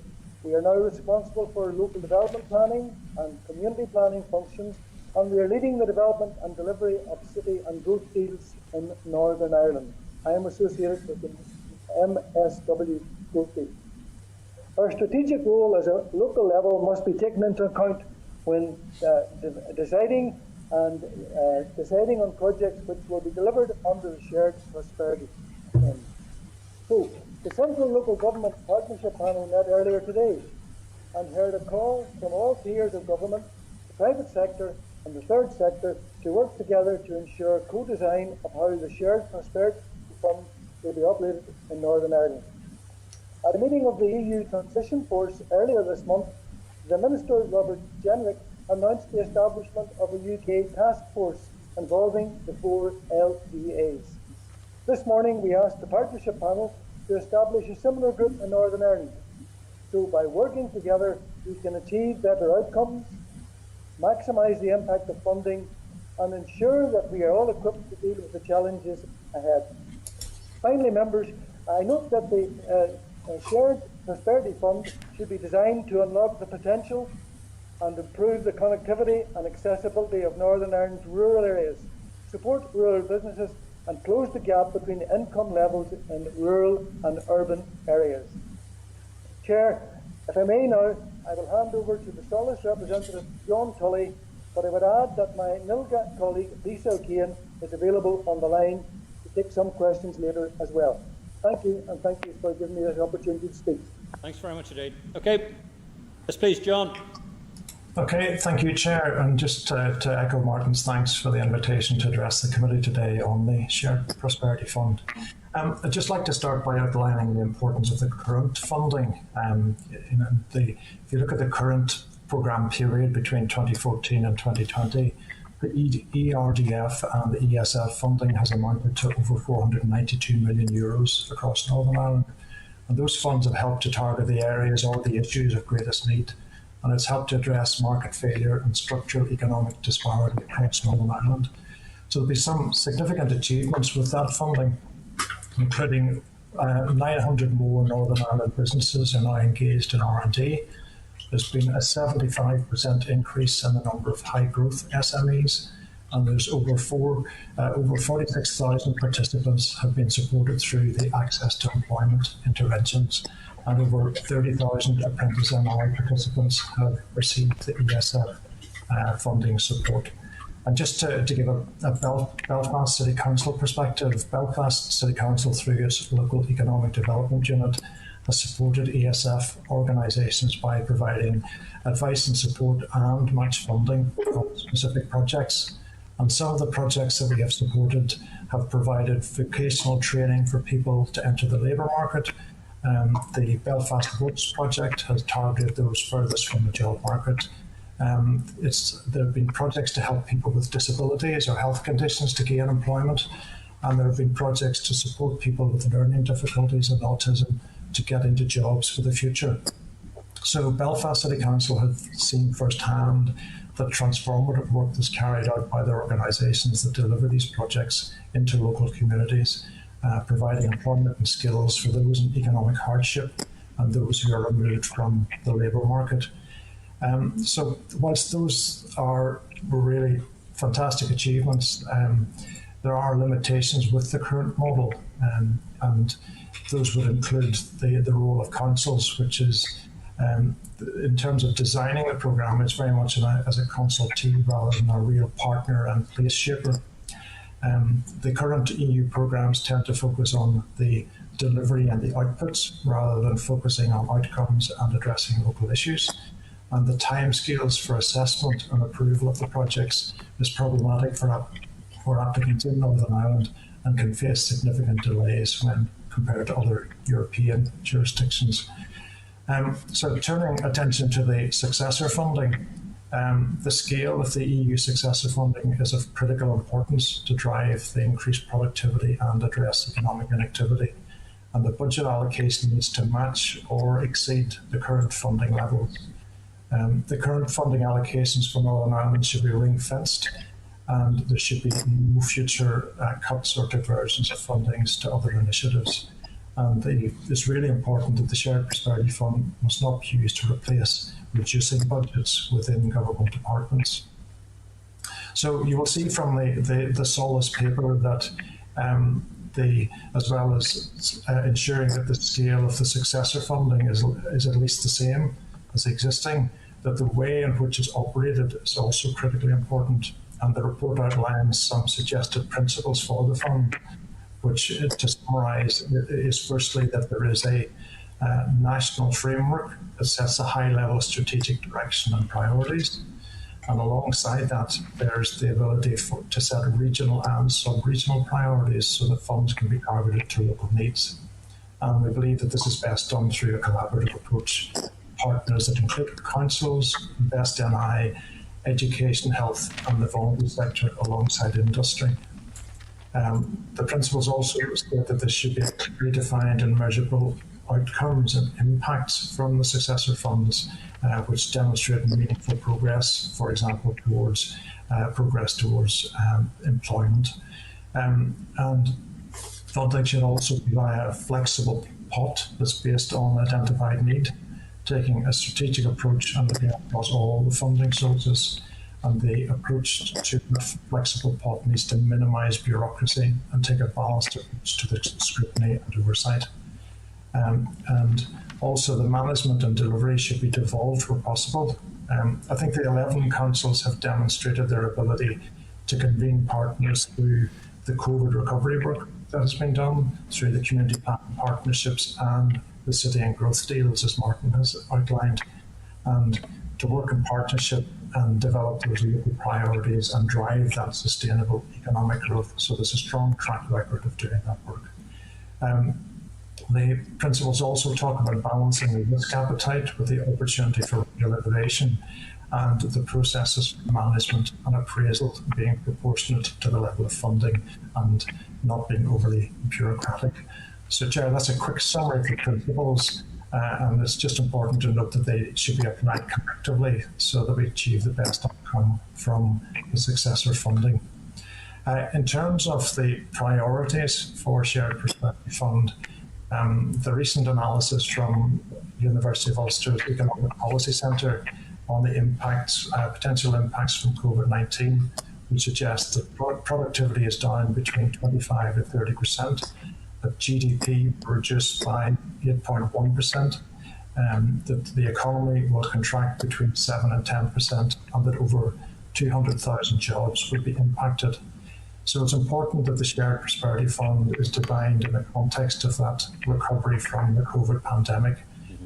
N: We are now responsible for local development planning and community planning functions, and we are leading the development and delivery of city and growth deals in Northern Ireland. I am associated with the MSW growth deal. Our strategic role as a local level must be taken into account when deciding on projects which will be delivered under the shared prosperity. So, the Central Local Government Partnership Panel met earlier today and heard a call from all tiers of government, the private sector and the third sector to work together to ensure co-design of how the shared prosperity fund will be operated in Northern Ireland. At a meeting of the EU Transition Force earlier this month, the Minister, Robert Jenrick, announced the establishment of a UK task force involving the 4 LEAs. This morning we asked the Partnership Panel to establish a similar group in Northern Ireland. So by working together we can achieve better outcomes, maximise the impact of funding and ensure that we are all equipped to deal with the challenges ahead. Finally, members, I note that the Shared Prosperity Fund should be designed to unlock the potential and improve the connectivity and accessibility of Northern Ireland's rural areas, support rural businesses and close the gap between the income levels in rural and urban areas. Chair, if I may now, I will hand over to the Solace representative, John Tully, but I would add that my NILGA colleague, Lisa O'Kane, is available on the line to take some questions later as well. Thank you, and thank you for giving me this opportunity to speak.
B: Thanks very much indeed. Okay, yes please, John.
P: Okay, thank you, Chair. And just to echo Martin's thanks for the invitation to address the committee today on the Shared Prosperity Fund. I'd just like to start by outlining the importance of the current funding. If you look at the current programme period between 2014 and 2020, the ERDF and the ESF funding has amounted to over €492 million across Northern Ireland. And those funds have helped to target the areas or the issues of greatest need, and it's helped to address market failure and structural economic disparity across Northern Ireland. So there'll be some significant achievements with that funding, including 900 more Northern Ireland businesses are now engaged in R&D. There's been a 75% increase in the number of high-growth SMEs, and there's over 46,000 participants have been supported through the access to employment interventions, and over 30,000 apprentice NI participants have received the ESF funding support. And just to give a Belfast City Council perspective, Belfast City Council, through its local economic development unit, has supported ESF organisations by providing advice and support and match funding for specific projects. And some of the projects that we have supported have provided vocational training for people to enter the labour market. The Belfast Works project has targeted those furthest from the job market. There have been projects to help people with disabilities or health conditions to gain employment, and there have been projects to support people with learning difficulties and autism to get into jobs for the future. So Belfast City Council have seen firsthand the transformative work that's carried out by the organisations that deliver these projects into local communities, providing employment and skills for those in economic hardship and those who are removed from the labour market. So whilst those were really fantastic achievements, there are limitations with the current model, and those would include the role of councils, which is, in terms of designing the programme, it's very much as a consultee rather than a real partner and place shaper. The current EU programmes tend to focus on the delivery and the outputs rather than focusing on outcomes and addressing local issues. And the timescales for assessment and approval of the projects is problematic for applicants in Northern Ireland and can face significant delays when compared to other European jurisdictions. So turning attention to the successor funding, the scale of the EU successor funding is of critical importance to drive the increased productivity and address economic inactivity. And the budget allocation needs to match or exceed the current funding levels. The current funding allocations for Northern Ireland should be ring-fenced, and there should be no future cuts or diversions of fundings to other initiatives. And it's really important that the Shared Prosperity Fund must not be used to replace reducing budgets within government departments. So you will see from the Solace paper that as well as ensuring that the scale of the successor funding is at least the same as existing, that the way in which it's operated is also critically important. And the report outlines some suggested principles for the fund, which, to summarise, is firstly that there is a national framework that sets a high level of strategic direction and priorities. And alongside that, there's the ability to set regional and sub-regional priorities so that funds can be targeted to local needs. And we believe that this is best done through a collaborative approach. Partners that include councils, Invest NI, education, health, and the voluntary sector alongside industry. The principles also state that there should be clearly defined and measurable outcomes and impacts from the successor funds, which demonstrate meaningful progress, for example, towards employment. And funding should also be via a flexible pot that's based on identified need, taking a strategic approach and looking across all the funding sources. And the approach to the flexible pot needs to minimise bureaucracy and take a balanced approach to the scrutiny and oversight. And also the management and delivery should be devolved where possible. I think the 11 councils have demonstrated their ability to convene partners through the COVID recovery work that has been done, through the community partnerships and the city and growth deals, as Martin has outlined, and to work in partnership and develop those local priorities and drive that sustainable economic growth. So there's a strong track record of doing that work. The principles also talk about balancing the risk appetite with the opportunity for regulation, and the processes for management and appraisal being proportionate to the level of funding and not being overly bureaucratic. So, Chair, that's a quick summary of the principles, and it's just important to note that they should be applied collectively so that we achieve the best outcome from the successor funding. In terms of the priorities for Shared Prosperity Fund, the recent analysis from University of Ulster's Economic Policy Centre on the impacts, potential impacts from COVID-19 which suggests that productivity is down between 25 and 30%, that GDP reduced by 8.1%, that the economy will contract between 7 and 10%, and that over 200,000 jobs will be impacted. So it's important that the Shared Prosperity Fund is designed in the context of that recovery from the COVID pandemic,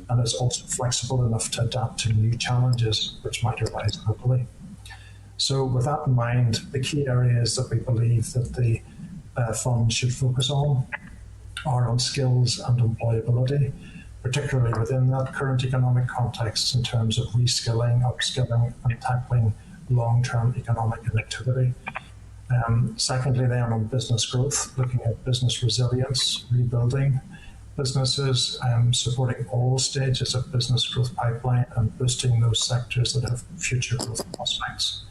P: and is also flexible enough to adapt to new challenges which might arise globally. So with that in mind, the key areas that we believe that the fund should focus on are on skills and employability, particularly within that current economic context in terms of reskilling, upskilling and tackling long-term economic inactivity. Secondly, then on business growth, looking at business resilience, rebuilding businesses, supporting all stages of business growth pipeline and boosting those sectors that have future growth prospects.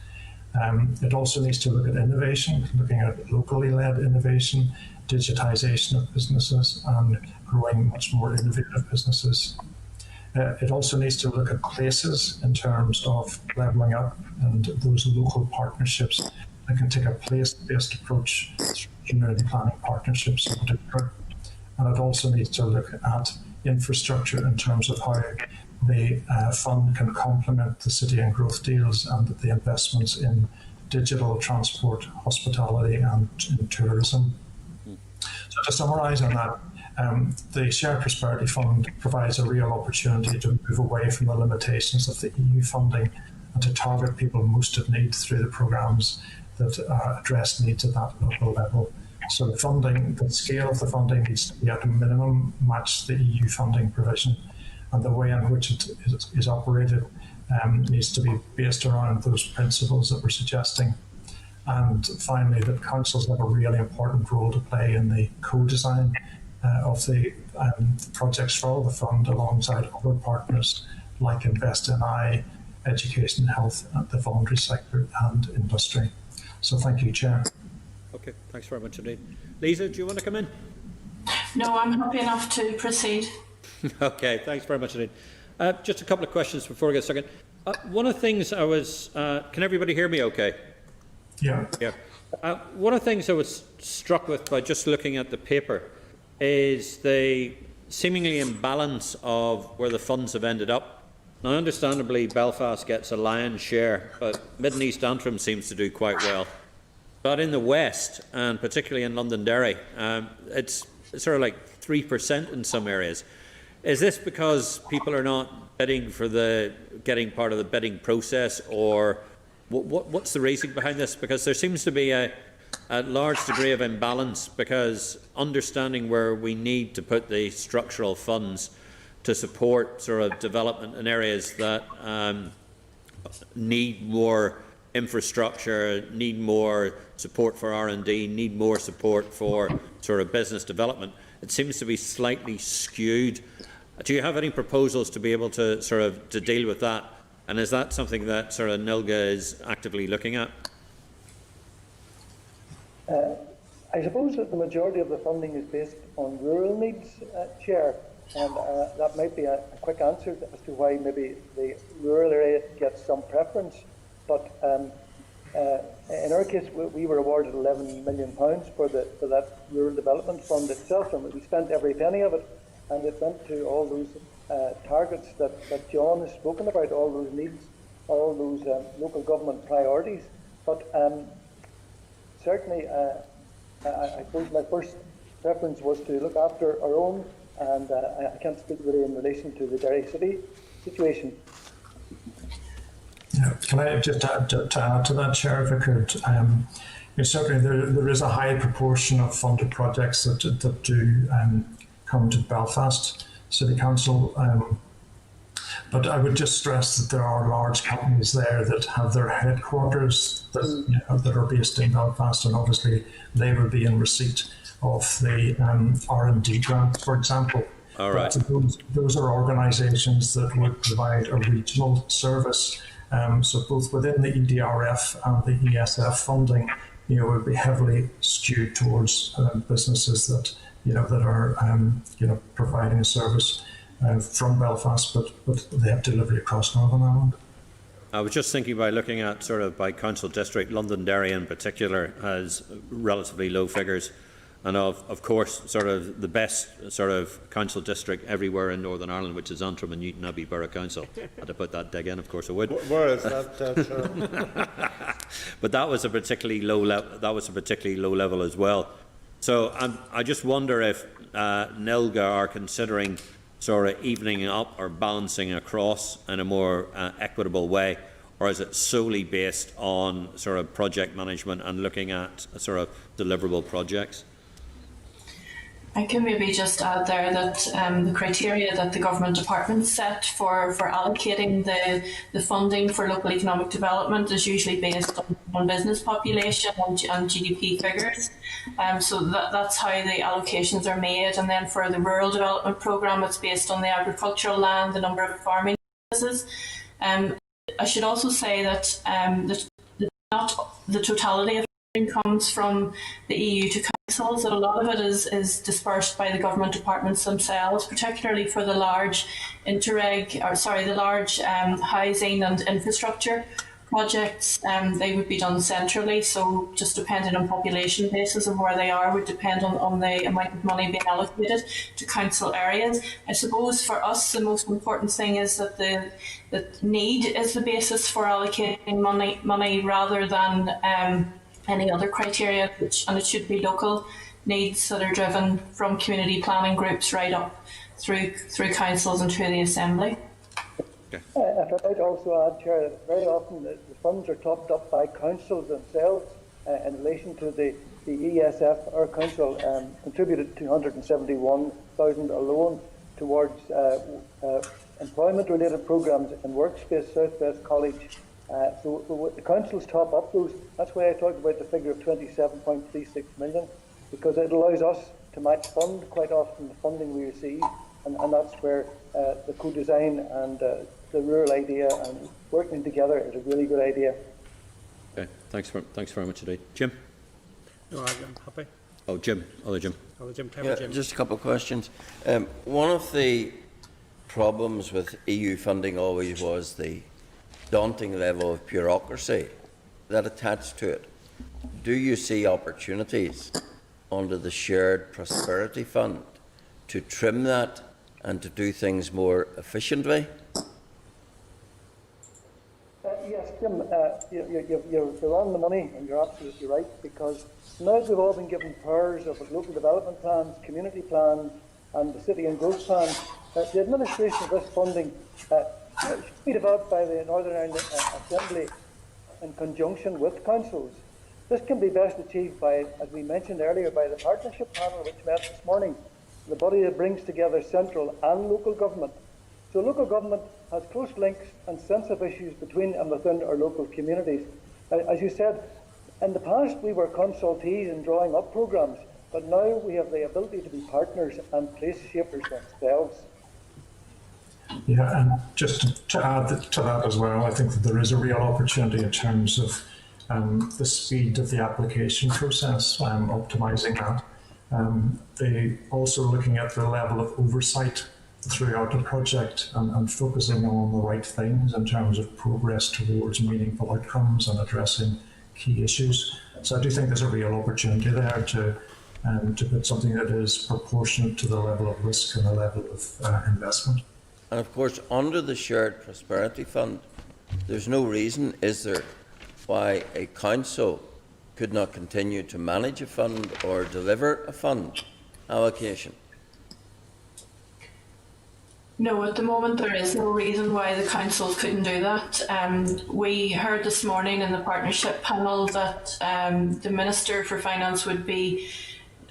P: It also needs to look at innovation, looking at locally led innovation, digitisation of businesses and growing much more innovative businesses. It also needs to look at places in terms of levelling up and those local partnerships that can take a place-based approach through community planning partnerships in particular. And it also needs to look at infrastructure in terms of how the fund can complement the city and growth deals and the investments in digital transport, hospitality and in tourism. So to summarise on that, the Shared Prosperity Fund provides a real opportunity to move away from the limitations of the EU funding and to target people most in need through the programmes that address needs at that local level. So the funding, the scale of the funding needs to be at a minimum match the EU funding provision, and the way in which it is operated needs to be based around those principles that we're suggesting. And finally, that councils have a really important role to play in the co-design of the projects for the fund alongside other partners like Invest NI, Education, Health, the voluntary sector and industry. So thank you, Chair.
B: Okay, thanks very much indeed. Lisa, do you want to come in?
O: No, I'm happy enough to proceed.
B: Okay, thanks very much indeed. Just a couple of questions before we get started. One of the things I was, can everybody hear me okay?
P: Yeah.
B: Yeah. One of the things I was struck with by just looking at the paper is the seemingly imbalance of where the funds have ended up. Now, understandably, Belfast gets a lion's share, but Mid and East Antrim seems to do quite well. But in the West, and particularly in Londonderry, it's sort of like 3% in some areas. Is this because people are not bidding for getting part of the bidding process, or what's the reason behind this? Because there seems to be a large degree of imbalance, because understanding where we need to put the structural funds to support sort of development in areas that need more infrastructure, need more support for R&D, need more support for sort of business development, it seems to be slightly skewed. Do you have any proposals to be able to sort of to deal with that? And is that something that sort of NILGA is actively looking at?
N: I suppose that the majority of the funding is based on rural needs, Chair, and that might be a quick answer as to why maybe the rural area gets some preference. But in our case, we were awarded £11 million for that rural development fund itself, and we spent every penny of it, and it went to all those targets that John has spoken about, all those needs, all those local government priorities. But certainly, I suppose my first preference was to look after our own, and I can't speak really in relation to the Derry City situation.
P: Yeah. Can I just add to that, Chair, if I could? Certainly there is a high proportion of funded projects that do come to Belfast City Council, but I would just stress that there are large companies there that have their headquarters that are based in Belfast, and obviously they will be in receipt of the R&D grant, for example.
B: All right.
P: Those are organisations that would provide a regional service. So both within the EDRF and the ESF funding, would be heavily skewed towards businesses that that are providing a service from Belfast, but they have delivery across Northern Ireland.
B: I was just thinking, by looking at sort of by council district, Londonderry in particular has relatively low figures, and of course sort of the best sort of council district everywhere in Northern Ireland, which is Antrim and Newton Abbey Borough Council. Had to put that dig in, of course I would.
K: Where is that?
B: But that was a particularly low level. That was a particularly low level as well. So I just wonder if NILGA are considering sort of evening up or balancing across in a more equitable way, or is it solely based on sort of project management and looking at sort of deliverable projects?
O: I can maybe just add there that the criteria that the government departments set for allocating the funding for local economic development is usually based on business population and GDP figures. So that's how the allocations are made. And then for the rural development programme, it's based on the agricultural land, the number of farming businesses. I should also say that not the totality of comes from the EU to councils, that a lot of it is dispersed by the government departments themselves, particularly for the large housing and infrastructure projects. They would be done centrally, so just depending on population basis of where they are would depend on the amount of money being allocated to council areas. I suppose for us the most important thing is that the need is the basis for allocating money rather than any other criteria, and it should be local needs that are driven from community planning groups right up through councils and through the Assembly.
N: If I might also add, Chair, that very often the funds are topped up by councils themselves. In relation to the ESF, our council contributed 271,000 alone towards employment-related programmes in Workspace, South West College. So the councils top up those. That's why I talked about the figure of 27.36 million, because it allows us to match fund quite often the funding we receive, and that's where the co-design and the rural idea and working together is a really good idea.
B: Okay, thanks very much indeed. Jim?
I: No, I'm happy.
B: Oh, Jim. Other Jim.
F: Jim. Just a couple of questions. One of the problems with EU funding always was the daunting level of bureaucracy that attached to it. Do you see opportunities under the Shared Prosperity Fund to trim that and to do things more efficiently?
N: Yes, Jim, you're on the money, and you're absolutely right, because now that we've all been given powers of local development plans, community plans, and the city and growth plans, the administration of this funding should be developed by the Northern Ireland Assembly in conjunction with councils. This can be best achieved by, as we mentioned earlier, by the partnership panel which met this morning, the body that brings together central and local government. So local government has close links and sensitive issues between and within our local communities. As you said, in the past we were consultees in drawing up programmes, but now we have the ability to be partners and place shapers themselves.
P: Yeah, and just to add to that as well, I think that there is a real opportunity in terms of the speed of the application process, optimising that. They also looking at the level of oversight throughout the project and focusing on the right things in terms of progress towards meaningful outcomes and addressing key issues. So I do think there's a real opportunity there to put something that is proportionate to the level of risk and the level of investment.
F: And of course, under the Shared Prosperity Fund, there's no reason, is there, why a council could not continue to manage a fund or deliver a fund allocation?
O: No, at the moment there is no reason why the councils couldn't do that. We heard this morning in the partnership panel that the Minister for Finance would be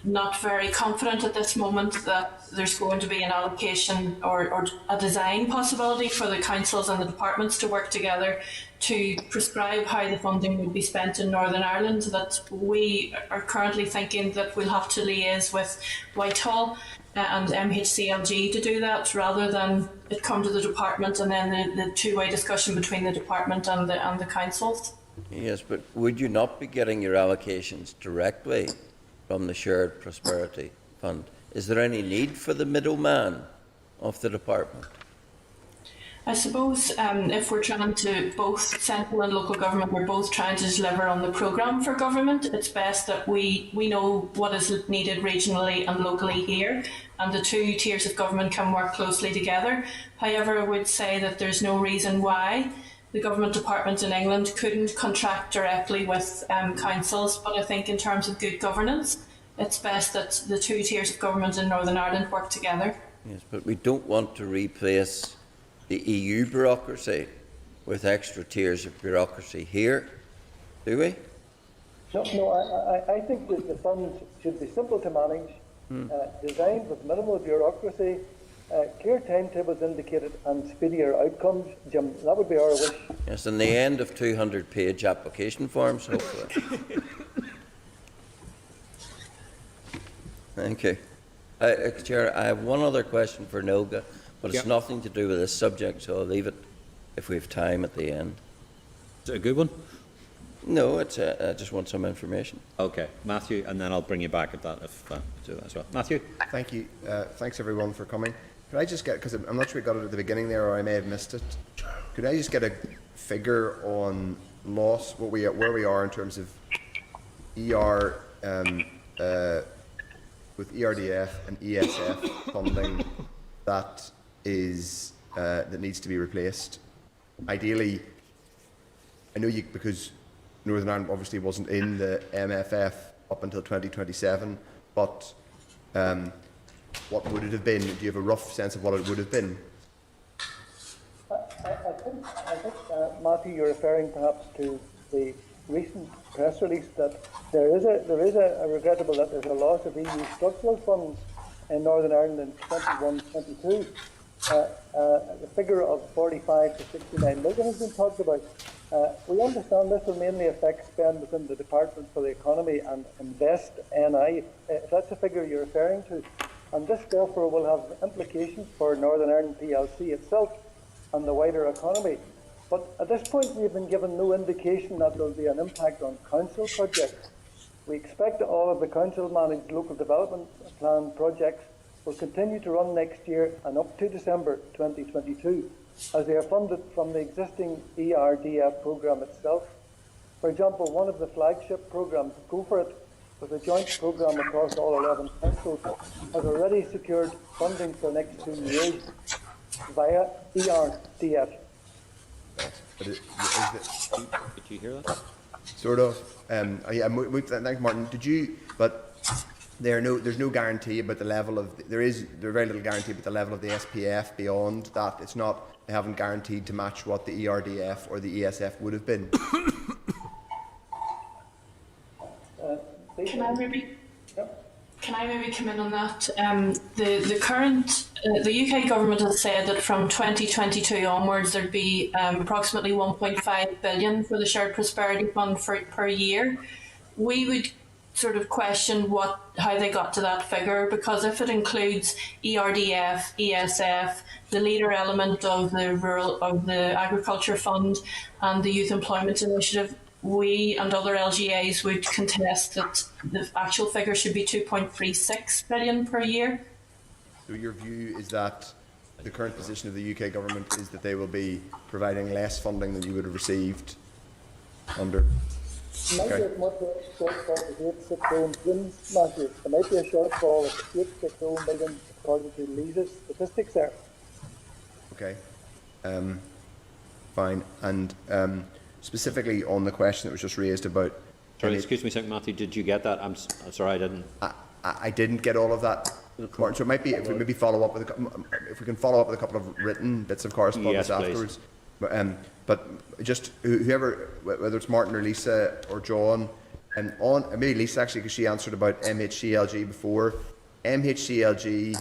O: not very confident at this moment that there's going to be an allocation or a design possibility for the councils and the departments to work together to prescribe how the funding would be spent in Northern Ireland. That we are currently thinking that we'll have to liaise with Whitehall and MHCLG to do that, rather than it come to the department and then the two-way discussion between the department and the councils.
F: Yes, but would you not be getting your allocations directly from the Shared Prosperity Fund? Is there any need for the middleman of the department?
O: I suppose if we're trying to, both central and local government, we're both trying to deliver on the programme for government, it's best that we know what is needed regionally and locally here, and the two tiers of government can work closely together. However, I would say that there's no reason why the government department in England couldn't contract directly with councils, but I think in terms of good governance, it's best that the two tiers of government in Northern Ireland work together.
F: Yes, but we don't want to replace the EU bureaucracy with extra tiers of bureaucracy here, do we?
N: No, I think that the funds should be simple to manage, designed with minimal bureaucracy, clear timetables indicated, and speedier outcomes. Jim, that would be our wish.
F: Yes, and the end of 200-page application forms, hopefully. Thank you. Chair, I have one other question for NILGA, but it's nothing to do with this subject, so I'll leave it if we have time at the end.
B: Is it a good one?
F: No, it's I just want some information.
B: Okay, Matthew, and then I'll bring you back at that as well. Matthew?
D: Thank you. Thanks everyone for coming. Could I just get, because I'm not sure we got it at the beginning there, or I may have missed it. Could I just get a figure on loss, where we are in terms of ER with ERDF and ESF funding that is that needs to be replaced? Ideally, I know because Northern Ireland obviously wasn't in the MFF up until 2027, but what would it have been? Do you have a rough sense of what it would have been?
N: I think Matthew, you're referring perhaps to the recent press release that there is a regrettable that there's a loss of EU structural funds in Northern Ireland in 21-22. The figure of 45 to 69 million has been talked about. We understand this will mainly affect spend within the Department for the Economy and Invest NI, if that's the figure you're referring to. And this therefore will have implications for Northern Ireland PLC itself and the wider economy. But at this point we've been given no indication that there will be an impact on council projects. We expect that all of the council managed local development plan projects will continue to run next year and up to December 2022, as they are funded from the existing ERDF programme itself. For example, one of the flagship programmes, Go For It, with a joint programme across all 11 councils, has already secured funding for the next 2 years via ERDF.
D: But
B: did you hear that?
D: Sort of. Yeah, thanks, Martin. Did you? But there's no guarantee about the level of. There's very little guarantee about the level of the SPF beyond that. It's not. They haven't guaranteed to match what the ERDF or the ESF would have been.
O: Can I maybe come in on that? The current the UK government has said that from 2022 onwards there'd be approximately 1.5 billion for the Shared Prosperity Fund per year. We would sort of question how they got to that figure, because if it includes ERDF, ESF, the leader element of the Agriculture Fund and the Youth Employment Initiative, we and other LGAs would contest that the actual figure should be 2.36 billion per year.
D: So your view is that the current position of the UK government is that they will be providing less funding than you would have received under.
N: There might be a shortfall of 860 million, Matthew. There might be a shortfall of 860 million according to Lisa's statistics there. Okay.
D: Fine. And specifically on the question that was just raised about.
B: Sorry, excuse me a second, Matthew. Did you get that? I'm sorry, I didn't.
D: I didn't get all of that, Martin. So it might be if we maybe follow up with if we can follow up with a couple of written bits of correspondence afterwards. But just whoever, whether it's Martin or Lisa or John, and maybe Lisa actually, because she answered about MHCLG before. MHCLG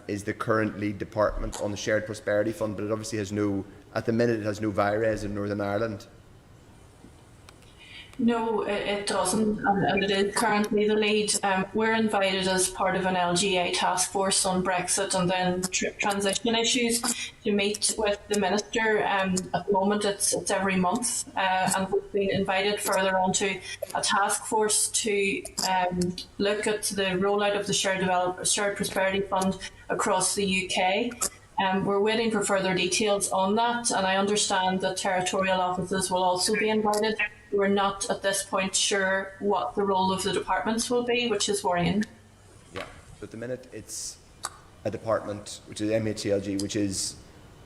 D: is the current lead department on the Shared Prosperity Fund, but it obviously has no. At the minute, it has no VIRES in Northern Ireland.
O: No, it doesn't, and it is currently the lead. We're invited as part of an LGA task force on Brexit and then transition issues to meet with the Minister. At the moment, it's every month, and we've been invited further onto a task force to look at the rollout of the Shared Prosperity Fund across the UK. We're waiting for further details on that, and I understand that territorial offices will also be invited. We're not at this point sure what the role of the departments will be, which is worrying.
D: Yeah, but at the minute it's a department, which is MHCLG, which is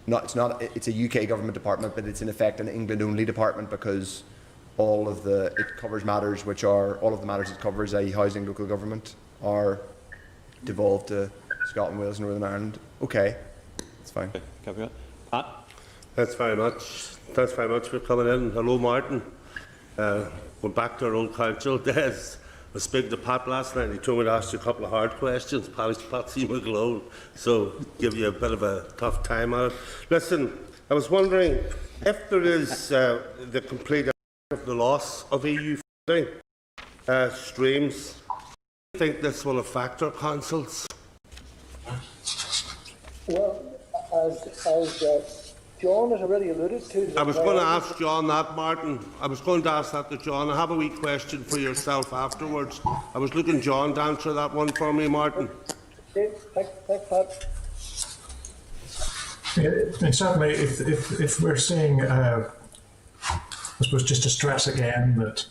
D: not, it's a UK government department, but it's in effect an England only department, because it covers matters which are, all of the matters it covers, i.e. housing, local government, are devolved to Scotland, Wales and Northern Ireland. Okay, that's fine.
B: Okay. Pat?
K: Thanks very much. Thanks very much for coming in. Hello, Martin. Going back to our old council days, I was speaking to Pat last night and he told me to ask you a couple of hard questions. Patsy McGlone, so give you a bit of a tough time on it. Listen, I was wondering if there is the complete of the loss of EU funding streams, do you think this will affect our councils?
N: Well, as John has already alluded to.
K: I was going to ask John that, Martin. I was going to ask that to John. I have a wee question for yourself afterwards. I was looking John to answer that one for me, Martin.
N: Okay, thanks, Pat.
P: Yeah, and certainly, if we're seeing, I suppose, just to stress again that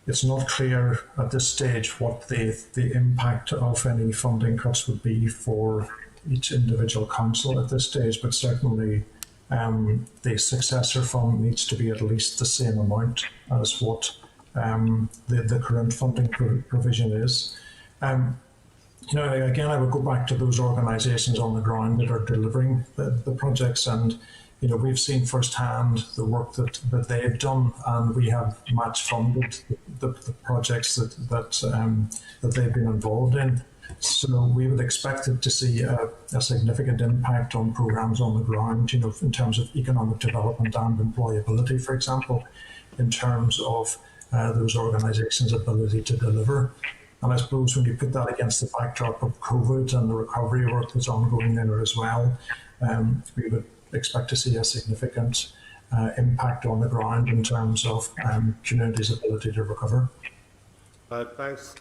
P: it's not clear at this stage what the impact of any funding cuts would be for each individual council at this stage, but certainly the successor fund needs to be at least the same amount as what the current funding provision is. You know, again, I would go back to those organisations on the ground that are delivering the projects, and you know, we've seen firsthand the work that they've done, and we have match funded the projects that they've been involved in. So we would expect it to see a significant impact on programmes on the ground, you know, in terms of economic development and employability, for example, in terms of those organisations' ability to deliver. And I suppose when you put that against the backdrop of COVID and the recovery work that's ongoing there as well, we would expect to see a significant impact on the ground in terms of communities' ability to recover.
K: Thanks.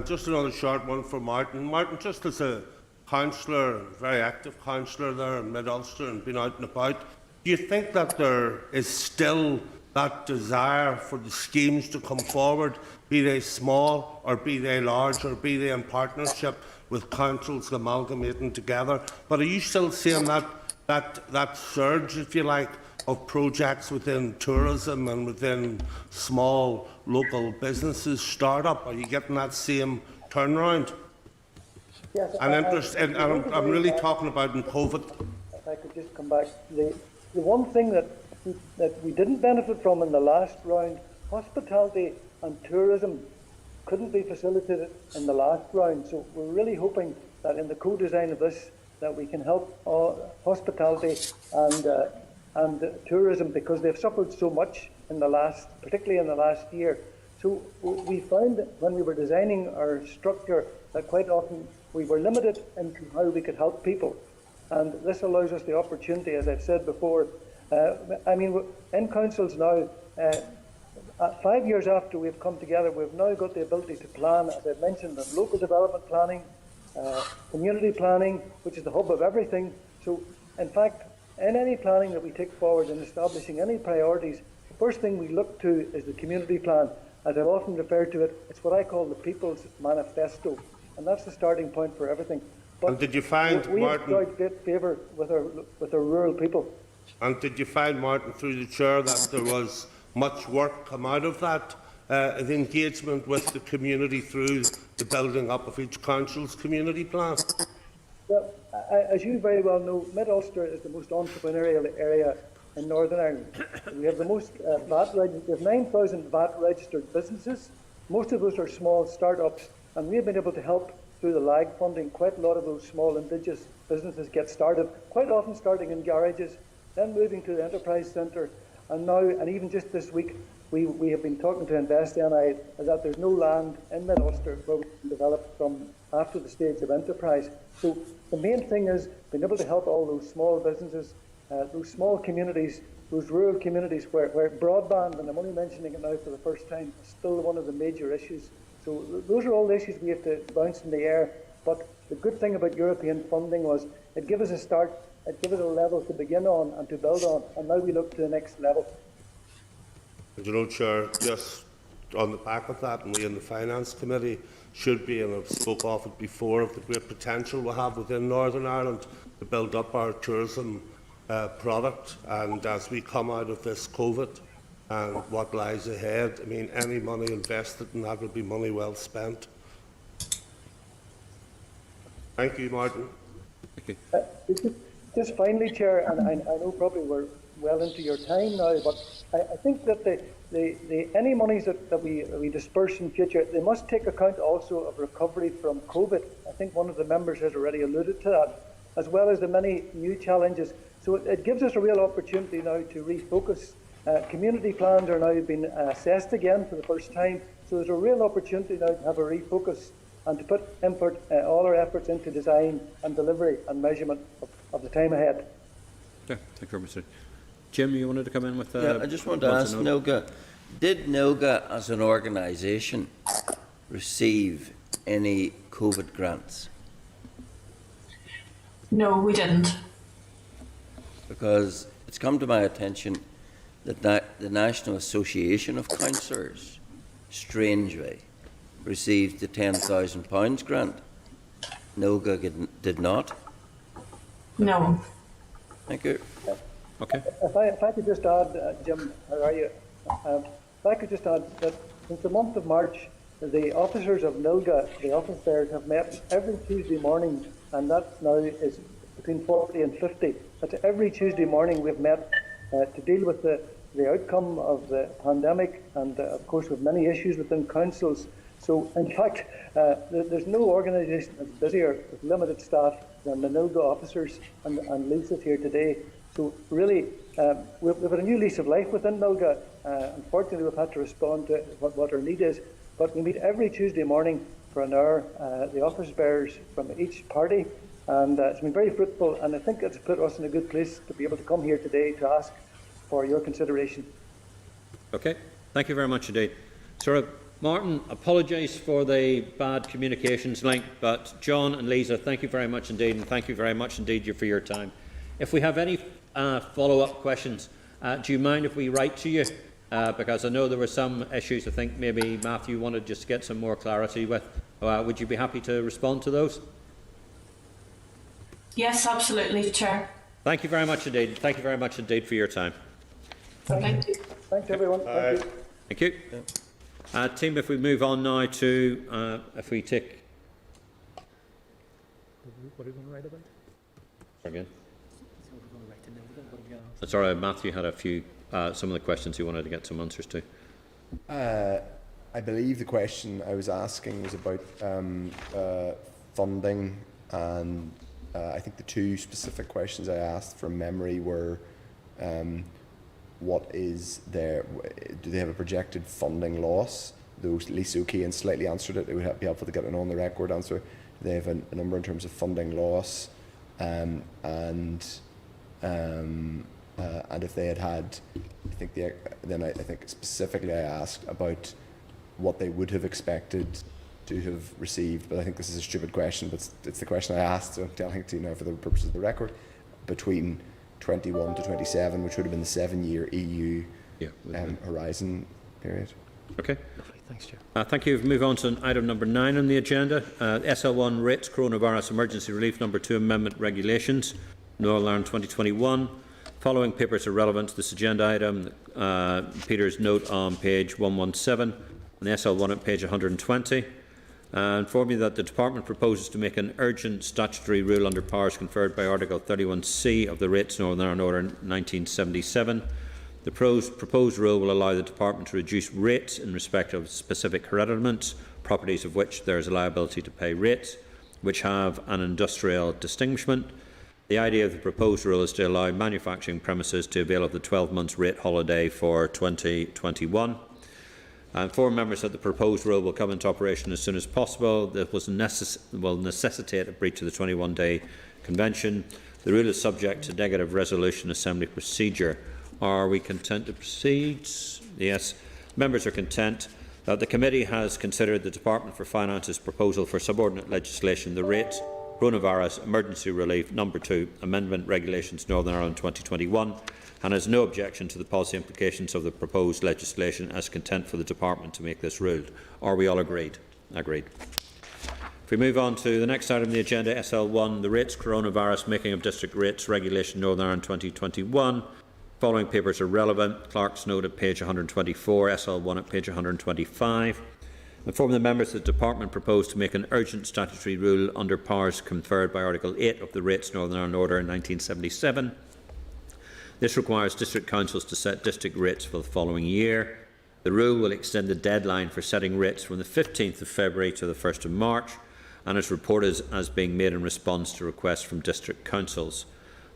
K: Just another short one for Martin. Martin, just as a councillor, very active councillor there in Mid-Ulster and been out and about, do you think that there is still that desire for the schemes to come forward, be they small or be they large or be they in partnership with councils amalgamating together? But are you still seeing that surge, if you like, of projects within tourism and within small local businesses start up? Are you getting that same turnaround?
N: Yes,
K: and I'm really talking about in COVID.
N: If I could just come back, the one thing that we didn't benefit from in the last round, hospitality and tourism couldn't be facilitated in the last round. So we're really hoping that in the co-design of this, that we can help hospitality and tourism, because they've suffered so much particularly in the last year. So we found that when we were designing our structure that quite often we were limited into how we could help people. And this allows us the opportunity, as I've said before. I mean, in councils now, 5 years after we've come together, we've now got the ability to plan, as I've mentioned, local development planning, community planning, which is the hub of everything. So, in fact, in any planning that we take forward in establishing any priorities, the first thing we look to is the community plan. As I've often referred to it, it's what I call the People's Manifesto, and that's the starting point for everything. But
K: and did you find,
N: we
K: Martin,
N: enjoyed great favour with our rural people.
K: And did you find, Martin, through the chair, that there was much work come out of that, the engagement with the community through the building up of each council's community plan?
N: Well, as you very well know, Mid-Ulster is the most entrepreneurial area in Northern Ireland. We have the most we have 9,000 VAT registered businesses. Most of those are small start-ups, and we have been able to help through the LAG funding quite a lot of those small indigenous businesses get started, quite often starting in garages, then moving to the enterprise centre, and now, and even just this week, we have been talking to Invest NI that there's no land in Mid-Ulster where we can develop from after the stage of enterprise. So the main thing is being able to help all those small businesses, those small communities, those rural communities where broadband, and I'm only mentioning it now for the first time, is still one of the major issues. So those are all the issues we have to bounce in the air But the good thing about European funding was it gave us a start, it gave us a level to begin on and to build on, and now we look to the next level.
K: You know, Chair, just on the back of that, and we in the Finance Committee should be, and I've spoke of it before, of the great potential we have within Northern Ireland to build up our tourism product. And as we come out of this COVID and what lies ahead, I mean, any money invested in that would be money well spent. Thank you, Martin.
B: Thank you.
N: Just finally, Chair, and I know probably we're well into your time now, but I think that any monies that we disperse in future, they must take account also of recovery from COVID. I think one of the members has already alluded to that, as well as the many new challenges. So it gives us a real opportunity now to refocus. Community plans are now being assessed again for the first time, so there's a real opportunity now to have a refocus and to put all our efforts into design and delivery and measurement of the time ahead.
B: Yeah, thank you very much. Jim, you wanted to come in with
F: yeah, I just want to ask NILGA, did NILGA as an organisation receive any COVID grants?
O: No, we didn't.
F: Because it's come to my attention that the National Association of Councillors, strangely, received the £10,000 grant. NILGA did not.
O: No.
F: Thank you.
B: Okay.
N: If I could just add, Jim, how are you? If I could just add that since the month of March, the officers of NILGA, the office bearers, have met every Tuesday morning, and that now is between 40 and 50. That's every Tuesday morning we've met to deal with the outcome of the pandemic, and of course with many issues within councils. So in fact, there's no organisation that's busier with limited staff than the NILGA officers, and Lisa's here today. So really, we've had a new lease of life within NILGA. Unfortunately, we've had to respond to what our need is, but we meet every Tuesday morning for an hour, the office bearers from each party, and it's been very fruitful, and I think it's put us in a good place to be able to come here today to ask for your consideration.
B: Okay, thank you very much indeed. Sir Martin, apologise for the bad communications link, but John and Lisa, thank you very much indeed, and thank you very much indeed for your time. If we have any follow-up questions, do you mind if we write to you? Because I know there were some issues I think maybe Matthew wanted just to get some more clarity with. Would you be happy to respond to those?
O: Yes, absolutely, Chair.
B: Thank you very much indeed. Thank you very much indeed for your time.
O: Thank you.
N: Thanks, everyone. Thank you.
B: Thank you. Team, if we move on now to, if we take... What are you going to write about? Again? Sorry, Matthew had a few, some of the questions he wanted to get some answers to.
D: I believe the question I was asking was about funding, and I think the two specific questions I asked from memory were what is their, do they have a projected funding loss? Though Lisa O'Keefe slightly answered it, it would be helpful to get an on the record answer. Do they have a number in terms of funding loss? And if they had, I think specifically I asked about what they would have expected to have received, but I think this is a stupid question, but it's the question I asked, so I'm telling it to you now for the purposes of the record, between 21 to 27, which would have been the 7-year EU horizon period.
B: Okay.
H: Lovely. Thanks, Chair.
B: Thank you. We'll move on to item number 9 on the agenda. SL1 rates, Coronavirus Emergency Relief number 2 Amendment Regulations, Northern Ireland 2021. Following papers are relevant to this agenda item. Peter's note on page 117 and the SL1 at page 120. Inform you that the Department proposes to make an urgent statutory rule under powers conferred by Article 31C of the Rates Northern Ireland Order 1977. The proposed rule will allow the Department to reduce rates in respect of specific hereditaments, properties of which there is a liability to pay rates, which have an industrial distinguishment. The idea of the proposed rule is to allow manufacturing premises to avail of the 12 months rate holiday for 2021. I inform members that the proposed rule will come into operation as soon as possible. This will necessitate a breach of the 21-day convention. The rule is subject to negative resolution assembly procedure. Are we content to proceed? Yes. Members are content. That the committee has considered the Department for Finance's proposal for subordinate legislation, the Rates, Coronavirus Emergency Relief No. 2 Amendment Regulations Northern Ireland 2021, and has no objection to the policy implications of the proposed legislation as content for the Department to make this rule. Are we all agreed? Agreed. If we move on to the next item on the agenda, SL1, the Rates Coronavirus Making of District Rates Regulation Northern Ireland 2021. Following papers are relevant. Clerk's note at page 124, SL1 at page 125. Inform the members that the Department proposed to make an urgent statutory rule under powers conferred by Article 8 of the Rates Northern Ireland Order in 1977. This requires district councils to set district rates for the following year. The rule will extend the deadline for setting rates from the 15th of February to the 1st of March and is reported as being made in response to requests from district councils.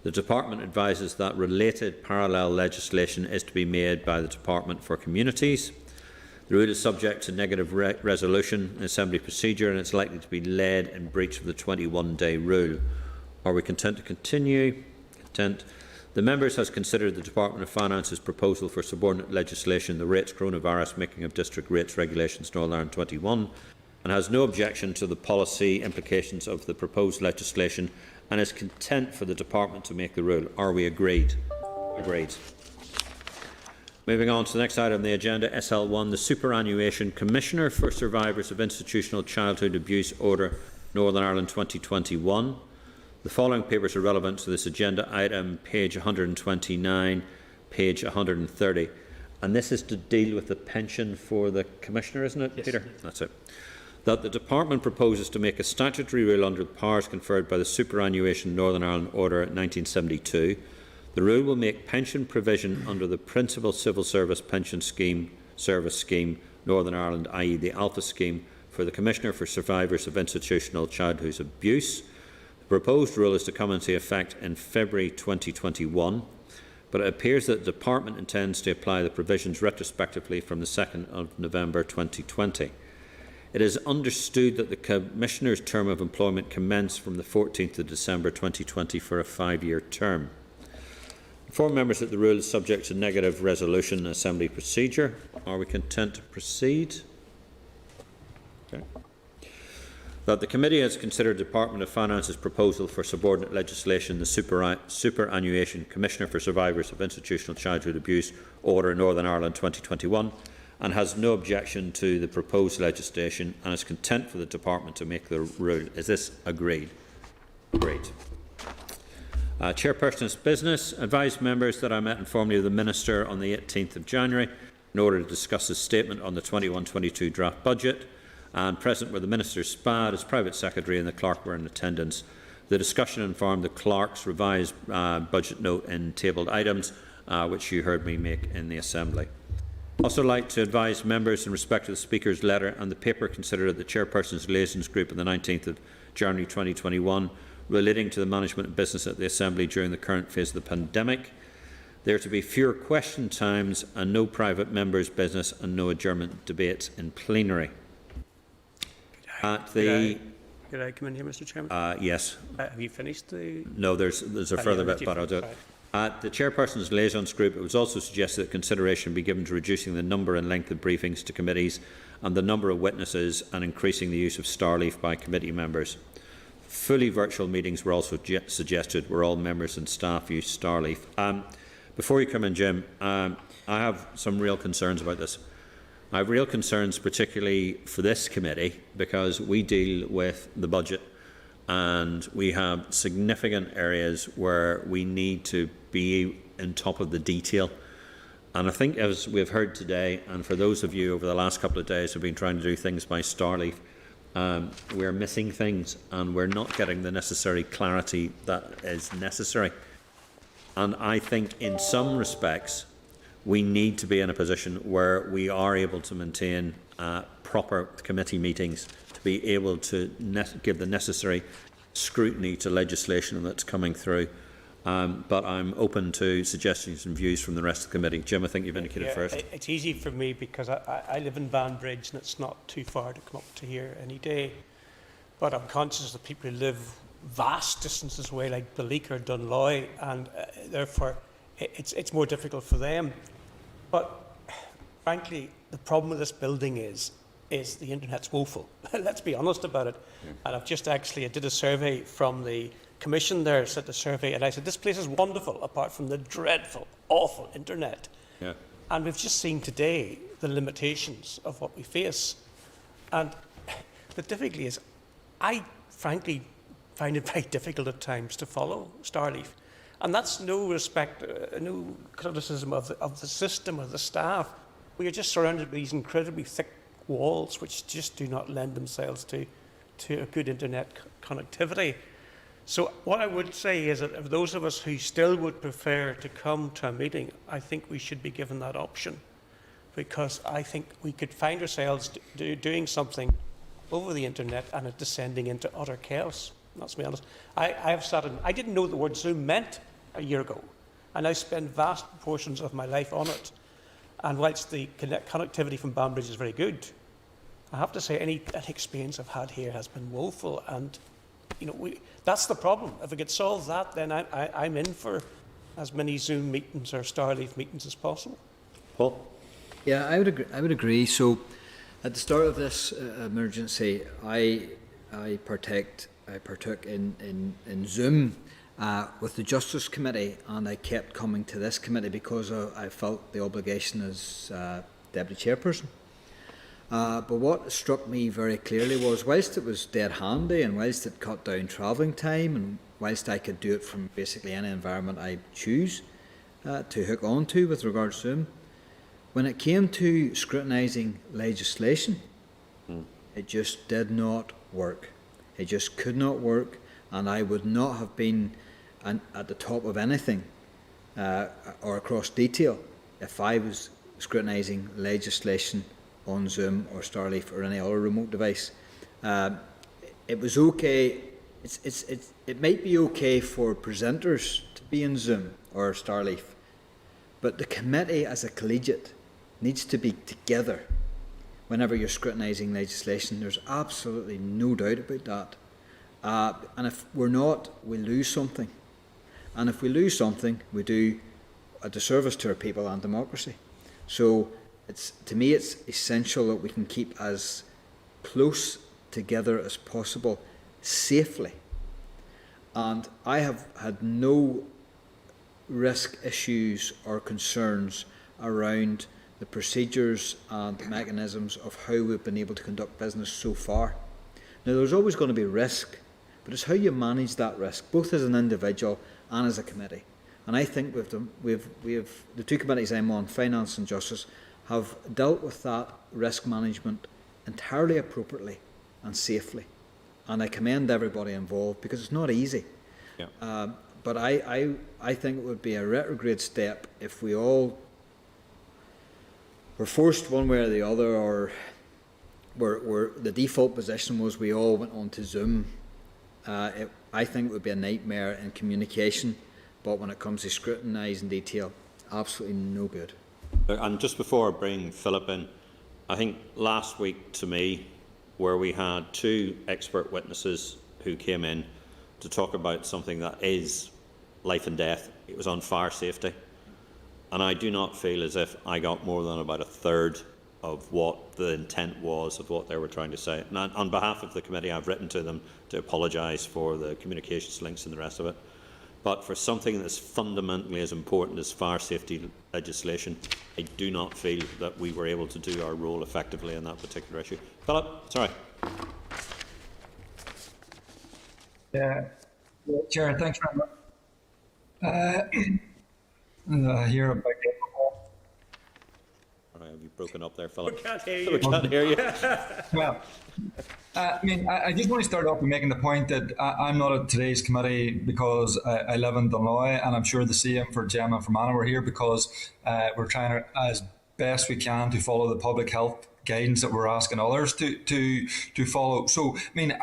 B: The Department advises that related parallel legislation is to be made by the Department for Communities. The rule is subject to negative resolution in Assembly procedure and is likely to be led in breach of the 21-day rule. Are we content to continue? Content. The members has considered the Department of Finance's proposal for subordinate legislation, the Rates Coronavirus Making of District Rates Regulations Northern Ireland 21, and has no objection to the policy implications of the proposed legislation and is content for the Department to make the rule. Are we agreed? Agreed. Moving on to the next item on the agenda, SL1, the Superannuation Commissioner for Survivors of Institutional Childhood Abuse Order, Northern Ireland 2021. The following papers are relevant to this agenda item, page 129, page 130. And this is to deal with the pension for the Commissioner, isn't it, yes, Peter? That's it. That the Department proposes to make a statutory rule under the powers conferred by the Superannuation Northern Ireland Order 1972. The rule will make pension provision under the Principal Civil Service Pension Service Scheme Northern Ireland, i.e. the Alpha Scheme, for the Commissioner for Survivors of Institutional Childhood Abuse. The proposed rule is to come into effect in February 2021, but it appears that the Department intends to apply the provisions retrospectively from the 2nd of November 2020. It is understood that the Commissioner's term of employment commenced from the 14th of December 2020 for a 5-year term. Inform members that the rule is subject to negative resolution in Assembly procedure. Are we content to proceed? Okay. That the committee has considered the Department of Finance's proposal for subordinate legislation, the Superannuation Commissioner for Survivors of Institutional Childhood Abuse Order Northern Ireland 2021, and has no objection to the proposed legislation and is content for the Department to make the rule. Is this agreed? Agreed. Chairperson's business. Advise members that I met informally with the Minister on the 18th of January in order to discuss his statement on the 21-22 draft budget, and present were the Minister's SPAD, his private secretary and the clerk were in attendance. The discussion informed the clerk's revised budget note in tabled items, which you heard me make in the Assembly. Also like to advise members in respect to the Speaker's letter and the paper considered at the Chairperson's Liaisons Group on the 19th of January 2021 relating to the management of business at the Assembly during the current phase of the pandemic. There are to be fewer question times and no private members' business and no adjournment debates in plenary. Could
I: I come in here, Mr. Chairman?
B: Yes.
I: Have you finished the...
B: No, there's a further bit, but I'll do it. At the Chairperson's Liaisons Group, it was also suggested that consideration be given to reducing the number and length of briefings to committees and the number of witnesses and increasing the use of Starleaf by committee members. Fully virtual meetings were also suggested where all members and staff use Starleaf. Before you come in, Jim, I have some real concerns about this. I have real concerns particularly for this committee because we deal with the budget and we have significant areas where we need to be on top of the detail. And I think, as we've heard today, and for those of you over the last couple of days who have been trying to do things by Starleaf, we're missing things and we're not getting the necessary clarity that is necessary. And I think in some respects we need to be in a position where we are able to maintain proper committee meetings to be able to give the necessary scrutiny to legislation that's coming through. But I'm open to suggestions and views from the rest of the committee. Jim, I think you've indicated first.
I: It's easy for me because I live in Banbridge and it's not too far to come up to here any day. But I'm conscious of people who live vast distances away, like Balleek or Dunloy, and therefore it's more difficult for them. But frankly, the problem with this building is the internet's woeful. Let's be honest about it. Yeah. And I've just actually, I did a survey from the commission there, said the survey, and I said, this place is wonderful, apart from the dreadful, awful internet. Yeah. And we've just seen today the limitations of what we face. And the difficulty is, I frankly find it very difficult at times to follow Starleaf. And that's no criticism of the system or the staff. We are just surrounded by these incredibly thick walls which just do not lend themselves to a good internet connectivity. So what I would say is that if those of us who still would prefer to come to a meeting, I think we should be given that option, because I think we could find ourselves doing something over the internet and it descending into utter chaos. Let's be honest. I didn't know the word Zoom meant a year ago, and I spend vast proportions of my life on it. And whilst the connectivity from Banbridge is very good, I have to say any experience I've had here has been woeful. And that's the problem. If we could solve that, then I'm in for as many Zoom meetings or Starleaf meetings as possible.
B: Paul?
L: Yeah, I would agree. So, at the start of this emergency, I partook in Zoom with the Justice Committee, and I kept coming to this committee because I felt the obligation as Deputy Chairperson. But what struck me very clearly was, whilst it was dead handy and whilst it cut down travelling time and whilst I could do it from basically any environment I choose to hook onto with regards to Zoom, when it came to scrutinising legislation, it just did not work. It just could not work, and I would not have been at the top of anything or across detail if I was scrutinising legislation on Zoom or Starleaf or any other remote device. It was okay. It might be okay for presenters to be in Zoom or Starleaf, but the committee as a collegiate needs to be together whenever you're scrutinising legislation. There's absolutely no doubt about that. And if we're not, we lose something. And if we lose something, we do a disservice to our people and democracy. So to me, it's essential that we can keep as close together as possible, safely. And I have had no risk issues or concerns around the procedures and mechanisms of how we've been able to conduct business so far. Now, there's always going to be risk, but it's how you manage that risk, both as an individual and as a committee. And I think we've the two committees I'm on, Finance and Justice, have dealt with that risk management entirely appropriately and safely. And I commend everybody involved, because it's not easy. Yeah. But I think it would be a retrograde step if we all were forced one way or the other, or were the default position was we all went on to Zoom. I think it would be a nightmare in communication, but when it comes to scrutinising detail, absolutely no good.
B: And just before I bring Philip in, I think last week to me, where we had two expert witnesses who came in to talk about something that is life and death, it was on fire safety. And I do not feel as if I got more than about a third of what the intent was of what they were trying to say. And on behalf of the committee, I've written to them to apologise for the communications links and the rest of it. But for something that's fundamentally as important as fire safety legislation, I do not feel that we were able to do our role effectively on that particular issue. Philip, sorry.
C: Yeah, Chair, thanks very much. Here about
B: have you broken up there, Philip?
I: We can't hear you.
B: We can't hear you.
C: Well, I just want to start off by making the point that I'm not at today's committee because I live in Dunloy, and I'm sure the same for Gemma and for Anna. We're here because we're trying to, as best we can, to follow the public health guidance that we're asking others to follow. So, I mean,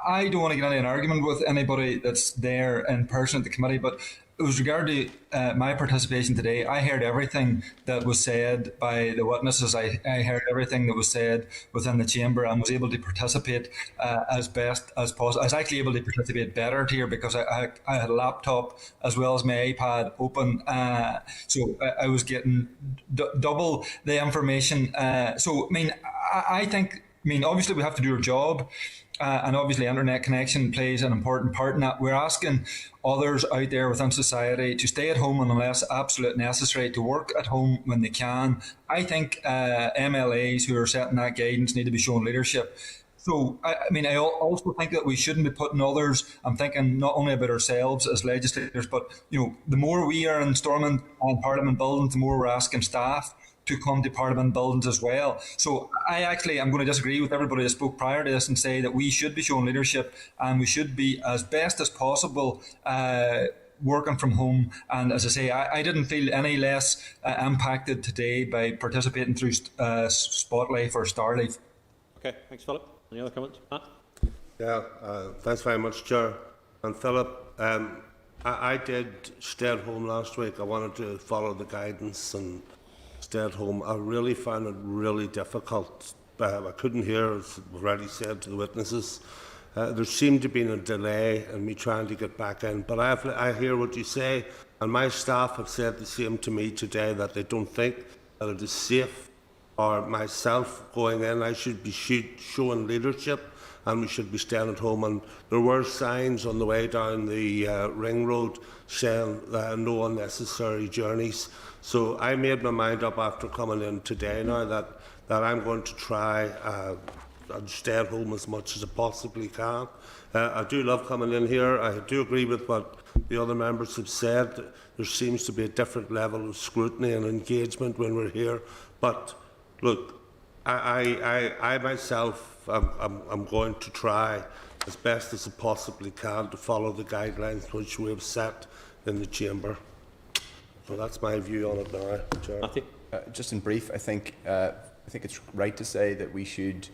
C: I don't want to get into an argument with anybody that's there in person at the committee, but with regard to my participation today, I heard everything that was said by the witnesses. I heard everything that was said within the chamber and was able to participate as best as possible. I was actually able to participate better here because I had a laptop as well as my iPad open. So I was getting double the information. So, I mean, I think, obviously we have to do our job. And obviously internet connection plays an important part in that. We're asking others out there within society to stay at home unless absolutely necessary, to work at home when they can. I think MLAs who are setting that guidance need to be shown leadership. So, I also think that we shouldn't be putting others, I'm thinking not only about ourselves as legislators, but, the more we are in Stormont and Parliament buildings, the more we're asking staff to come to Parliament buildings as well. So I'm going to disagree with everybody that spoke prior to this and say that we should be showing leadership and we should be, as best as possible, working from home. And as I say, I didn't feel any less impacted today by participating through Spotlight or Starlight.
B: Okay, thanks, Philip. Any other comments? Matt?
K: Yeah, thanks very much, Chair. And Philip, I did stay at home last week. I wanted to follow the guidance and stay at home. I really found it really difficult. I couldn't hear, as already said to the witnesses. There seemed to be a delay in me trying to get back in. But I hear what you say, and my staff have said the same to me today, that they don't think that it is safe, or myself going in, I should be showing leadership and we should be staying at home. And there were signs on the way down the ring road saying no unnecessary journeys. So I made my mind up after coming in today now that I'm going to try and stay at home as much as I possibly can. I do love coming in here. I do agree with what the other members have said. There seems to be a different level of scrutiny and engagement when we're here. But look, I myself, I'm going to try as best as I possibly can to follow the guidelines which we have set in the chamber. So that's my view on it now, Chair.
D: Just in brief, I think it's right to say that we should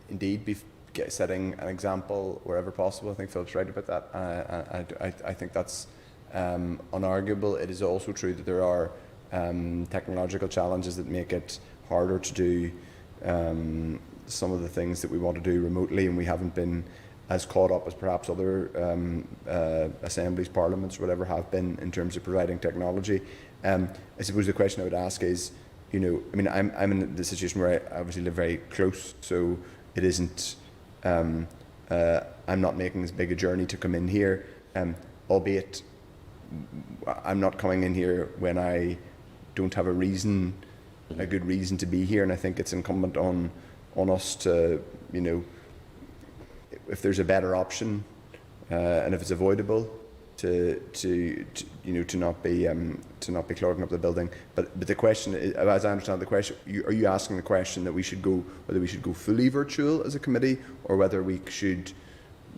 D: indeed be setting an example wherever possible. I think Philip's right about that. I think that's unarguable. It is also true that there are technological challenges that make it harder to do some of the things that we want to do remotely, and we haven't been as caught up as perhaps other assemblies, parliaments, or whatever have been in terms of providing technology. I suppose the question I would ask is, I'm in the situation where I obviously live very close, so it isn't, I'm not making as big a journey to come in here, albeit I'm not coming in here when I don't have a good reason to be here, and I think it's incumbent on us to, if there's a better option and if it's avoidable, to not be clogging up the building. But the question, as I understand the question, are you asking the question that whether we should go fully virtual as a committee, or whether we should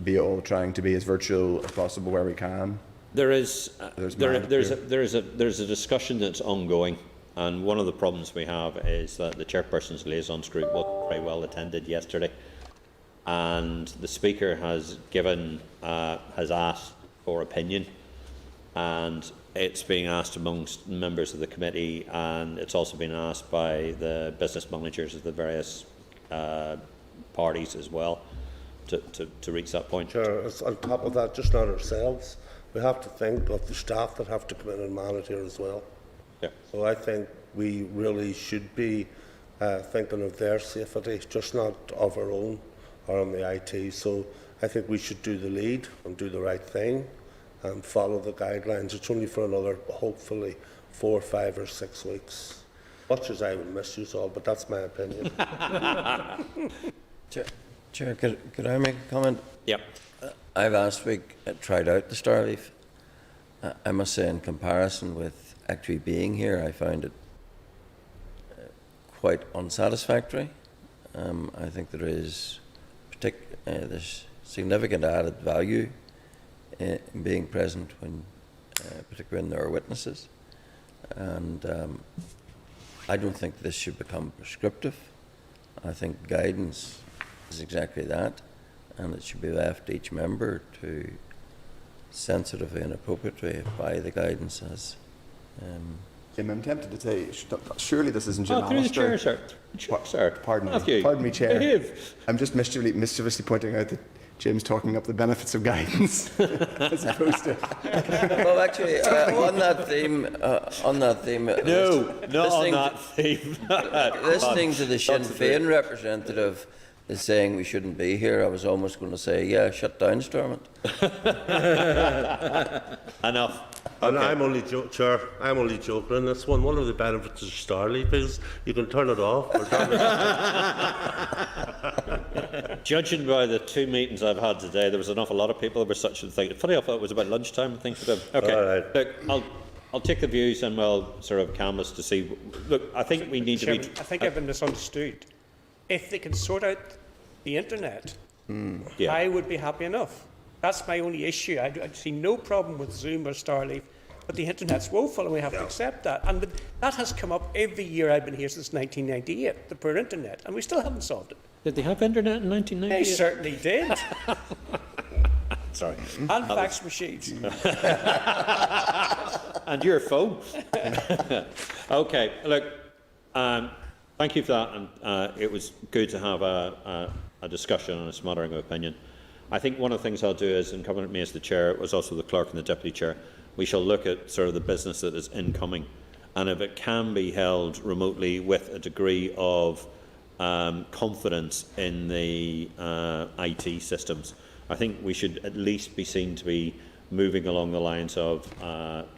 D: be all trying to be as virtual as possible where we can?
B: There's a discussion that's ongoing, and one of the problems we have is that the chairperson's liaisons group was very well attended yesterday, and the speaker has asked for opinion, and it's being asked amongst members of the committee, and it's also been asked by the business managers of the various parties as well to reach that point.
K: Sure. On top of that, just not ourselves. We have to think of the staff that have to come in and manage here as well.
B: Yeah.
K: So I think we really should be thinking of their safety, just not of our own or on the IT. So I think we should do the lead and do the right thing and follow the guidelines. It's only for another, hopefully, 4, 5 or 6 weeks. Much as I will miss you all, but that's my opinion.
F: Chair, could I make a comment?
B: Yep.
F: I last week tried out the Starleaf. I must say, in comparison with actually being here, I found it quite unsatisfactory. I think there is there's significant added value in being present when, particularly when there are witnesses. And I don't think this should become prescriptive. I think guidance is exactly that, and it should be left to each member to sensitively and appropriately apply the guidance as.
D: Jim, I'm tempted to say, surely this isn't Jim
B: through the chair,
D: Alistair.
B: sir.
D: Pardon me, Chair.
B: Behave.
D: I'm just mischievously pointing out that Jim's talking up the benefits of guidance, as opposed to.
F: Well, actually, on that theme.
B: No, not on that theme.
F: Listening to the Sinn Féin representative is saying we shouldn't be here, I was almost going to say, yeah, shut down, Stormont.
B: Enough.
K: And
B: Okay.
K: I'm only Chair, I'm only joking on this one. One of the benefits of Starleaf is you can turn it off or turn it
B: Judging by the 2 meetings I've had today, there was an awful lot of people that were such a thing. Funny, I thought it was about lunchtime and things for them. Okay,
K: All right.
B: Look, I'll take the views and we'll sort of canvass to see. Look, I think we need to be.
I: Chairman, I think I've been misunderstood. If they can sort out the internet,
B: Yeah.
I: I would be happy enough. That's my only issue. I see no problem with Zoom or Starleaf, but the internet's woeful and we have to accept that. And that has come up every year I've been here since 1998, the poor internet, and we still haven't solved it.
B: Did they have internet in 1998?
I: They certainly did.
B: Sorry.
I: And fax machines.
B: And your phone. Okay, look, thank you for that, and it was good to have a discussion on a smattering of opinion. I think one of the things I'll do is, and coming at me as the chair, was also the clerk and the deputy chair, we shall look at sort of the business that is incoming, and if it can be held remotely with a degree of confidence in the IT systems, I think we should at least be seen to be moving along the lines of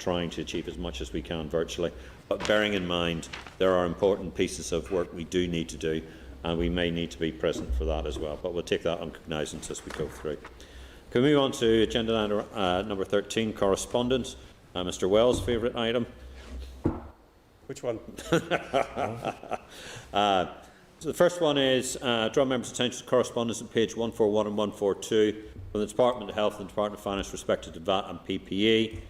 B: trying to achieve as much as we can virtually. But bearing in mind there are important pieces of work we do need to do, and we may need to be present for that as well. But we'll take that on cognizance as we go through. Can we move on to agenda number 13, correspondence? Mr. Wells' favourite item.
I: Which one?
B: So the first one is draw members' attention to correspondence at page 141 and 142 from the Department of Health and Department of Finance respected to VAT and PPE.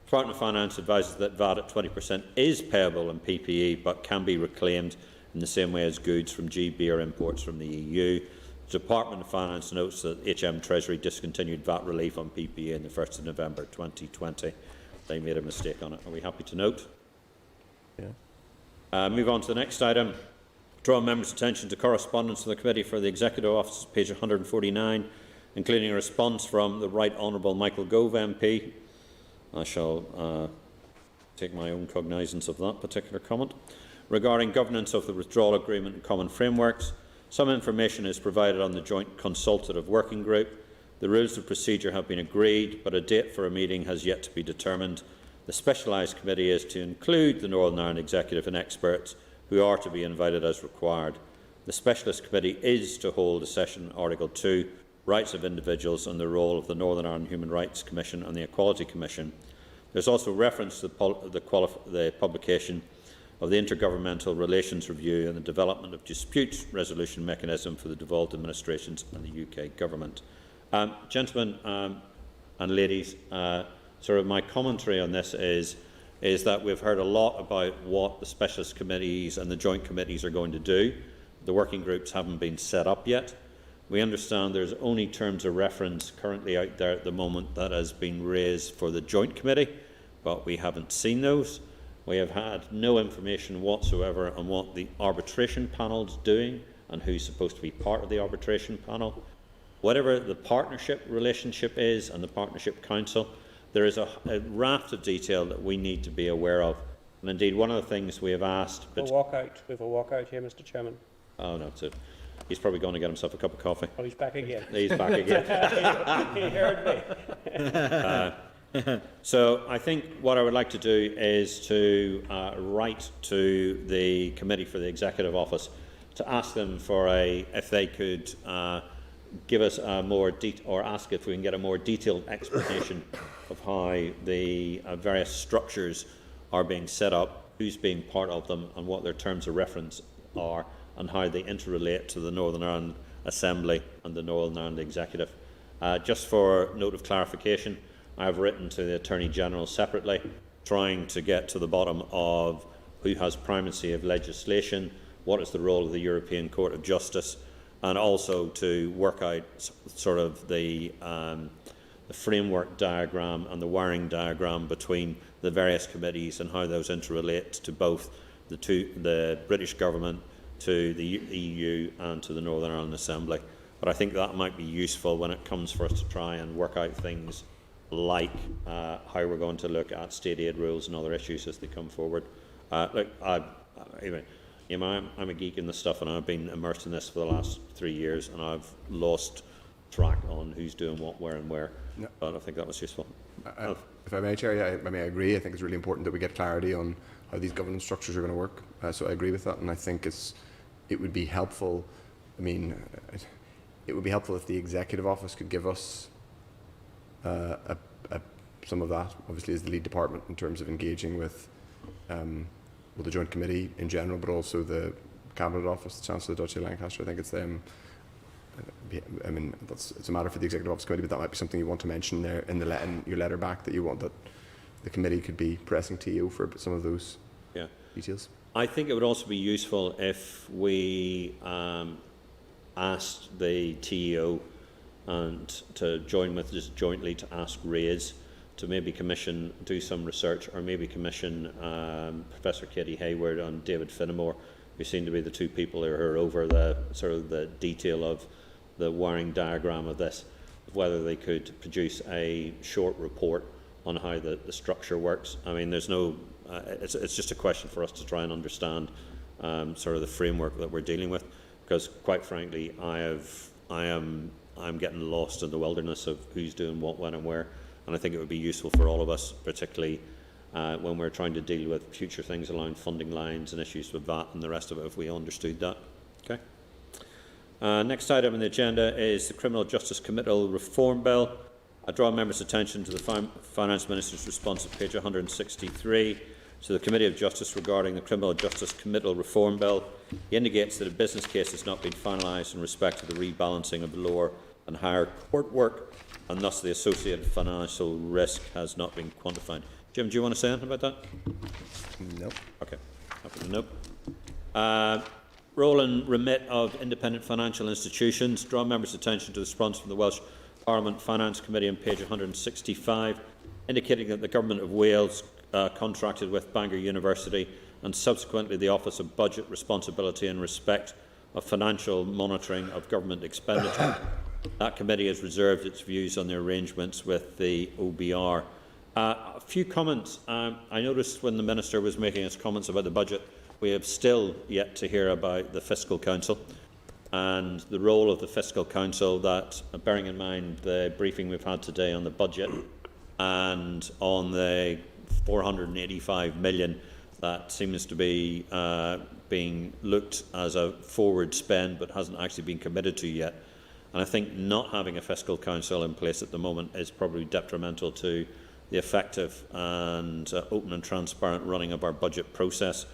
B: Department of Finance advises that VAT at 20% is payable in PPE but can be reclaimed in the same way as goods from GB or imports from the EU. The Department of Finance notes that HM Treasury discontinued VAT relief on PPE on the 1st of November 2020. They made a mistake on it. Are we happy to note?
F: Yeah.
B: Move on to the next item. Draw members' attention to correspondence from the Committee for the Executive Office, page 149, including a response from the Right Honourable Michael Gove MP. I shall take my own cognizance of that particular comment. Regarding governance of the withdrawal agreement and common frameworks, some information is provided on the joint consultative working group. The rules of procedure have been agreed, but a date for a meeting has yet to be determined. The specialised committee is to include the Northern Ireland Executive and experts who are to be invited as required. The specialist committee is to hold a session on Article 2, Rights of Individuals, and the role of the Northern Ireland Human Rights Commission and the Equality Commission. There is also reference to the publication of the Intergovernmental Relations Review and the development of dispute resolution mechanism for the devolved administrations and the UK Government. Gentlemen and ladies, sort of my commentary on this is that we've heard a lot about what the specialist committees and the joint committees are going to do. The working groups haven't been set up yet. We understand there's only terms of reference currently out there at the moment that has been raised for the joint committee, but we haven't seen those. We have had no information whatsoever on what the arbitration panel is doing and who's supposed to be part of the arbitration panel. Whatever the partnership relationship is and the partnership council, there is a raft of detail that we need to be aware of. And indeed, one of the things we have asked...
I: We have a walkout here, Mr. Chairman.
B: Oh, no, it's he's probably going to get himself a cup of coffee.
I: Oh, he's back again.
B: He's back again.
I: He heard
B: me. So I think what I would like to do is to write to the Committee for the Executive Office to ask them for if they could give us a more or ask if we can get a more detailed explanation of how the various structures are being set up, who's being part of them, and what their terms of reference are, and how they interrelate to the Northern Ireland Assembly and the Northern Ireland Executive. Just for note of clarification, I have written to the Attorney General separately, trying to get to the bottom of who has primacy of legislation, what is the role of the European Court of Justice, and also to work out sort of the framework diagram and the wiring diagram between the various committees and how those interrelate to both the British government, to the EU and to the Northern Ireland Assembly. But I think that might be useful when it comes for us to try and work out things like how we're going to look at state aid rules and other issues as they come forward. Look, I'm a geek in this stuff, and I've been immersed in this for the last 3 years, and I've lost track on who's doing what, where and where. No. But I think that was useful.
D: If I may, Chair, I agree. I think it's really important that we get clarity on how these governance structures are going to work. So I agree with that, and I think it would be helpful. I mean, it would be helpful if the Executive Office could give us some of that, obviously as the lead department, in terms of engaging with the Joint Committee in general, but also the Cabinet Office, the Chancellor, the Duchy of Lancaster. I think it's them. I mean, it's a matter for the Executive Office Committee, but that might be something you want to mention there in your letter back, that you want that the committee could be pressing TO for some of those details.
B: I think it would also be useful if we asked the TEO and to join with us jointly to ask Reyes to maybe do some research, or maybe commission Professor Katie Hayward and David Finnemore, who seem to be the two people who are over the sort of the detail of the wiring diagram of this, whether they could produce a short report on how the structure works. I mean, there's no, it's just a question for us to try and understand sort of the framework that we're dealing with, because quite frankly, I'm getting lost in the wilderness of who's doing what, when and where, and I think it would be useful for all of us, particularly when we're trying to deal with future things along funding lines and issues with that and the rest of it, if we understood that. Okay. Next item on the agenda is the Criminal Justice Committal Reform Bill. I draw members' attention to the Finance Minister's response at page 163 to the Committee of Justice regarding the Criminal Justice Committal Reform Bill. He indicates that a business case has not been finalised in respect to the rebalancing of lower and higher court work, and thus the associated financial risk has not been quantified. Jim, do you want to say anything about that?
D: No.
B: Okay. Happy to know. Role and remit of independent financial institutions. Draw members' attention to the response from the Welsh Parliament Finance Committee on page 165, indicating that the Government of Wales contracted with Bangor University and subsequently the Office of Budget Responsibility in respect of financial monitoring of government expenditure. That committee has reserved its views on the arrangements with the OBR. A few comments. I noticed when the Minister was making his comments about the budget, we have still yet to hear about the Fiscal Council and the role of the Fiscal Council, that, bearing in mind the briefing we've had today on the budget and on the 485 million that seems to be being looked as a forward spend but hasn't actually been committed to yet. And I think not having a Fiscal Council in place at the moment is probably detrimental to the effective and open and transparent running of our budget process.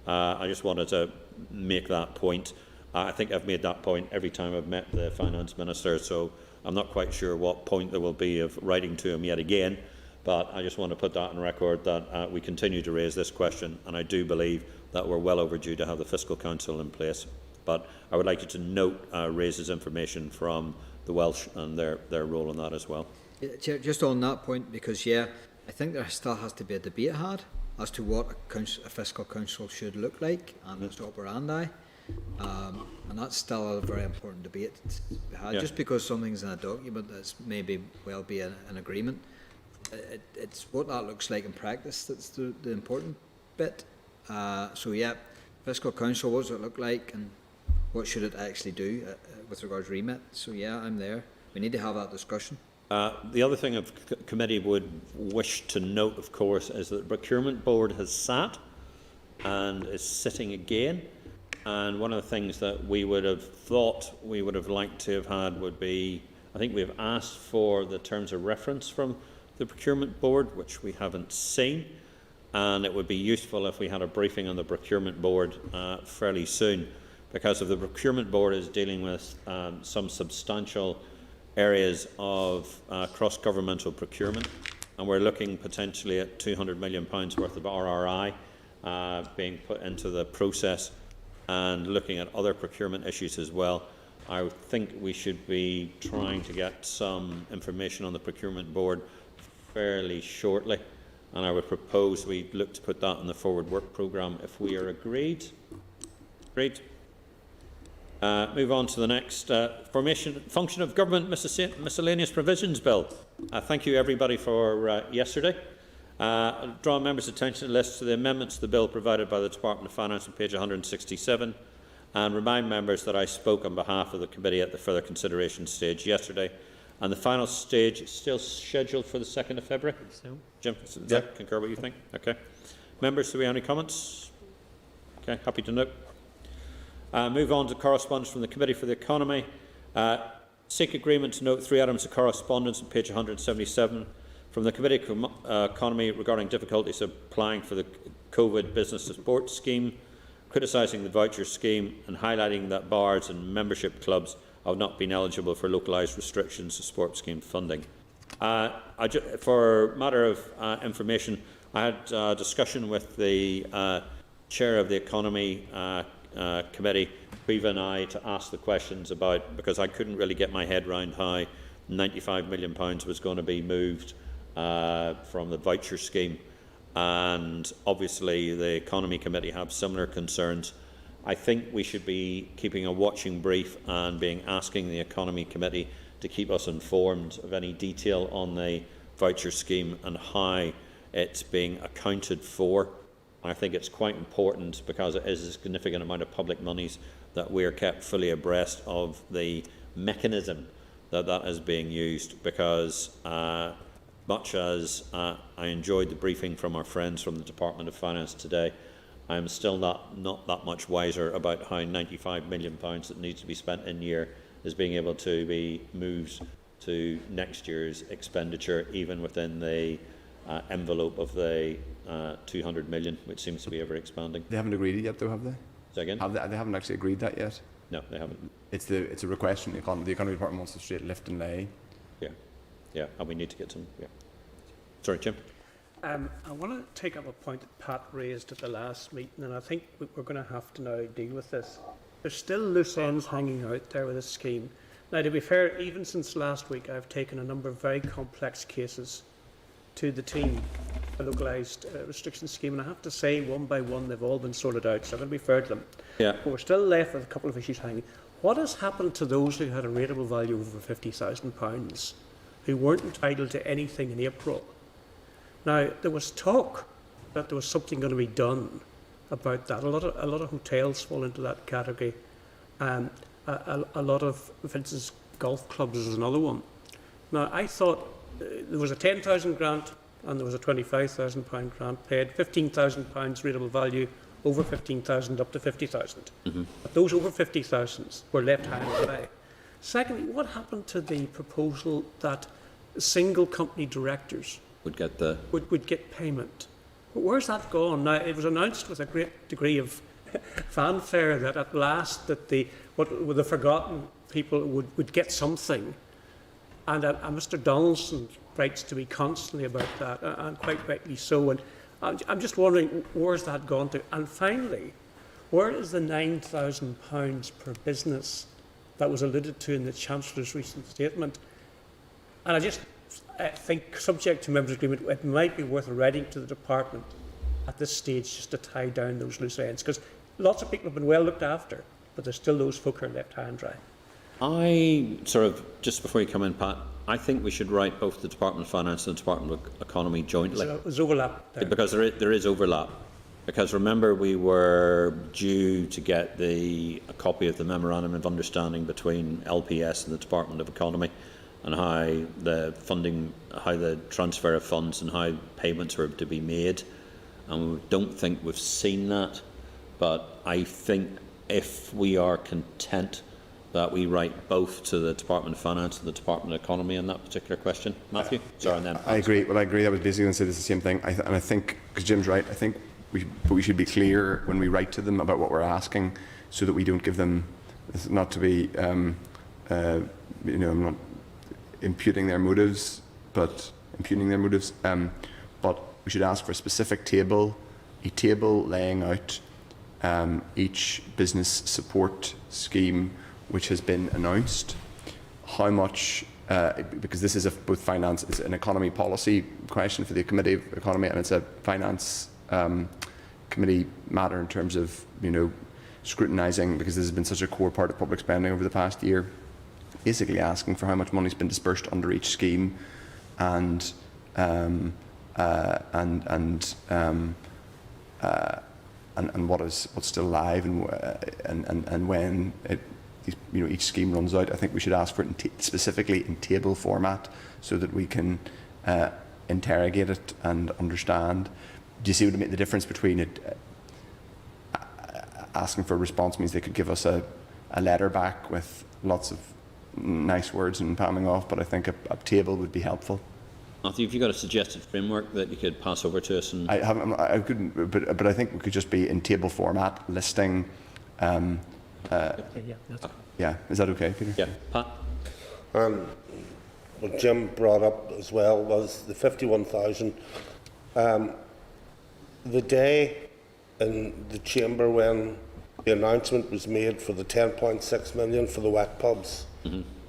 B: I just wanted to make that point. I think I've made that point every time I've met the Finance Minister, so I'm not quite sure what point there will be of writing to him yet again, but I just want to put that on record that we continue to raise this question, and I do believe that we're well overdue to have the Fiscal Council in place. But I would like you to note Reyes' information from the Welsh and their role in that as well.
L: Chair, just on that point, because I think there still has to be a debate had as to what a Fiscal Council should look like and its operandi. And that's still a very important debate to have. Just because something's in a document that's maybe well be an agreement, it's what that looks like in practice that's the important bit. Fiscal Council, what does it look like and what should it actually do with regards to remit? So I'm there. We need to have that discussion.
B: The other thing a committee would wish to note, of course, is that the Procurement Board has sat and is sitting again. And one of the things that we would have thought we would have liked to have had would be, I think we have asked for the terms of reference from the Procurement Board, which we haven't seen. And it would be useful if we had a briefing on the Procurement Board fairly soon, because if the Procurement Board is dealing with some substantial areas of cross-governmental procurement, and we're looking potentially at £200 million worth of RRI, being put into the process, and looking at other procurement issues as well. I think we should be trying to get some information on the procurement board fairly shortly, and I would propose we look to put that in the forward work programme if we are agreed. Agreed. Move on to the next function of government miscellaneous provisions bill. Thank you everybody for yesterday. Draw members' attention to the list to the amendments to the bill provided by the Department of Finance on page 167, and remind members that I spoke on behalf of the committee at the further consideration stage yesterday, and the final stage is still scheduled for the 2nd of February. So. Jim, does that concur what you think? Okay. Members, do we have any comments? Okay, happy to note. Move on to correspondence from the Committee for the Economy. Seek agreement to note 3 items of correspondence on page 177 from the Committee for Economy regarding difficulties applying for the COVID Business Support Scheme, criticising the voucher scheme and highlighting that bars and membership clubs have not been eligible for localised restrictions to support scheme funding. For matter of information, I had a discussion with the Chair of the Economy Committee, Eva and I, to ask the questions about, because I couldn't really get my head around how £95 million was going to be moved from the voucher scheme, and obviously the Economy Committee have similar concerns. I think we should be keeping a watching brief and asking the Economy Committee to keep us informed of any detail on the voucher scheme and how it's being accounted for. I think it's quite important, because it is a significant amount of public monies, that we are kept fully abreast of the mechanism that is being used, because much as I enjoyed the briefing from our friends from the Department of Finance today, I am still not that much wiser about how £95 million that needs to be spent in year is being able to be moved to next year's expenditure, even within the envelope of the 200 million, which seems to be ever expanding.
D: They haven't agreed it yet, though, have they?
B: Say again?
D: They haven't actually agreed that yet?
B: No, they haven't.
D: It's a request from the Economy Department wants to straight lift and lay.
B: Yeah, and we need to get some. Yeah. Sorry, Jim.
I: I want to take up a point that Pat raised at the last meeting, and I think we're going to have to now deal with this. There's still loose ends hanging out there with this scheme. Now, to be fair, even since last week, I've taken a number of very complex cases to the team, a localised restriction scheme, and I have to say, one by one, they've all been sorted out, so I'm going to be fair to them.
B: Yeah.
I: But we're still left with a couple of issues hanging. What has happened to those who had a rateable value over £50,000, who weren't entitled to anything in April? Now, there was talk that there was something going to be done about that. A lot of hotels fall into that category. A lot of, for instance, golf clubs is another one. Now, I thought there was a £10,000 grant and there was a £25,000 grant paid, £15,000 rateable value, over 15,000 up to 50,000. But those over 50,000 were left high and dry. Secondly, what happened to the proposal that single company directors
B: would get
I: payment? Where's that gone? Now, it was announced with a great degree of fanfare that at last that the forgotten people would get something, and Mr. Donaldson writes to me constantly about that, and quite rightly so. And I'm just wondering, where's that gone to? And finally, where is the £9,000 per business that was alluded to in the Chancellor's recent statement? And I just think, subject to members' agreement, it might be worth writing to the department at this stage just to tie down those loose ends, because lots of people have been well looked after, but there's still those folk who are left high and dry.
B: Just before you come in, Pat, I think we should write both the Department of Finance and the Department of Economy jointly.
I: There's overlap there.
B: Because there is overlap. Because remember, we were due to get a copy of the Memorandum of Understanding between LPS and the Department of Economy, and how the transfer of funds and how payments were to be made. And we don't think we've seen that. But I think if we are content that we write both to the Department of Finance and the Department of Economy on that particular question. Matthew? Sorry, and then
D: I agree. Well, I agree. I was basically going to say the same thing. And I think, because Jim's right, I think we should be clear when we write to them about what we're asking, so that we don't give them, not to be, I'm not imputing their motives, but we should ask for a specific table a table laying out each business support scheme which has been announced, how much, because this is both finance, it's an economy policy question for the Committee of Economy, and it's a finance committee matter in terms of, scrutinising, because this has been such a core part of public spending over the past year, basically asking for how much money has been dispersed under each scheme, and what's still live, and when each scheme runs out. I think we should ask for it specifically in table format, so that we can interrogate it and understand. Do you see what I mean? The difference between it? Asking for a response means they could give us a letter back with lots of nice words and palming off, but I think a table would be helpful.
B: Matthew, have you got a suggested framework that you could pass over to us? And
D: I couldn't, but I think we could just be in table format, listing. Yeah, is that okay, Peter?
B: Yeah, Pat.
K: What Jim brought up as well was the 51,000. The day in the chamber when the announcement was made for the 10.6 million for the wet pubs,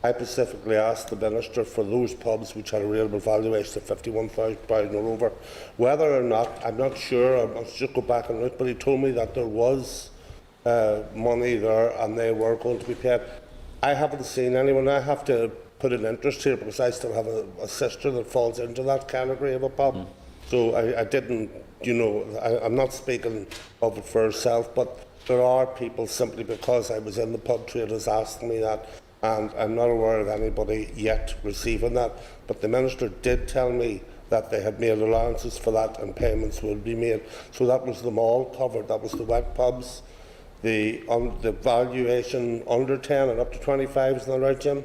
K: I specifically asked the Minister for those pubs which had a rateable valuation of 51,000 or over, whether or not, I'm not sure, I must just go back and look, but he told me that there was money there and they were going to be paid. I haven't seen anyone. I have to put an interest here because I still have a sister that falls into that category of a pub. So I didn't, I'm not speaking of it for herself, but there are people, simply because I was in the pub trade, has asked me that, and I'm not aware of anybody yet receiving that. But the Minister did tell me that they had made allowances for that and payments would be made. So that was them all covered. That was the wet pubs, the valuation under 10 and up to 25, isn't that right, Jim?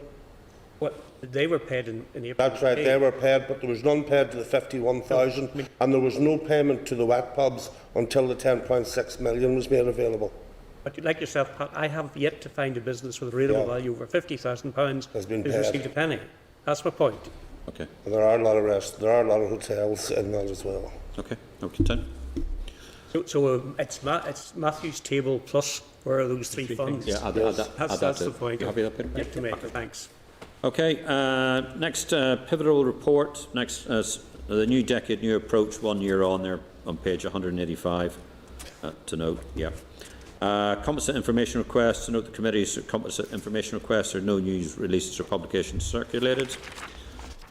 I: Well, they were paid in April.
K: That's right, they were paid, but there was none paid to the 51,000, and there was no payment to the wet pubs until the 10.6 million was made available.
I: But like yourself, Pat, I have yet to find a business with a rateable value over £50,000
K: has been
I: who's
K: paid.
I: received a penny. That's my point.
B: Okay.
K: And there are a lot of there are a lot of hotels in that as well.
B: Okay. Okay. 10.
I: So it's Matthew's table plus where are those three funds?
B: Yeah,
I: that's the point.
B: You happy with that, Peter?
I: Yet to make. Thanks.
B: Okay. Next pivotal report. Next, the new decade, new approach. 1 year on there on page 185. To note. Yeah. Composite information requests. To note the committee's composite information requests. There are no news releases or publications circulated.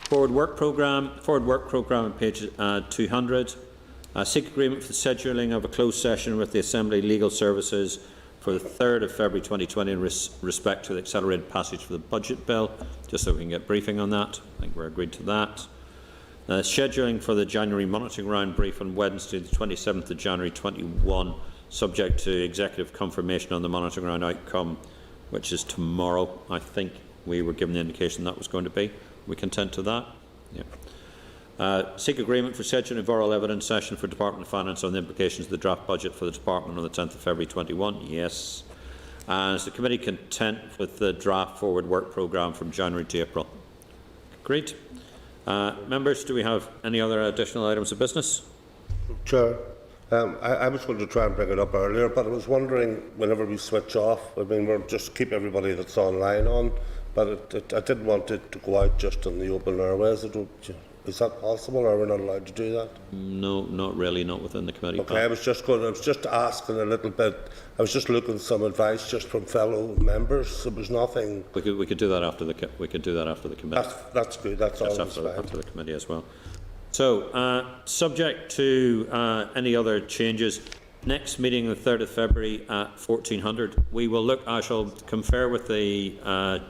B: Forward work programme on page 200. Seek agreement for the scheduling of a closed session with the Assembly Legal Services for the 3rd of February 2020 in respect to the accelerated passage for the budget bill, just so we can get briefing on that. I think we're agreed to that. Scheduling for the January monitoring round brief on Wednesday the 27th of January 21, subject to executive confirmation on the monitoring round outcome, which is tomorrow. I think we were given the indication that was going to be. Are we content to that? Yeah. Seek agreement for scheduling of oral evidence session for Department of Finance on the implications of the draft budget for the Department on the 10th of February 21. Yes. Is the committee content with the draft forward work programme from January to April? Agreed. Members, do we have any other additional items of business?
K: Chair, I was going to try and bring it up earlier, but I was wondering, whenever we switch off, I mean, we'll just keep everybody that's online on, but I didn't want it to go out just in the open airways. Is that possible, or are we not allowed to do that?
B: No, not really, not within the committee.
K: Okay, I was just asking a little bit. I was just looking for some advice just from fellow members. It was nothing.
B: We could do that after the committee.
K: That's good. That's all.
B: After the committee as well. So, subject to any other changes, next meeting the 3rd of February at 1400. We will look. I shall confer with the. I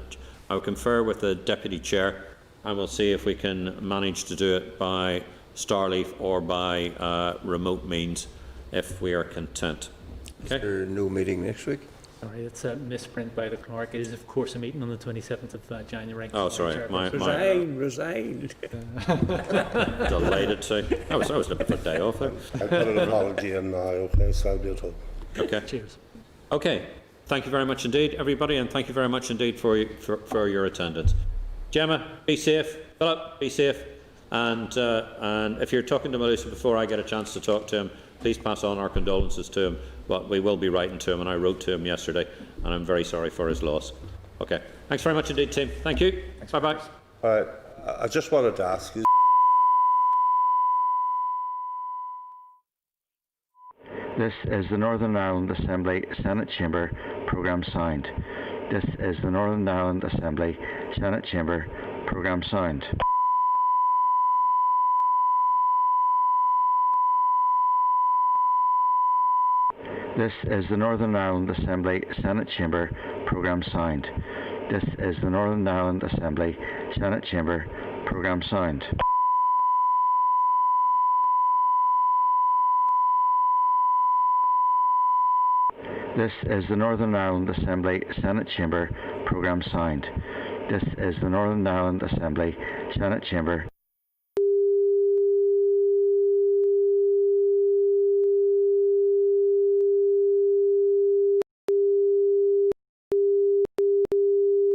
B: will confer with the deputy chair, and we'll see if we can manage to do it by Starleaf or by remote means, if we are content. Okay.
F: Is there no meeting next week?
H: Sorry, it's a misprint by the clerk. It is, of course, a meeting on the 27th of January.
B: Oh, sorry.
I: Resign.
B: Delighted to. I was looking for a day off there.
K: I'll put an apology in now, okay, so I'll be at home.
B: Okay.
H: Cheers.
B: Okay. Thank you very much indeed, everybody, and thank you very much indeed for your attendance. Gemma, be safe. Philip, be safe. And if you're talking to Melissa before I get a chance to talk to him, please pass on our condolences to him. But we will be writing to him, and I wrote to him yesterday, and I'm very sorry for his loss. Okay. Thanks very much indeed, team. Thank you. Bye-bye.
K: All right. I just wanted to ask you.
A: This is the Northern Ireland Assembly Senate Chamber programme signed. This is the Northern Ireland Assembly Senate Chamber programme signed. This is the Northern Ireland Assembly Senate Chamber programme signed. This is the Northern Ireland Assembly Senate Chamber programme signed. This is the Northern Ireland Assembly Senate Chamber programme signed. This is the Northern Ireland Assembly Senate Chamber